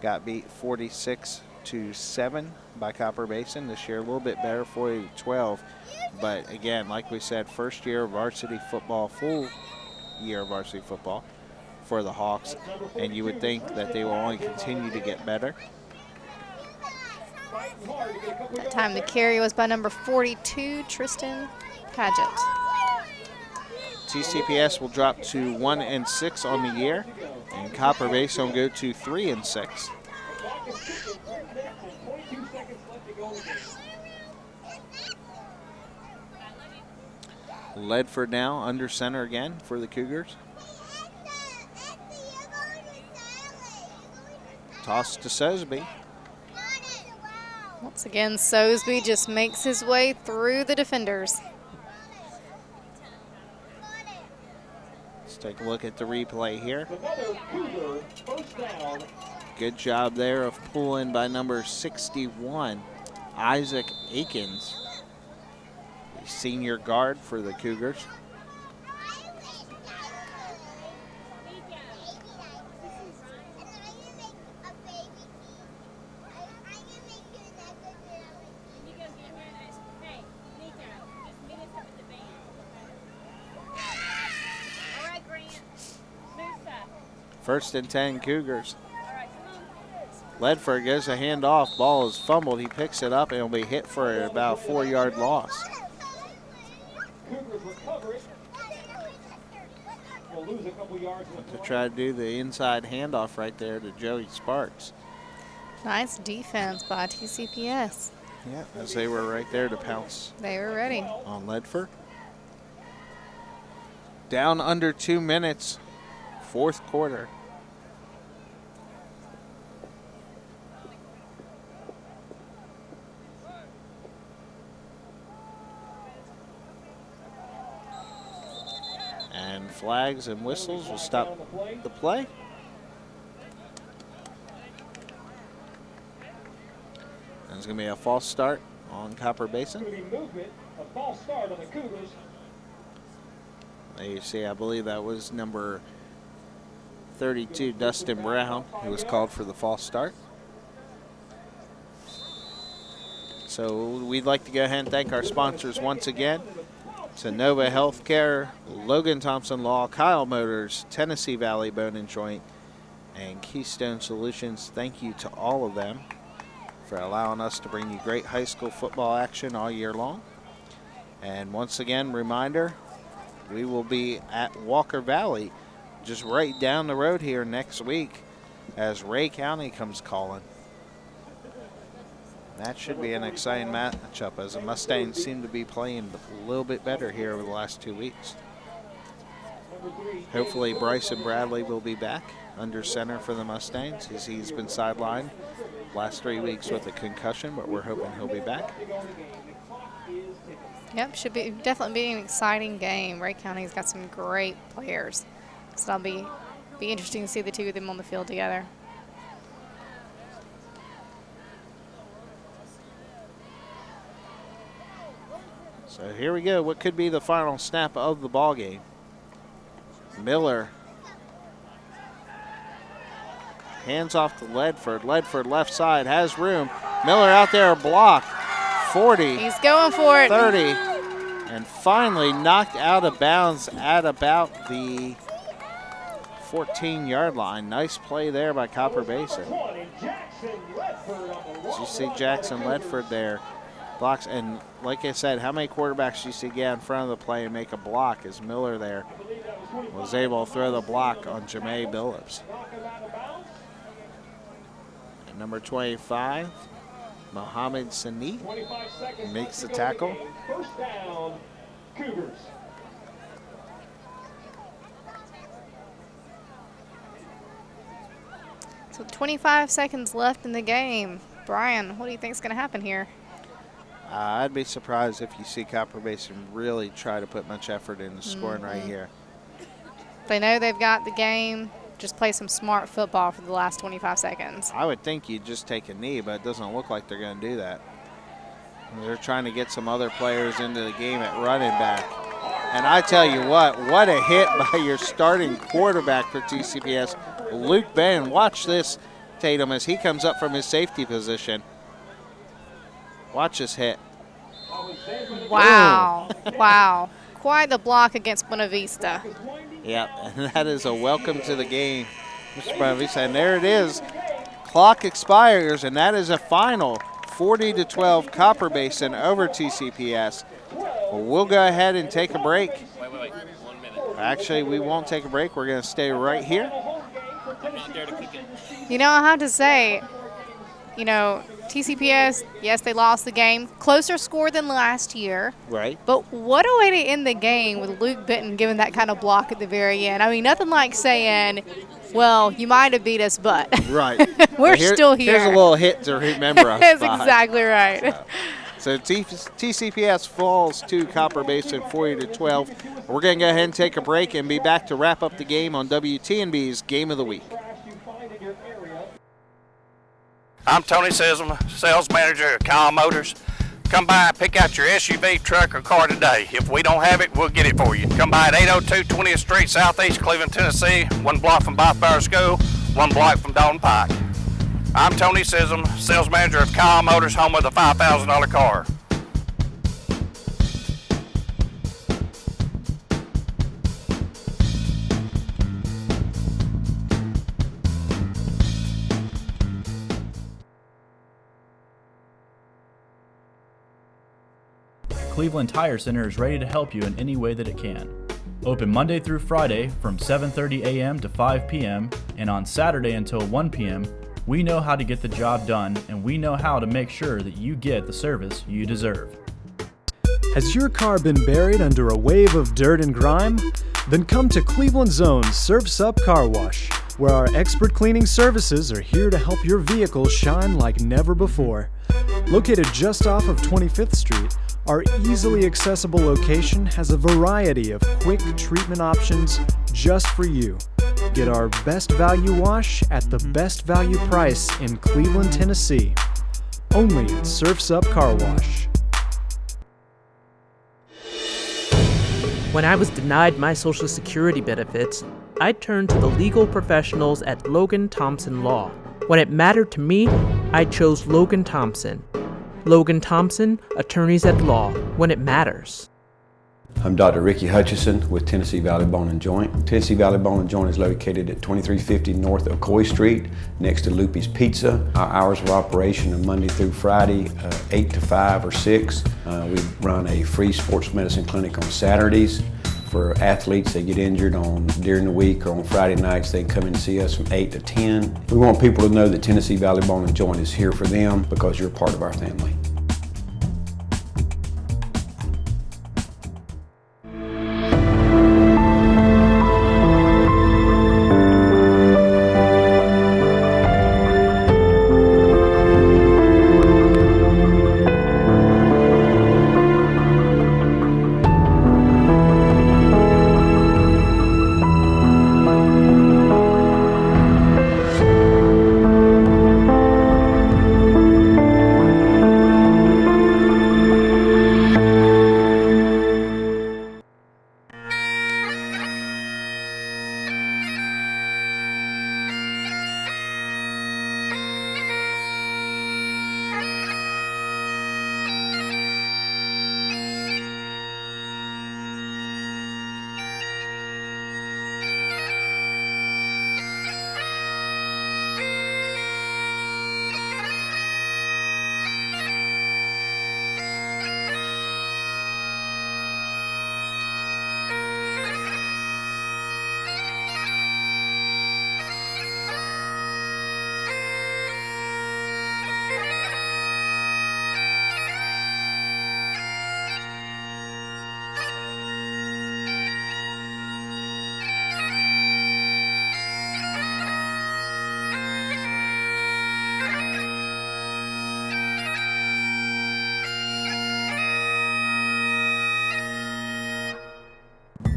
got beat 46-7 by Copper Basin. This year a little bit better, 40-12. But again, like we said, first year of varsity football, full year of varsity football for the Hawks, and you would think that they will only continue to get better. That time the carry was by number 42, Tristan Paget. TCPS will drop to 1-6 on the year, and Copper Basin will go to 3-6. Ledford now under center again for the Cougars. Toss to Sosby. Once again, Sosby just makes his way through the defenders. Let's take a look at the replay here. Good job there of pulling by number 61, Isaac Akins, the senior guard for the Cougars. First and 10 Cougars. Ledford goes a handoff. Ball is fumbled. He picks it up and will be hit for about a 4-yard loss. To try to do the inside handoff right there to Joey Sparks. Nice defense by TCPS. Yeah, as they were right there to pounce. They were ready. On Ledford. Down under 2 minutes, fourth quarter. And flags and whistles will stop the play. And it's going to be a false start on Copper Basin. You see, I believe that was number 32, Dustin Brown, who was called for the false start. So we'd like to go ahead and thank our sponsors once again. Sonova Healthcare, Logan Thompson Law, Kyle Motors, Tennessee Valley Bone and Joint, and Keystone Solutions. Thank you to all of them for allowing us to bring you great high school football action all year long. And once again, reminder, we will be at Walker Valley, just right down the road here next week as Ray County comes calling. That should be an exciting matchup as the Mustangs seem to be playing a little bit better here over the last 2 weeks. Hopefully Bryson Bradley will be back under center for the Mustangs as he's been sidelined last 3 weeks with a concussion, but we're hoping he'll be back. Yep, should be definitely be an exciting game. Ray County's got some great players, so it'll be interesting to see the two of them on the field together. So here we go. What could be the final snap of the ball game? Miller hands off to Ledford. Ledford left side has room. Miller out there, a block. 40. He's going for it. 30. And finally knocked out of bounds at about the 14-yard line. Nice play there by Copper Basin. So you see Jackson Ledford there. Blocks, and like I said, how many quarterbacks do you see get in front of the play and make a block? As Miller there was able to throw the block on Jamae Billups. And number 25, Mohamed Sani, makes the tackle. First down, Cougars. So 25 seconds left in the game. Brian, what do you think is going to happen here? I'd be surprised if you see Copper Basin really try to put much effort into scoring right here. They know they've got the game. Just play some smart football for the last 25 seconds. I would think you'd just take a knee, but it doesn't look like they're going to do that. They're trying to get some other players into the game at running back. And I tell you what a hit by your starting quarterback for TCPS, Luke Bannon. Watch this, Tatum, as he comes up from his safety position. Watch this hit. Wow. Wow. Quite the block against Buena Vista. Yep, and that is a welcome to the game, Mr. Buena Vista. And there it is. Clock expires, and that is a final 40-12 Copper Basin over TCPS. We'll go ahead and take a break. Wait, 1 minute. Actually, we won't take a break. We're going to stay right here. You know, I have to say, you know, TCPS, yes, they lost the game. Closer score than last year. Right. But what a way to end the game with Luke Benton giving that kind of block at the very end. I mean, nothing like saying, well, you might have beat us, but right. we're still here. Here's a little hit to remember us That's by. exactly right. So TCPS falls to Copper Basin 40-12. We're going to go ahead and take a break and be back to wrap up the game on WTNB's Game of the Week. I'm Tony Sism, sales manager at Kyle Motors. Come by and pick out your SUV, truck, or car today. If we don't have it, we'll get it for you. Come by at 802 20th Street, Southeast Cleveland, Tennessee, 1 block from Bath Power School, 1 block from Dalton Pike. I'm Tony Sism, sales manager of Kyle Motors, home of the $5,000 car. Cleveland Tire Center is ready to help you in any way that it can. Open Monday through Friday from 7:30 a.m. to 5 p.m. and on Saturday until 1 p.m. We know how to get the job done, and we know how to make sure that you get the service you deserve. Has your car been buried under a wave of dirt and grime? Then come to Cleveland Zone's Surf's Up Car Wash, where our expert cleaning services are here to help your vehicle shine like never before. Located just off of 25th Street, our easily accessible location has a variety of quick treatment options just for you. Get our best value wash at the best value price in Cleveland, Tennessee. Only at Surf's Up Car Wash. When I was denied my Social Security benefits, I turned to the legal professionals at Logan Thompson Law. When it mattered to me, I chose Logan Thompson. Logan Thompson, attorneys at law, when it matters. I'm Dr. Ricky Hutchison with Tennessee Valley Bone and Joint. Tennessee Valley Bone and Joint is located at 2350 North Ocoee Street, next to Loopy's Pizza. Our hours of operation are Monday through Friday, 8 to 5 or 6. We run a free sports medicine clinic on Saturdays. For athletes that get injured during the week or on Friday nights, they can come and see us from 8 to 10. We want people to know that Tennessee Valley Bone and Joint is here for them because you're part of our family.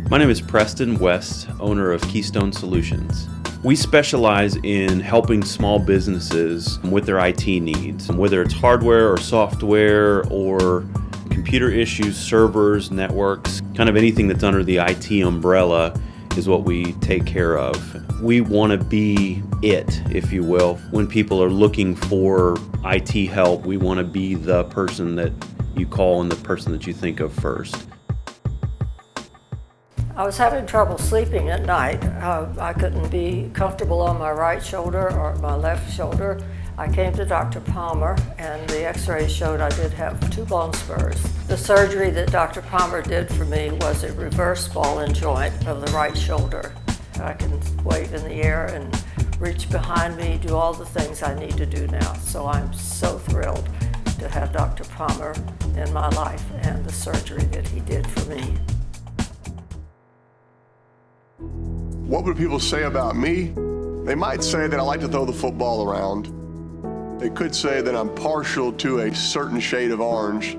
My name is Preston West, owner of Keystone Solutions. We specialize in helping small businesses with their IT needs, whether it's hardware or software or computer issues, servers, networks, kind of anything that's under the IT umbrella is what we take care of. We want to be it, if you will. When people are looking for IT help, we want to be the person that you call and the person that you think of first. I was having trouble sleeping at night. I couldn't be comfortable on my right shoulder or my left shoulder. I came to Dr. Palmer, and the x-ray showed I did have 2 bone spurs. The surgery that Dr. Palmer did for me was a reverse ball and joint of the right shoulder. I can wave in the air and reach behind me, do all the things I need to do now. So I'm so thrilled to have Dr. Palmer in my life and the surgery that he did for me. What would people say about me? They might say that I like to throw the football around. They could say that I'm partial to a certain shade of orange.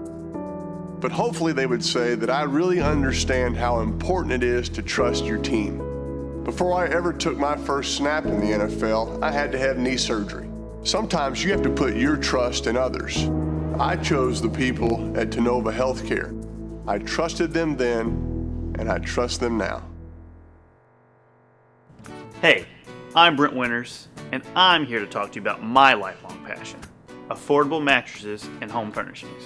But hopefully they would say that I really understand how important it is to trust your team. Before I ever took my first snap in the NFL, I had to have knee surgery. Sometimes you have to put your trust in others. I chose the people at Tennova Healthcare. I trusted them then, and I trust them now. Hey, I'm Brent Winters, and I'm here to talk to you about my lifelong passion, affordable mattresses and home furnishings.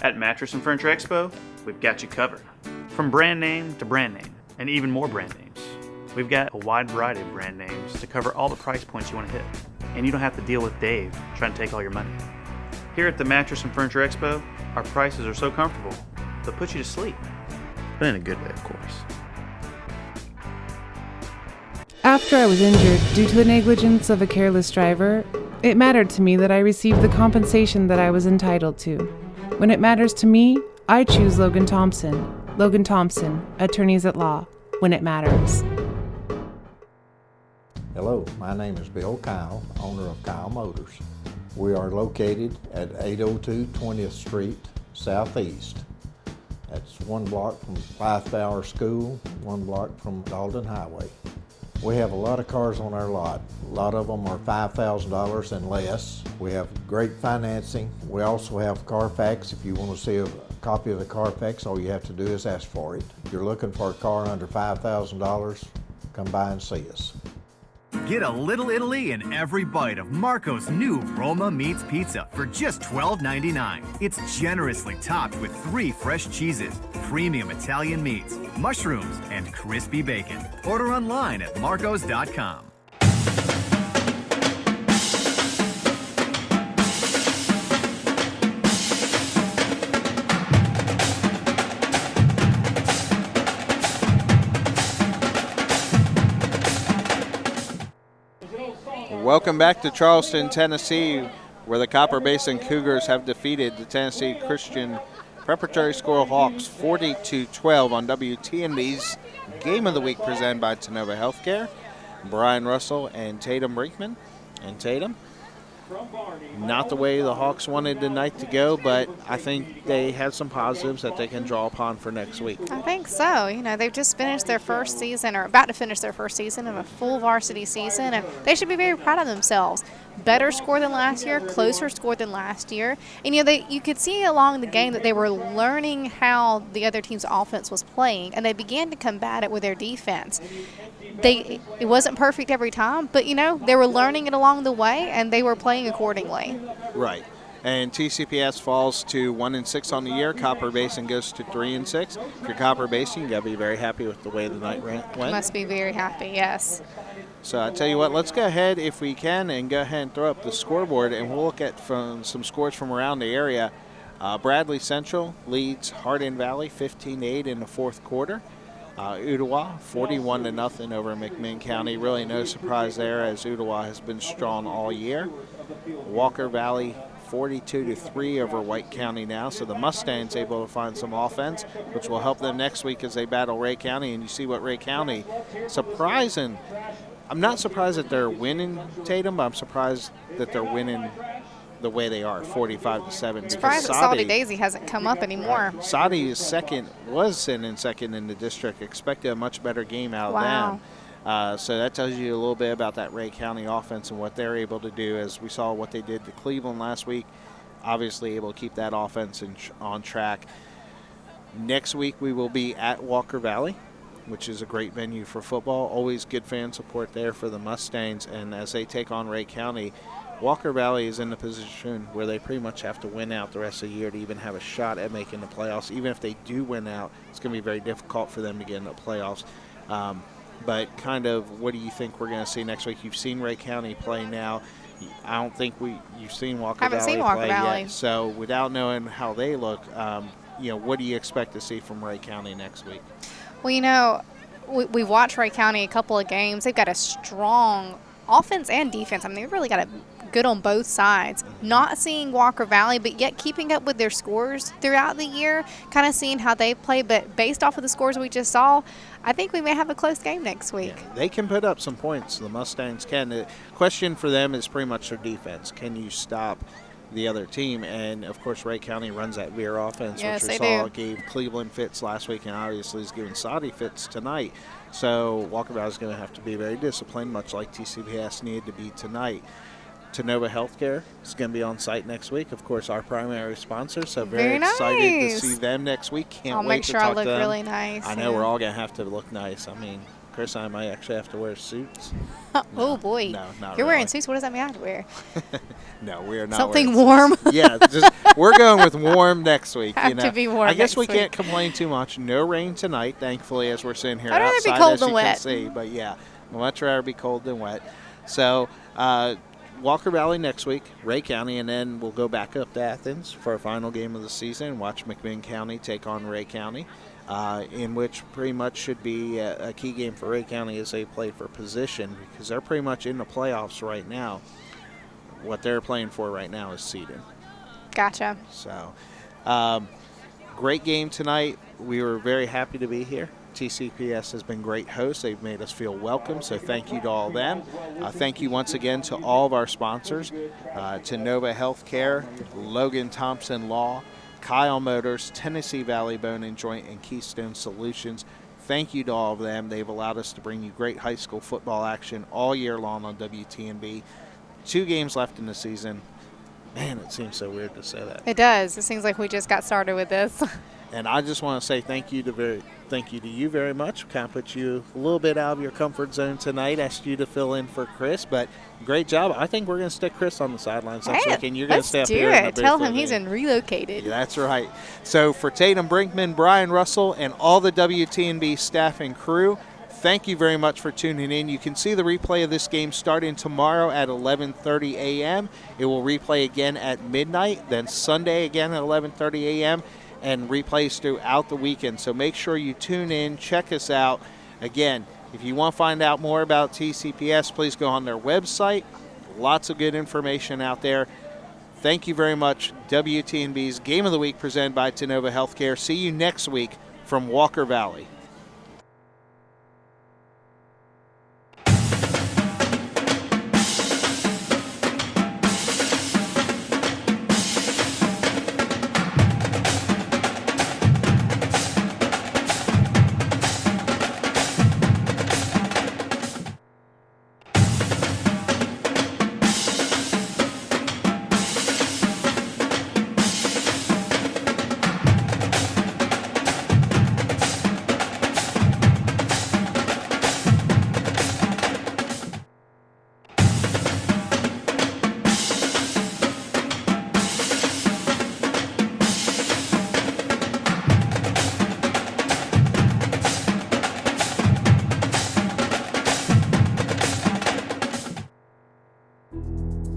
At Mattress and Furniture Expo, we've got you covered. From brand name to brand name, and even more brand names. We've got a wide variety of brand names to cover all the price points you want to hit. And you don't have to deal with Dave trying to take all your money. Here at the Mattress and Furniture Expo, our prices are so comfortable, they'll put you to sleep. But in a good way, of course. After I was injured due to the negligence of a careless driver, it mattered to me that I received the compensation that I was entitled to. When it matters to me, I choose Logan Thompson. Logan Thompson, attorneys at law, when it matters. Hello, my name is Bill Kyle, owner of Kyle Motors. We are located at 802 20th Street Southeast. That's 1 block from Lifehour School, 1 block from Dalton Highway. We have a lot of cars on our lot. A lot of them are $5,000 and less. We have great financing. We also have Carfax. If you want to see a copy of the Carfax, all you have to do is ask for it. If you're looking for a car under $5,000, come by and see us. Get a little Italy in every bite of Marco's new Roma Meats Pizza for just $12.99. It's generously topped with 3 fresh cheeses, premium Italian meats, mushrooms, and crispy bacon. Order online at marcos.com. Welcome back to Charleston, Tennessee, where the Copper Basin Cougars have defeated the Tennessee Christian Preparatory School Hawks 40-12 on WTNB's Game of the Week presented by Tennova Healthcare. Brian Russell and Tatum Brinkman. And Tatum, not the way the Hawks wanted the night to go, but I think they have some positives that they can draw upon for next week. I think so. You know, they've just finished their first season, or about to finish their first season of a full varsity season, and they should be very proud of themselves. Better score than last year, closer score than last year. And, you know, you could see along the game that they were learning how the other team's offense was playing, and they began to combat it with their defense. It wasn't perfect every time, but, you know, they were learning it along the way, and they were playing accordingly. Right. And TCPS falls to 1-6 on the year. Copper Basin goes to 3-6. If you're Copper Basin, you got to be very happy with the way the night went. Must be very happy, yes. So I tell you what, let's go ahead, if we can, and go ahead and throw up the scoreboard, and we'll look at some scores from around the area. Bradley Central leads Hardin Valley 15-8 in the fourth quarter. Ottawa 41-0 over McMinn County. Really no surprise there, as Ottawa has been strong all year. Walker Valley 42-3 over White County now, so the Mustangs able to find some offense, which will help them next week as they battle Ray County. And you see what Ray County, surprising. I'm not surprised that they're winning, Tatum, but I'm surprised that they're winning the way they are, 45-7. Surprised that Saudi Daisy hasn't come up anymore. Saudi is second, was sitting second in the district. Expected a much better game out of them. So that tells you a little bit about that Ray County offense and what they're able to do, as we saw what they did to Cleveland last week. Obviously able to keep that offense on track. Next week we will be at Walker Valley, which is a great venue for football. Always good fan support there for the Mustangs. And as they take on Ray County, Walker Valley is in the position where they pretty much have to win out the rest of the year to even have a shot at making the playoffs. Even if they do win out, it's going to be very difficult for them to get in the playoffs. But kind of what do you think we're going to see next week? You've seen Ray County play now. I don't think you've seen Walker Haven't Valley seen Walker play Valley. yet. So without knowing how they look, what do you expect to see from Ray County next week? Well, we've watched Ray County a couple of games. They've got a strong offense and defense. I mean, they've really got a good on both sides. Not seeing Walker Valley, but yet keeping up with their scores throughout the year, kind of seeing how they play. But based off of the scores we just saw, I think we may have a close game next week. Yeah, they can put up some points. The Mustangs can. The question for them is pretty much their defense. Can you stop the other team? And, of course, Ray County runs that veer offense, yes, which we saw gave Cleveland fits last week and obviously is giving Saudi fits tonight. So Walker Valley is going to have to be very disciplined, much like TCPS needed to be tonight. Tenova Healthcare is going to be on site next week. Of course, our primary sponsor. So very excited to see them next week. Can't wait to talk to them. I'll make sure I look really nice. I know we're all going to have to look nice. I mean, Chris and I might actually have to wear suits. Oh, boy. No, not You're really. wearing suits. What does that mean I have to wear? No, we are not Something wearing warm. suits. Yeah, we're going with warm next week. Have to be warm I guess we next week. can't complain too much. No rain tonight, thankfully, as we're sitting here I'd rather outside, be cold as than you wet. can see. But, yeah, I'd much rather be cold than wet. So, Walker Valley next week, Ray County, and then we'll go back up to Athens for our final game of the season and watch McMinn County take on Ray County, in which pretty much should be a key game for Ray County as they play for position because they're pretty much in the playoffs right now. What they're playing for right now is seeding. Gotcha. So, great game tonight. We were very happy to be here. TCPS has been great hosts. They've made us feel welcome, so thank you to all of them. Thank you once again to all of our sponsors, Tenova Healthcare, Logan Thompson Law, Kyle Motors, Tennessee Valley Bone and Joint, and Keystone Solutions. Thank you to all of them. They've allowed us to bring you great high school football action all year long on WTNB. 2 games left in the season. Man, it seems so weird to say that. It does. It seems like we just got started with this. And I just want to say thank you to you very much. Kind of put you a little bit out of your comfort zone tonight. Asked you to fill in for Chris, but great job. I think we're going to stick Chris on the sidelines next week, and you're going to stay up here in the booth. Tell him he's relocated. Yeah, that's right. So for Tatum Brinkman, Brian Russell, and all the WTNB staff and crew, thank you very much for tuning in. You can see the replay of this game starting tomorrow at 11:30 a.m. It will replay again at midnight, then Sunday again at 11:30 a.m., and replays throughout the weekend. So make sure you tune in, check us out. Again, if you want to find out more about TCPS, please go on their website. Lots of good information out there. Thank you very much. WTNB's Game of the Week presented by Tenova Healthcare. See you next week from Walker Valley.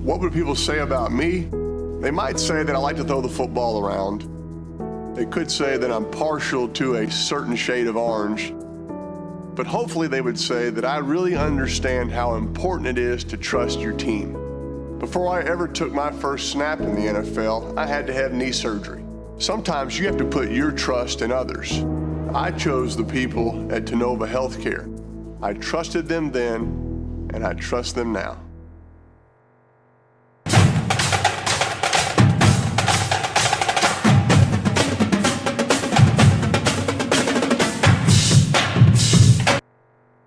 What would people say about me? They might say that I like to throw the football around. They could say that I'm partial to a certain shade of orange. But hopefully they would say that I really understand how important it is to trust your team. Before I ever took my first snap in the NFL, I had to have knee surgery. Sometimes you have to put your trust in others. I chose the people at Tenova Healthcare. I trusted them then, and I trust them now.